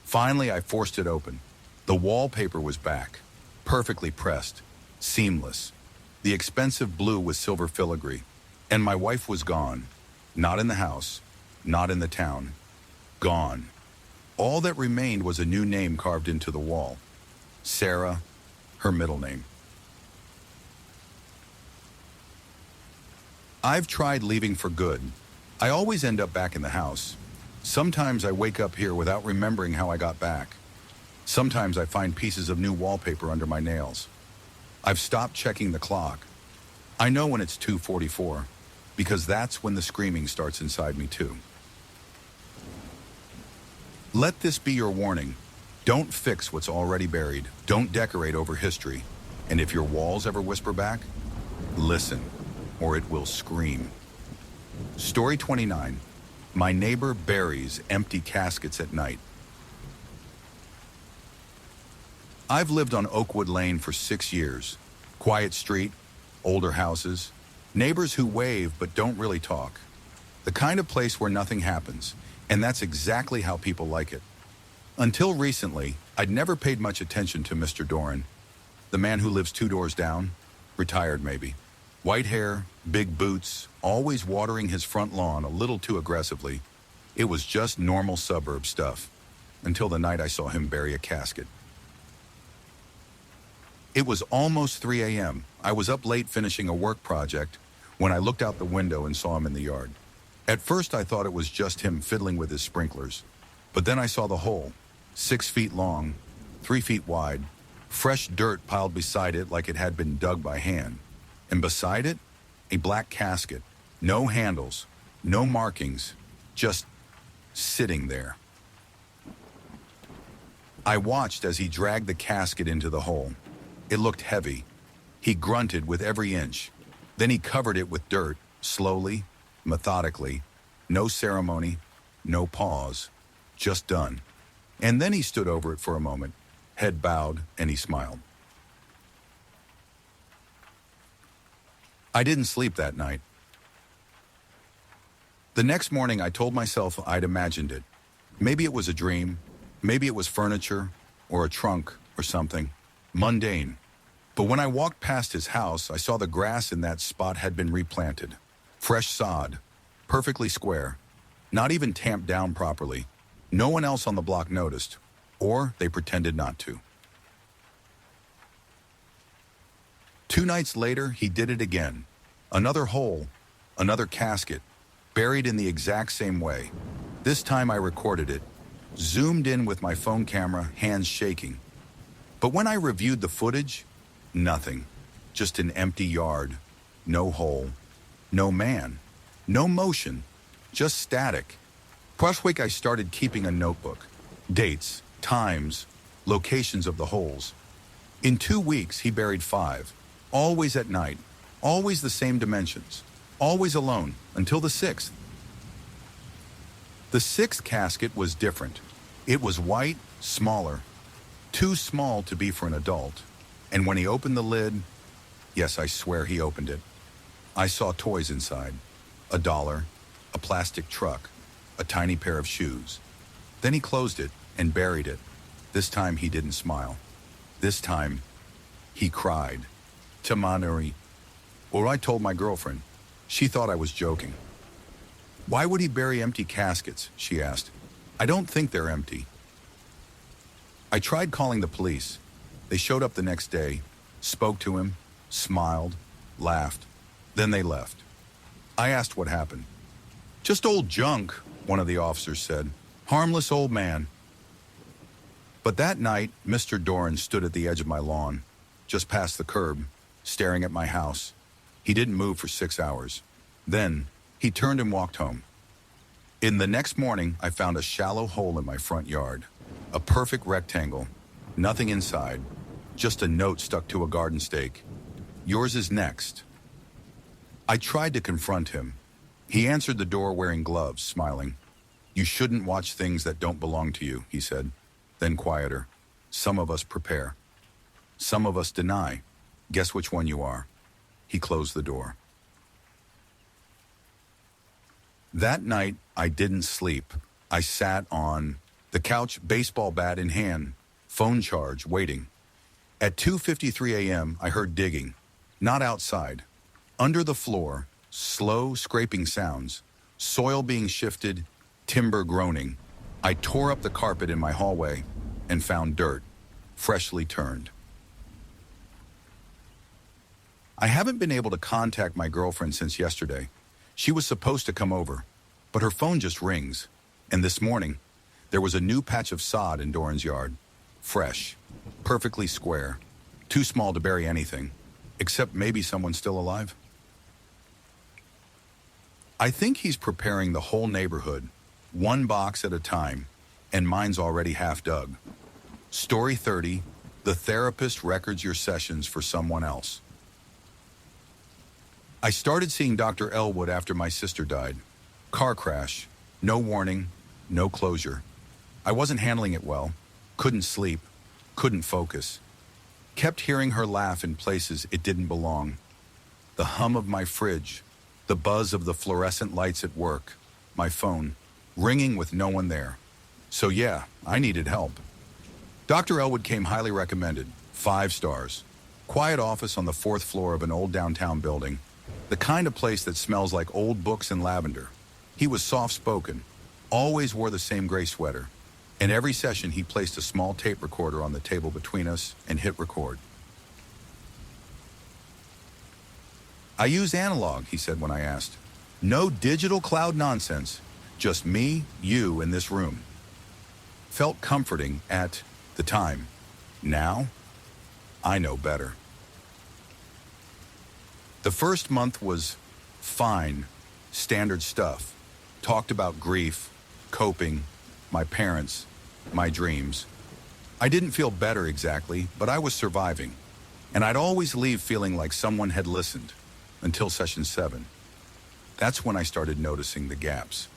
Finally, I forced it open. The wallpaper was back, perfectly pressed, seamless. The expensive blue with silver filigree. And my wife was gone. Not in the house, not in the town. Gone. All that remained was a new name carved into the wall. Sarah, her middle name. I've tried leaving for good. I always end up back in the house. Sometimes I wake up here without remembering how I got back. Sometimes I find pieces of new wallpaper under my nails. I've stopped checking the clock. I know when it's 2:44, because that's when the screaming starts inside me too. Let this be your warning. Don't fix what's already buried. Don't decorate over history. And if your walls ever whisper back, listen, or it will scream. Story 29. My neighbor buries empty caskets at night. I've lived on Oakwood Lane for 6 years. Quiet street, older houses, neighbors who wave but don't really talk. The kind of place where nothing happens, and that's exactly how people like it. Until recently, I'd never paid much attention to Mr. Doran, the man who lives 2 doors down, retired maybe. White hair, big boots, always watering his front lawn a little too aggressively. It was just normal suburb stuff, until the night I saw him bury a casket. It was almost 3 a.m. I was up late finishing a work project when I looked out the window and saw him in the yard. At first I thought it was just him fiddling with his sprinklers, but then I saw the hole, 6 feet long, 3 feet wide, fresh dirt piled beside it like it had been dug by hand. And beside it, a black casket, no handles, no markings, just sitting there. I watched as he dragged the casket into the hole. It looked heavy. He grunted with every inch. Then he covered it with dirt, slowly, methodically, no ceremony, no pause, just done. And then he stood over it for a moment, head bowed, and he smiled. I didn't sleep that night. The next morning, I told myself I'd imagined it. Maybe it was a dream, maybe it was furniture, or a trunk, or something. Mundane. But when I walked past his house, I saw the grass in that spot had been replanted. Fresh sod, perfectly square, not even tamped down properly. No one else on the block noticed, or they pretended not to. 2 nights later, he did it again. Another hole, another casket, buried in the exact same way. This time I recorded it, zoomed in with my phone camera, hands shaking. But when I reviewed the footage, nothing. Just an empty yard, no hole, no man, no motion, just static. Last week I started keeping a notebook. Dates, times, locations of the holes. In 2 weeks, he buried 5. Always at night, always the same dimensions, always alone, until the 6th. The 6th casket was different. It was white, smaller, too small to be for an adult. And when he opened the lid, yes, I swear he opened it, I saw toys inside. $1, a plastic truck, a tiny pair of shoes. Then he closed it and buried it. This time he didn't smile. This time, he cried. Tamanuri. Or I told my girlfriend. She thought I was joking. Why would he bury empty caskets? She asked. I don't think they're empty. I tried calling the police. They showed up the next day, spoke to him, smiled, laughed. Then they left. I asked what happened. Just old junk, one of the officers said. Harmless old man. But that night, Mr. Doran stood at the edge of my lawn, just past the curb, staring at my house. He didn't move for 6 hours. Then, he turned and walked home. In the next morning, I found a shallow hole in my front yard. A perfect rectangle. Nothing inside. Just a note stuck to a garden stake. Yours is next. I tried to confront him. He answered the door wearing gloves, smiling. You shouldn't watch things that don't belong to you, he said. Then quieter. Some of us prepare. Some of us deny. Guess which one you are. He closed the door. That night, I didn't sleep. I sat on the couch, baseball bat in hand, phone charge, waiting. At 2:53 a.m., I heard digging. Not outside. Under the floor, slow scraping sounds, soil being shifted, timber groaning. I tore up the carpet in my hallway and found dirt, freshly turned. I haven't been able to contact my girlfriend since yesterday. She was supposed to come over, but her phone just rings. And this morning, there was a new patch of sod in Doran's yard. Fresh, perfectly square, too small to bury anything, except maybe someone still alive. I think he's preparing the whole neighborhood, one box at a time, and mine's already half dug. Story 30, the therapist records your sessions for someone else. I started seeing Dr. Elwood after my sister died. Car crash, no warning, no closure. I wasn't handling it well, couldn't sleep, couldn't focus. Kept hearing her laugh in places it didn't belong. The hum of my fridge, the buzz of the fluorescent lights at work, my phone, ringing with no one there. So yeah, I needed help. Dr. Elwood came highly recommended, 5 stars. Quiet office on the 4th floor of an old downtown building, the kind of place that smells like old books and lavender. He was soft-spoken, always wore the same gray sweater. In every session, he placed a small tape recorder on the table between us and hit record. I use analog, he said when I asked. No digital cloud nonsense, just me, you, and this room. Felt comforting at the time. Now, I know better. The first month was fine, standard stuff. Talked about grief, coping, my parents, my dreams. I didn't feel better exactly, but I was surviving. And I'd always leave feeling like someone had listened, until session 7. That's when I started noticing the gaps.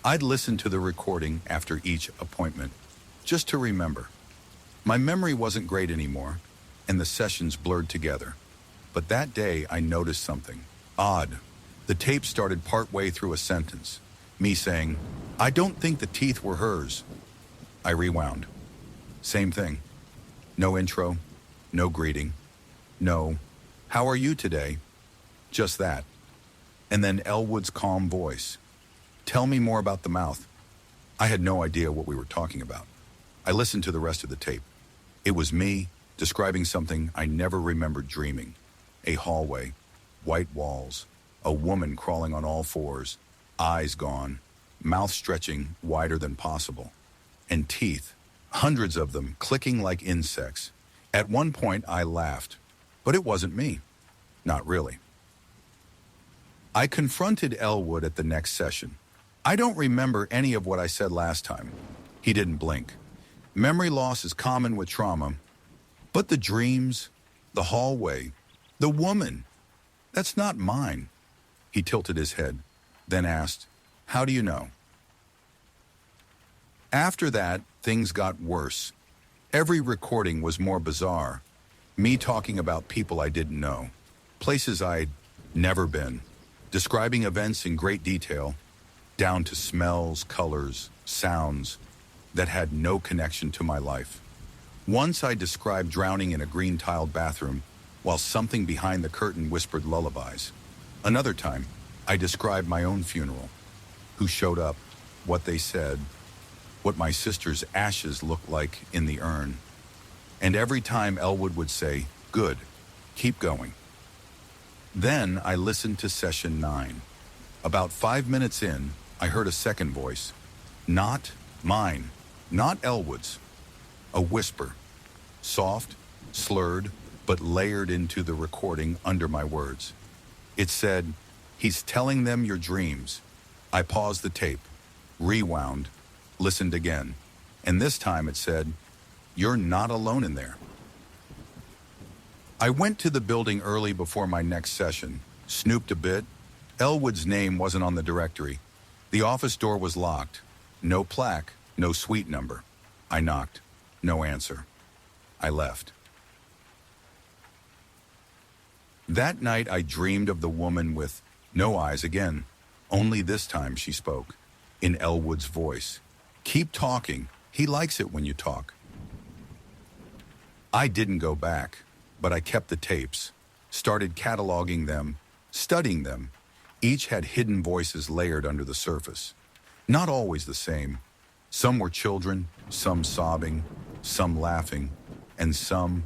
I'd listen to the recording after each appointment, just to remember. My memory wasn't great anymore, and the sessions blurred together. But that day, I noticed something odd. The tape started partway through a sentence, me saying, "I don't think the teeth were hers." I rewound. Same thing. No intro, no greeting, no, "How are you today?" Just that. And then Elwood's calm voice. "Tell me more about the mouth." I had no idea what we were talking about. I listened to the rest of the tape. It was me describing something I never remembered dreaming. A hallway, white walls, a woman crawling on all fours, eyes gone, mouth stretching wider than possible, and teeth, hundreds of them clicking like insects. At one point, I laughed, but it wasn't me. Not really. I confronted Elwood at the next session. I don't remember any of what I said last time. He didn't blink. Memory loss is common with trauma, but the dreams, the hallway, the woman, that's not mine. He tilted his head, then asked, "How do you know?" After that, things got worse. Every recording was more bizarre. Me talking about people I didn't know, places I'd never been, describing events in great detail, down to smells, colors, sounds that had no connection to my life. Once I described drowning in a green-tiled bathroom while something behind the curtain whispered lullabies. Another time, I described my own funeral, who showed up, what they said, what my sister's ashes looked like in the urn. And every time Elwood would say, "Good, keep going." Then I listened to session 9. About 5 minutes in, I heard a second voice. Not mine, not Elwood's. A whisper, soft, slurred, but layered into the recording under my words. It said, "He's telling them your dreams." I paused the tape, rewound, listened again, and this time it said, "You're not alone in there." I went to the building early before my next session, snooped a bit. Elwood's name wasn't on the directory. The office door was locked. No plaque, no suite number. I knocked. No answer. I left. That night I dreamed of the woman with no eyes again. Only this time she spoke, in Elwood's voice. "Keep talking. He likes it when you talk." I didn't go back, but I kept the tapes, started cataloging them, studying them. Each had hidden voices layered under the surface. Not always the same. Some were children, some sobbing, some laughing, and some,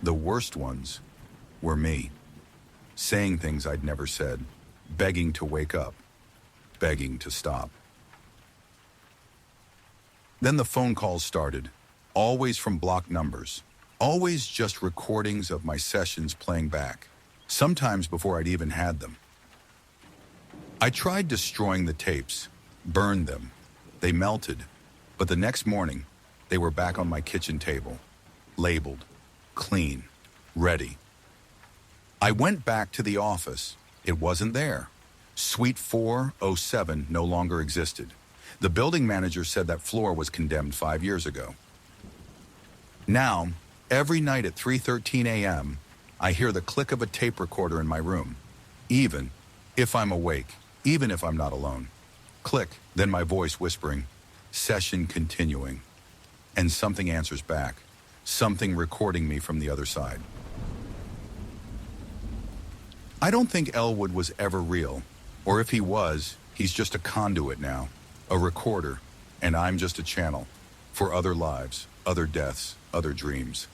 the worst ones, were me. Saying things I'd never said, begging to wake up, begging to stop. Then the phone calls started, always from blocked numbers, always just recordings of my sessions playing back, sometimes before I'd even had them. I tried destroying the tapes, burned them. They melted, but the next morning, they were back on my kitchen table, labeled, clean, ready. I went back to the office. It wasn't there. Suite 407 no longer existed. The building manager said that floor was condemned 5 years ago. Now, every night at 3:13 a.m., I hear the click of a tape recorder in my room, even if I'm awake, even if I'm not alone. Click, then my voice whispering, "Session continuing." And something answers back, something recording me from the other side. I don't think Elwood was ever real, or if he was, he's just a conduit now, a recorder, and I'm just a channel for other lives, other deaths, other dreams.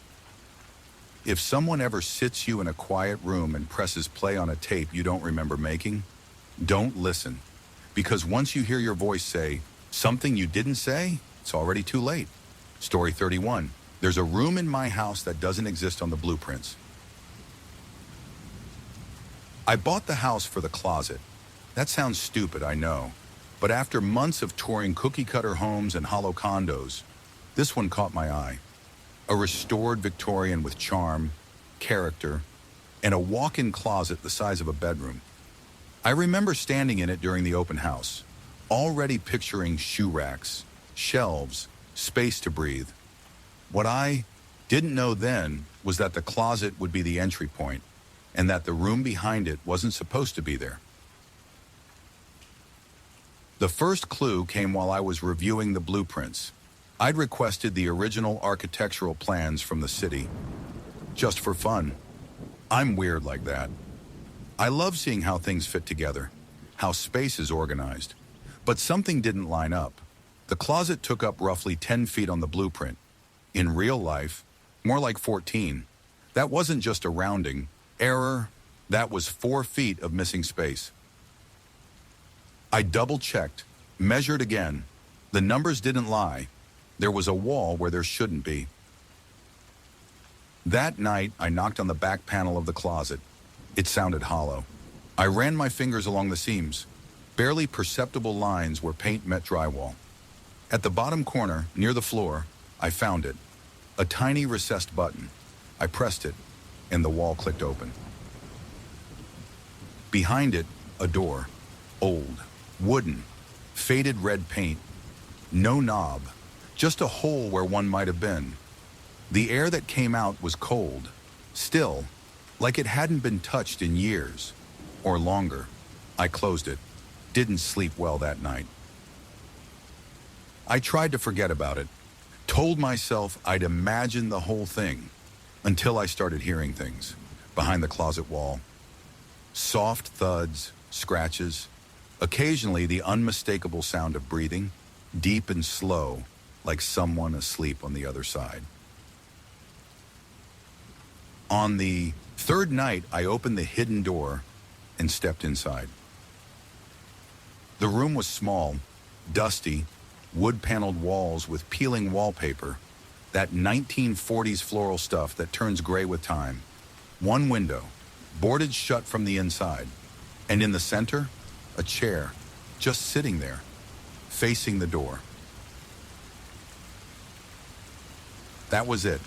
If someone ever sits you in a quiet room and presses play on a tape you don't remember making, don't listen, because once you hear your voice say something you didn't say, it's already too late. Story 31. There's a room in my house that doesn't exist on the blueprints. I bought the house for the closet. That sounds stupid, I know. But after months of touring cookie-cutter homes and hollow condos, this one caught my eye. A restored Victorian with charm, character, and a walk-in closet the size of a bedroom. I remember standing in it during the open house, already picturing shoe racks, shelves, space to breathe. What I didn't know then was that the closet would be the entry point, and that the room behind it wasn't supposed to be there. The first clue came while I was reviewing the blueprints. I'd requested the original architectural plans from the city, just for fun. I'm weird like that. I love seeing how things fit together, how space is organized. But something didn't line up. The closet took up roughly 10 feet on the blueprint. In real life, more like 14. That wasn't just a rounding error, that was 4 feet of missing space. I double-checked, measured again. The numbers didn't lie. There was a wall where there shouldn't be. That night, I knocked on the back panel of the closet. It sounded hollow. I ran my fingers along the seams, barely perceptible lines where paint met drywall. At the bottom corner, near the floor, I found it. A tiny recessed button. I pressed it, and the wall clicked open. Behind it, a door. Old, wooden, faded red paint. No knob, just a hole where one might have been. The air that came out was cold, still, like it hadn't been touched in years, or longer. I closed it. Didn't sleep well that night. I tried to forget about it, told myself I'd imagine the whole thing, until I started hearing things behind the closet wall. Soft thuds, scratches, occasionally the unmistakable sound of breathing, deep and slow, like someone asleep on the other side. On the third night, I opened the hidden door and stepped inside. The room was small, dusty, wood-paneled walls with peeling wallpaper, that 1940s floral stuff that turns gray with time. One window, boarded shut from the inside, and in the center, a chair, just sitting there, facing the door. That was it.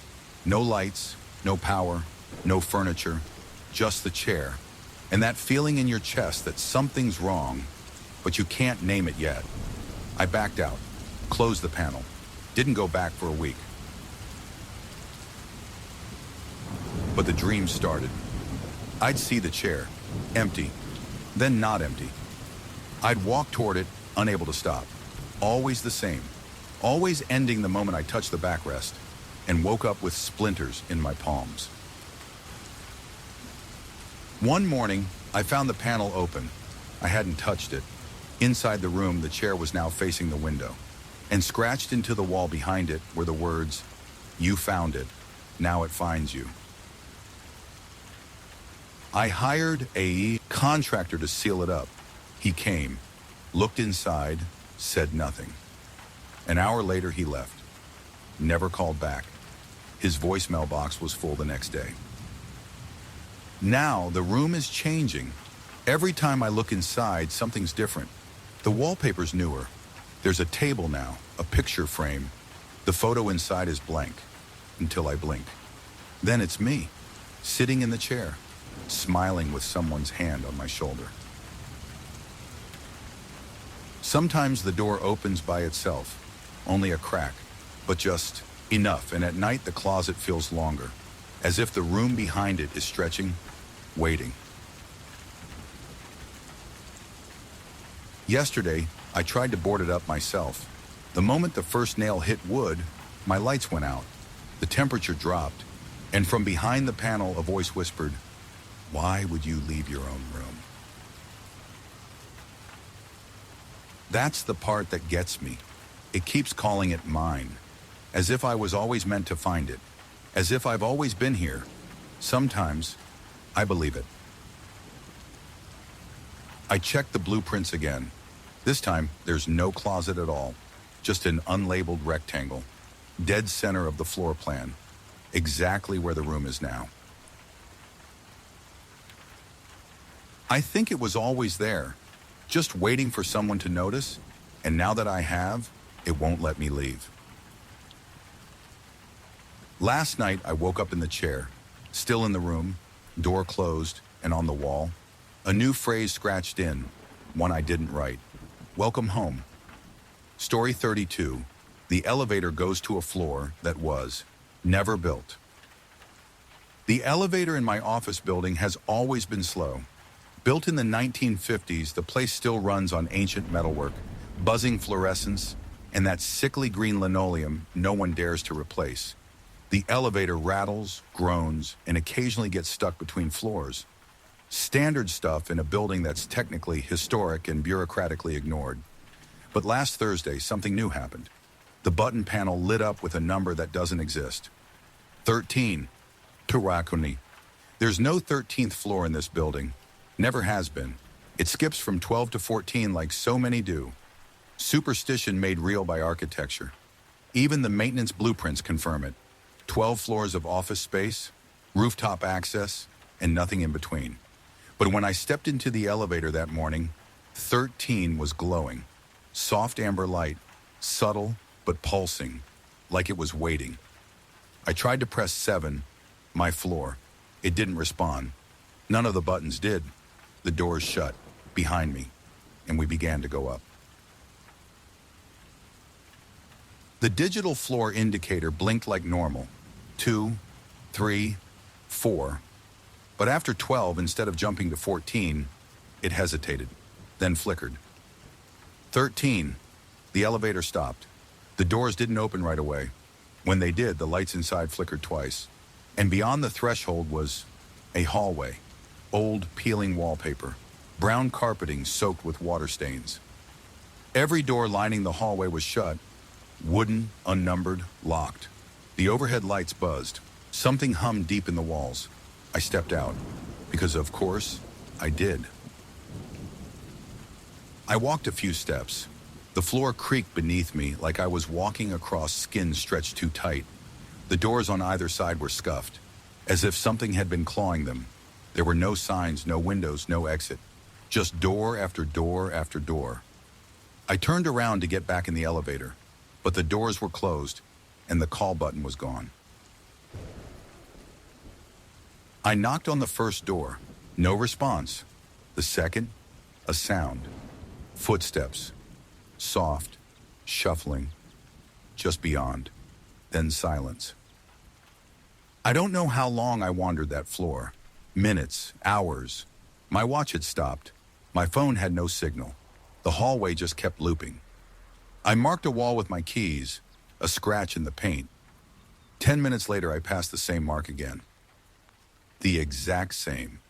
No lights, no power, no furniture, just the chair, and that feeling in your chest that something's wrong, but you can't name it yet. I backed out, closed the panel, didn't go back for a week. But the dream started. I'd see the chair, empty, then not empty. I'd walk toward it, unable to stop. Always the same, always ending the moment I touched the backrest, and woke up with splinters in my palms. One morning, I found the panel open. I hadn't touched it. Inside the room, the chair was now facing the window, and scratched into the wall behind it were the words, "You found it, now it finds you." I hired a contractor to seal it up. He came, looked inside, said nothing. An hour later, he left. Never called back. His voicemail box was full the next day. Now, the room is changing. Every time I look inside, something's different. The wallpaper's newer. There's a table now, a picture frame. The photo inside is blank, until I blink. Then it's me, sitting in the chair, smiling with someone's hand on my shoulder. Sometimes the door opens by itself, only a crack, but just enough, and at night the closet feels longer, as if the room behind it is stretching, waiting. Yesterday, I tried to board it up myself. The moment the first nail hit wood, my lights went out. The temperature dropped, and from behind the panel a voice whispered, "Why would you leave your own room?" That's the part that gets me. It keeps calling it mine, as if I was always meant to find it, as if I've always been here. Sometimes, I believe it. I checked the blueprints again. This time, there's no closet at all, just an unlabeled rectangle, dead center of the floor plan, exactly where the room is now. I think it was always there, just waiting for someone to notice, and now that I have, it won't let me leave. Last night, I woke up in the chair, still in the room, door closed, and on the wall, a new phrase scratched in, one I didn't write. Welcome home. Story 32. The elevator goes to a floor that was never built. The elevator in my office building has always been slow. Built in the 1950s, the place still runs on ancient metalwork, buzzing fluorescence, and that sickly green linoleum no one dares to replace. The elevator rattles, groans, and occasionally gets stuck between floors. Standard stuff in a building that's technically historic and bureaucratically ignored. But last Thursday, something new happened. The button panel lit up with a number that doesn't exist. 13. Turakuni. There's no 13th floor in this building. Never has been. It skips from 12 to 14 like so many do. Superstition made real by architecture. Even the maintenance blueprints confirm it. 12 floors of office space, rooftop access, and nothing in between. But when I stepped into the elevator that morning, 13 was glowing. Soft amber light, subtle but pulsing, like it was waiting. I tried to press 7, my floor. It didn't respond. None of the buttons did. The doors shut, behind me, and we began to go up. The digital floor indicator blinked like normal. 2, 3, 4. But after 12, instead of jumping to 14, it hesitated, then flickered. 13. The elevator stopped. The doors didn't open right away. When they did, the lights inside flickered twice. And beyond the threshold was a hallway. Old, peeling wallpaper. Brown carpeting soaked with water stains. Every door lining the hallway was shut. Wooden, unnumbered, locked. The overhead lights buzzed. Something hummed deep in the walls. I stepped out, because of course, I did. I walked a few steps. The floor creaked beneath me like I was walking across skin stretched too tight. The doors on either side were scuffed, as if something had been clawing them. There were no signs, no windows, no exit. Just door after door after door. I turned around to get back in the elevator, but the doors were closed, and the call button was gone. I knocked on the first door. No response. The second, a sound. Footsteps. Soft, shuffling. Just beyond. Then silence. I don't know how long I wandered that floor. Minutes, hours. My watch had stopped. My phone had no signal. The hallway just kept looping. I marked a wall with my keys, a scratch in the paint. 10 minutes later, I passed the same mark again. The exact same.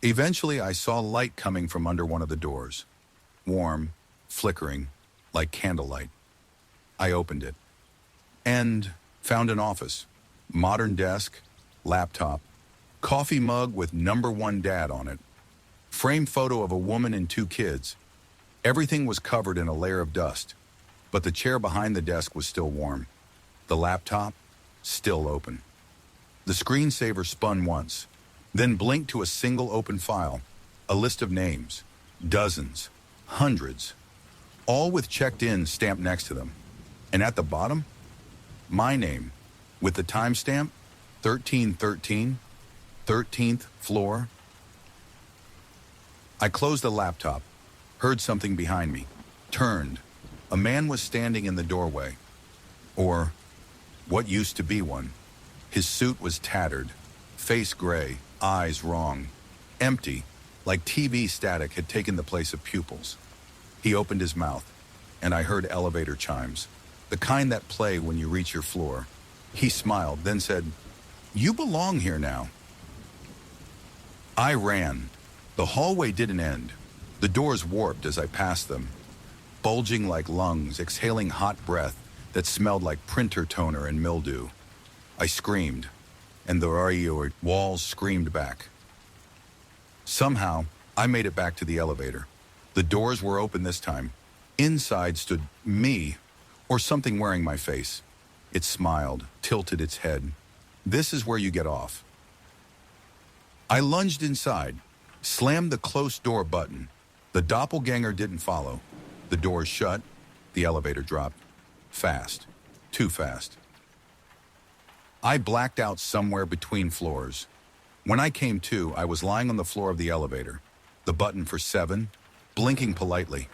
Eventually, I saw light coming from under one of the doors. Warm, flickering, like candlelight. I opened it and found an office. Modern desk, laptop, coffee mug with number 1 dad on it. Framed photo of a woman and 2 kids. Everything was covered in a layer of dust, but the chair behind the desk was still warm. The laptop, still open. The screensaver spun once, then blinked to a single open file, a list of names, dozens, hundreds, all with checked in stamped next to them. And at the bottom, my name, with the timestamp, 1313, 13th floor. I closed the laptop, heard something behind me, turned. A man was standing in the doorway, or what used to be one. His suit was tattered, face gray, eyes wrong, empty, like TV static had taken the place of pupils. He opened his mouth, and I heard elevator chimes, the kind that play when you reach your floor. He smiled, then said, "You belong here now." I ran. The hallway didn't end. The doors warped as I passed them, bulging like lungs, exhaling hot breath that smelled like printer toner and mildew. I screamed, and the walls screamed back. Somehow, I made it back to the elevator. The doors were open this time. Inside stood me, or something wearing my face. It smiled, tilted its head. "This is where you get off." I lunged inside, slammed the close door button. The doppelganger didn't follow. The doors shut. The elevator dropped. Fast. Too fast. I blacked out somewhere between floors. When I came to, I was lying on the floor of the elevator. The button for 7, blinking politely.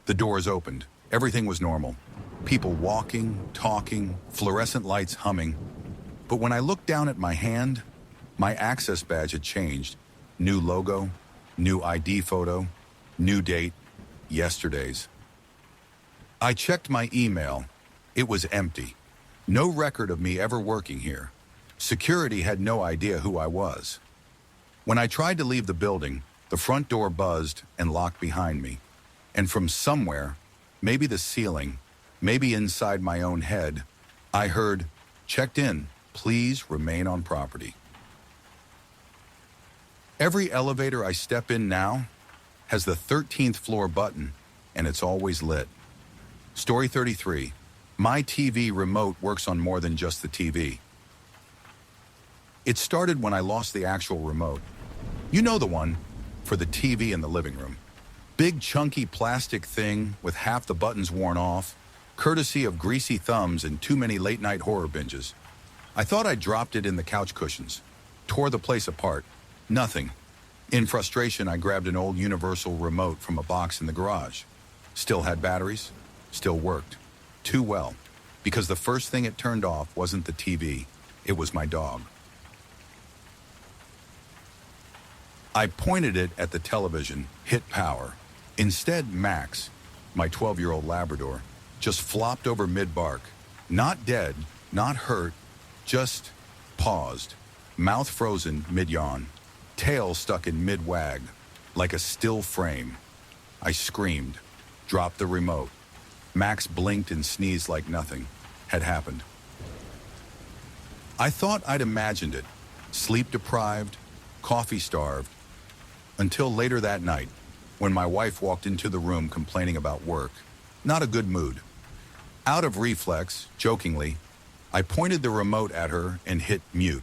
The doors opened. Everything was normal. People walking, talking, fluorescent lights humming. But when I looked down at my hand, my access badge had changed. New logo, new ID photo, new date, yesterday's. I checked my email. It was empty. No record of me ever working here. Security had no idea who I was. When I tried to leave the building, the front door buzzed and locked behind me. And from somewhere, maybe the ceiling, maybe inside my own head, I heard, "Checked in. Please remain on property." Every elevator I step in now has the 13th floor button, and it's always lit. Story 33. My TV remote works on more than just the TV. It started when I lost the actual remote. You know the one, for the TV in the living room. Big chunky plastic thing with half the buttons worn off, courtesy of greasy thumbs and too many late-night horror binges. I thought I dropped it in the couch cushions, tore the place apart. Nothing. In frustration, I grabbed an old universal remote from a box in the garage. Still had batteries, still worked. Too well, because the first thing it turned off wasn't the TV, it was my dog. I pointed it at the television, hit power. Instead, Max, my 12-year-old Labrador, just flopped over mid-bark. Not dead, not hurt, just paused, mouth frozen mid-yawn, tail stuck in mid-wag, like a still frame. I screamed, dropped the remote. Max blinked and sneezed like nothing had happened. I thought I'd imagined it, sleep-deprived, coffee-starved, until later that night, when my wife walked into the room complaining about work. Not a good mood. Out of reflex, jokingly, I pointed the remote at her and hit mute.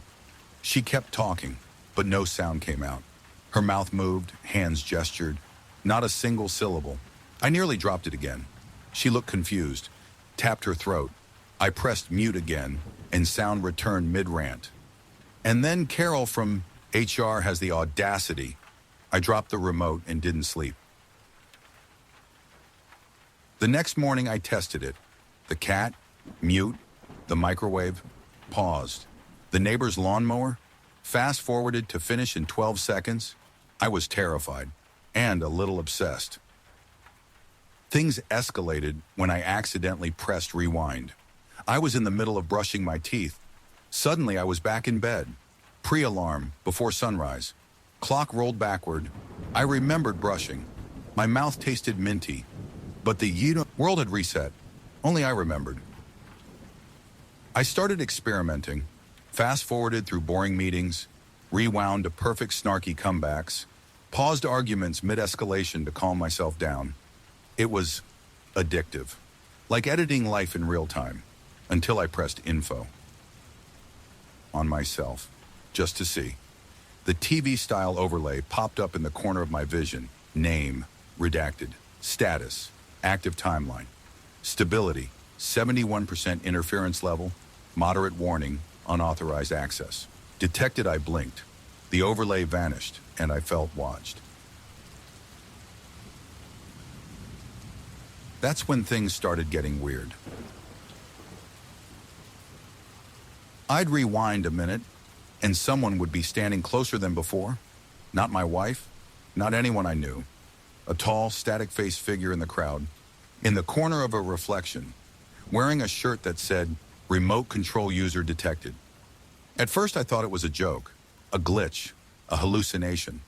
She kept talking, but no sound came out. Her mouth moved, hands gestured, not a single syllable. I nearly dropped it again. She looked confused, tapped her throat. I pressed mute again, and sound returned mid-rant. And then Carol from HR has the audacity. I dropped the remote and didn't sleep. The next morning I tested it. The cat, mute. The microwave, paused. The neighbor's lawnmower, fast-forwarded to finish in 12 seconds. I was terrified and a little obsessed. Things escalated when I accidentally pressed rewind. I was in the middle of brushing my teeth. Suddenly I was back in bed. Pre-alarm, before sunrise. Clock rolled backward. I remembered brushing. My mouth tasted minty. But the world had reset. Only I remembered. I started experimenting. Fast-forwarded through boring meetings. Rewound to perfect snarky comebacks. Paused arguments mid-escalation to calm myself down. It was addictive. Like editing life in real time. Until I pressed info. On myself. Just to see. The TV-style overlay popped up in the corner of my vision. Name, redacted. Status, active timeline. Stability, 71% interference level. Moderate warning, unauthorized access. Detected, I blinked. The overlay vanished, and I felt watched. That's when things started getting weird. I'd rewind a minute, and someone would be standing closer than before. Not my wife, not anyone I knew. A tall, static-faced figure in the crowd, in the corner of a reflection, wearing a shirt that said, "Remote Control User Detected." At first I thought it was a joke, a glitch, a hallucination.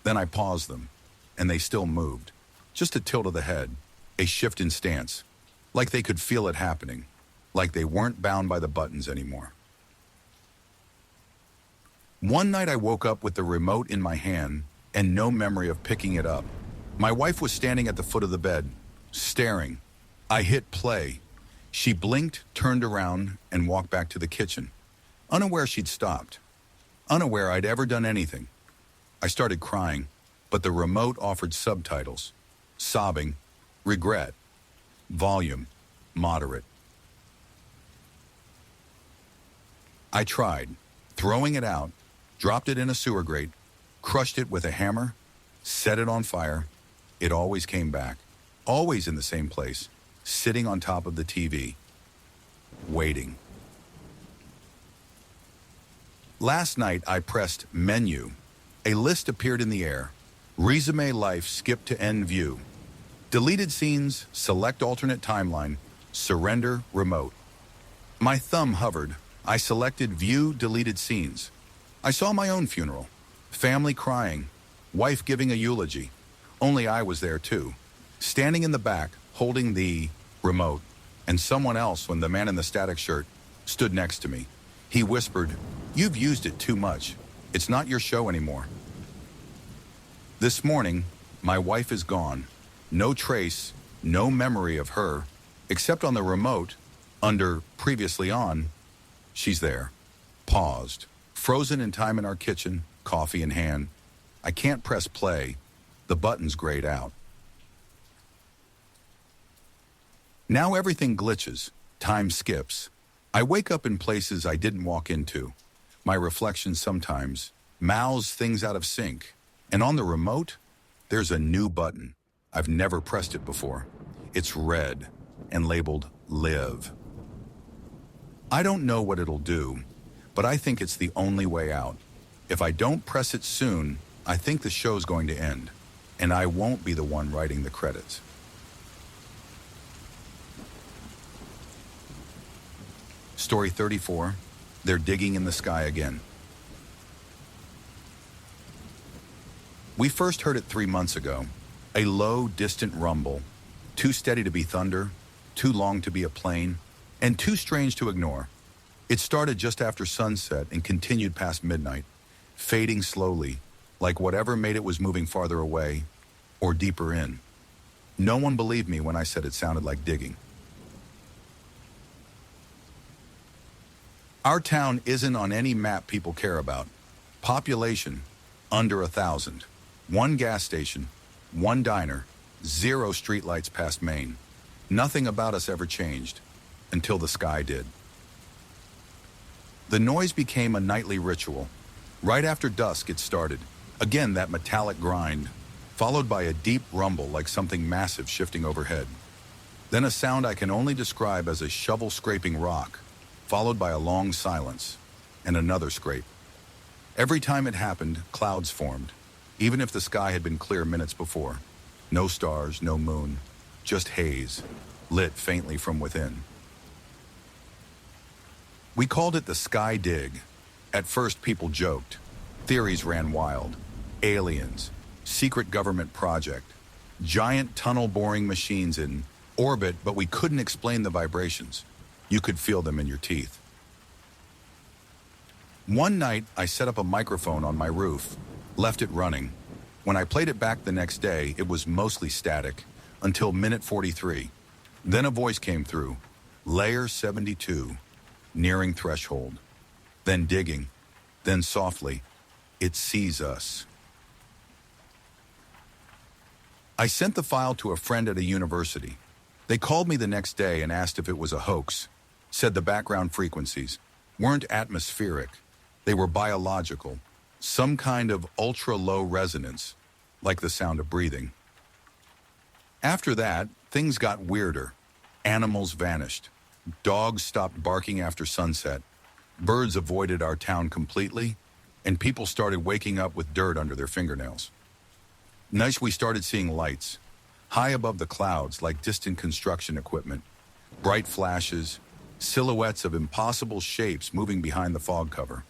Then I paused them, and they still moved. Just a tilt of the head, a shift in stance, like they could feel it happening, like they weren't bound by the buttons anymore. One night I woke up with the remote in my hand and no memory of picking it up. My wife was standing at the foot of the bed, staring. I hit play. She blinked, turned around, and walked back to the kitchen, unaware she'd stopped, unaware I'd ever done anything. I started crying, but the remote offered subtitles: sobbing, regret, volume, moderate. I tried, throwing it out, dropped it in a sewer grate, crushed it with a hammer, set it on fire. It always came back, always in the same place, sitting on top of the TV, waiting. Last night I pressed menu. A list appeared in the air. Resume life, skip to end view. Deleted scenes, select alternate timeline, surrender remote. My thumb hovered. I selected view deleted scenes. I saw my own funeral, family crying, wife giving a eulogy. Only I was there too, standing in the back, holding the remote, and someone else, when the man in the static shirt, stood next to me. He whispered, "You've used it too much. It's not your show anymore." This morning, my wife is gone. No trace, no memory of her, except on the remote, under previously on. She's there, paused, frozen in time in our kitchen, coffee in hand. I can't press play. The button's grayed out. Now everything glitches. Time skips. I wake up in places I didn't walk into. My reflection sometimes mouths things out of sync. And on the remote, there's a new button. I've never pressed it before. It's red and labeled Live. I don't know what it'll do, but I think it's the only way out. If I don't press it soon, I think the show's going to end, and I won't be the one writing the credits. Story 34, They're Digging in the Sky Again. We first heard it 3 months ago, a low, distant rumble, too steady to be thunder, too long to be a plane, and too strange to ignore. It started just after sunset and continued past midnight, fading slowly, like whatever made it was moving farther away or deeper in. No one believed me when I said it sounded like digging. Our town isn't on any map people care about. Population, under 1,000. 1 gas station, 1 diner, 0 streetlights past Main. Nothing about us ever changed, until the sky did. The noise became a nightly ritual. Right after dusk it started. Again that metallic grind, followed by a deep rumble like something massive shifting overhead. Then a sound I can only describe as a shovel scraping rock, followed by a long silence, and another scrape. Every time it happened, clouds formed, even if the sky had been clear minutes before. No stars, no moon, just haze, lit faintly from within. We called it the Sky Dig. At first people joked. Theories ran wild. Aliens, secret government project, giant tunnel boring machines in orbit, but we couldn't explain the vibrations. You could feel them in your teeth. One night, I set up a microphone on my roof, left it running. When I played it back the next day, it was mostly static, until minute 43. Then a voice came through, layer 72, nearing threshold. Then digging, then softly, it sees us. I sent the file to a friend at a university. They called me the next day and asked if it was a hoax. Said the background frequencies weren't atmospheric. They were biological, some kind of ultra-low resonance, like the sound of breathing. After that, things got weirder. Animals vanished. Dogs stopped barking after sunset. Birds avoided our town completely, and people started waking up with dirt under their fingernails. Nice, we started seeing lights, high above the clouds like distant construction equipment, bright flashes, silhouettes of impossible shapes moving behind the fog cover.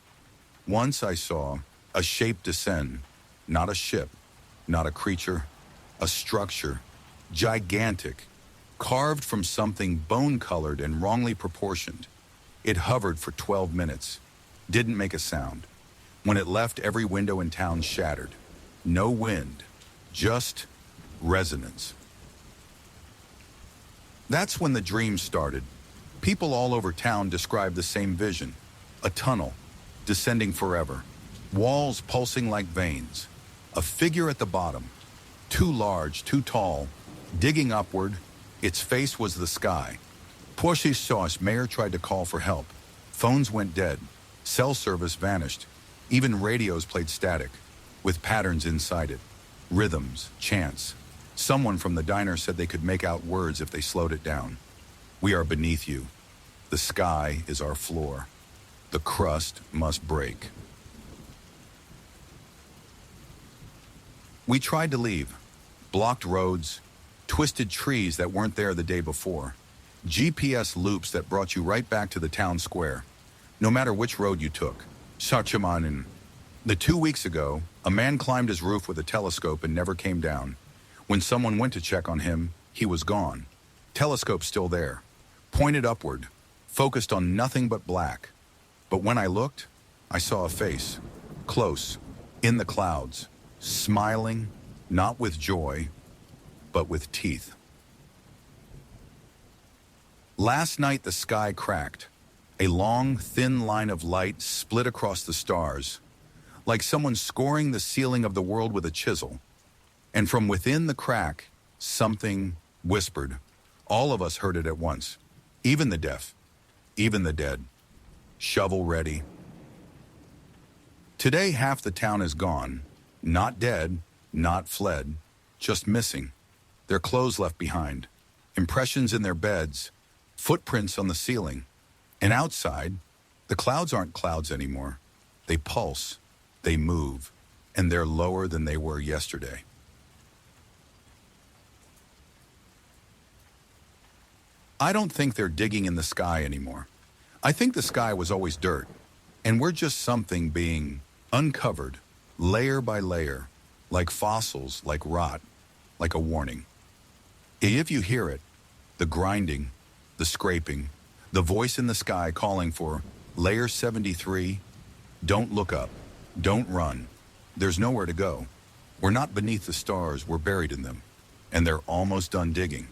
Once I saw a shape descend, not a ship, not a creature, a structure, gigantic, carved from something bone-colored and wrongly proportioned. It hovered for 12 minutes, didn't make a sound. When it left, every window in town shattered. No wind, just resonance. That's when the dream started. People all over town described the same vision. A tunnel, descending forever. Walls pulsing like veins. A figure at the bottom. Too large, too tall. Digging upward. Its face was the sky. Porsche's sauce, mayor tried to call for help. Phones went dead. Cell service vanished. Even radios played static, with patterns inside it. Rhythms, chants. Someone from the diner said they could make out words if they slowed it down. We are beneath you. The sky is our floor. The crust must break. We tried to leave. Blocked roads, twisted trees that weren't there the day before. GPS loops that brought you right back to the town square. No matter which road you took. Sachamanin. 2 weeks ago, a man climbed his roof with a telescope and never came down. When someone went to check on him, he was gone. Telescope still there. Pointed upward. Focused on nothing but black. But when I looked, I saw a face. Close. In the clouds. Smiling. Not with joy, but with teeth. Last night the sky cracked. A long, thin line of light split across the stars, like someone scoring the ceiling of the world with a chisel. And from within the crack, something whispered. All of us heard it at once. Even the deaf. Even the dead. Shovel ready. Today half the town is gone. Not dead, not fled, just missing. Their clothes left behind. Impressions in their beds. Footprints on the ceiling. And outside, the clouds aren't clouds anymore. They pulse. They move. And they're lower than they were yesterday. I don't think they're digging in the sky anymore. I think the sky was always dirt, and we're just something being uncovered, layer by layer, like fossils, like rot, like a warning. If you hear it, the grinding, the scraping, the voice in the sky calling for layer 73, don't look up, don't run. There's nowhere to go. We're not beneath the stars, we're buried in them, and they're almost done digging.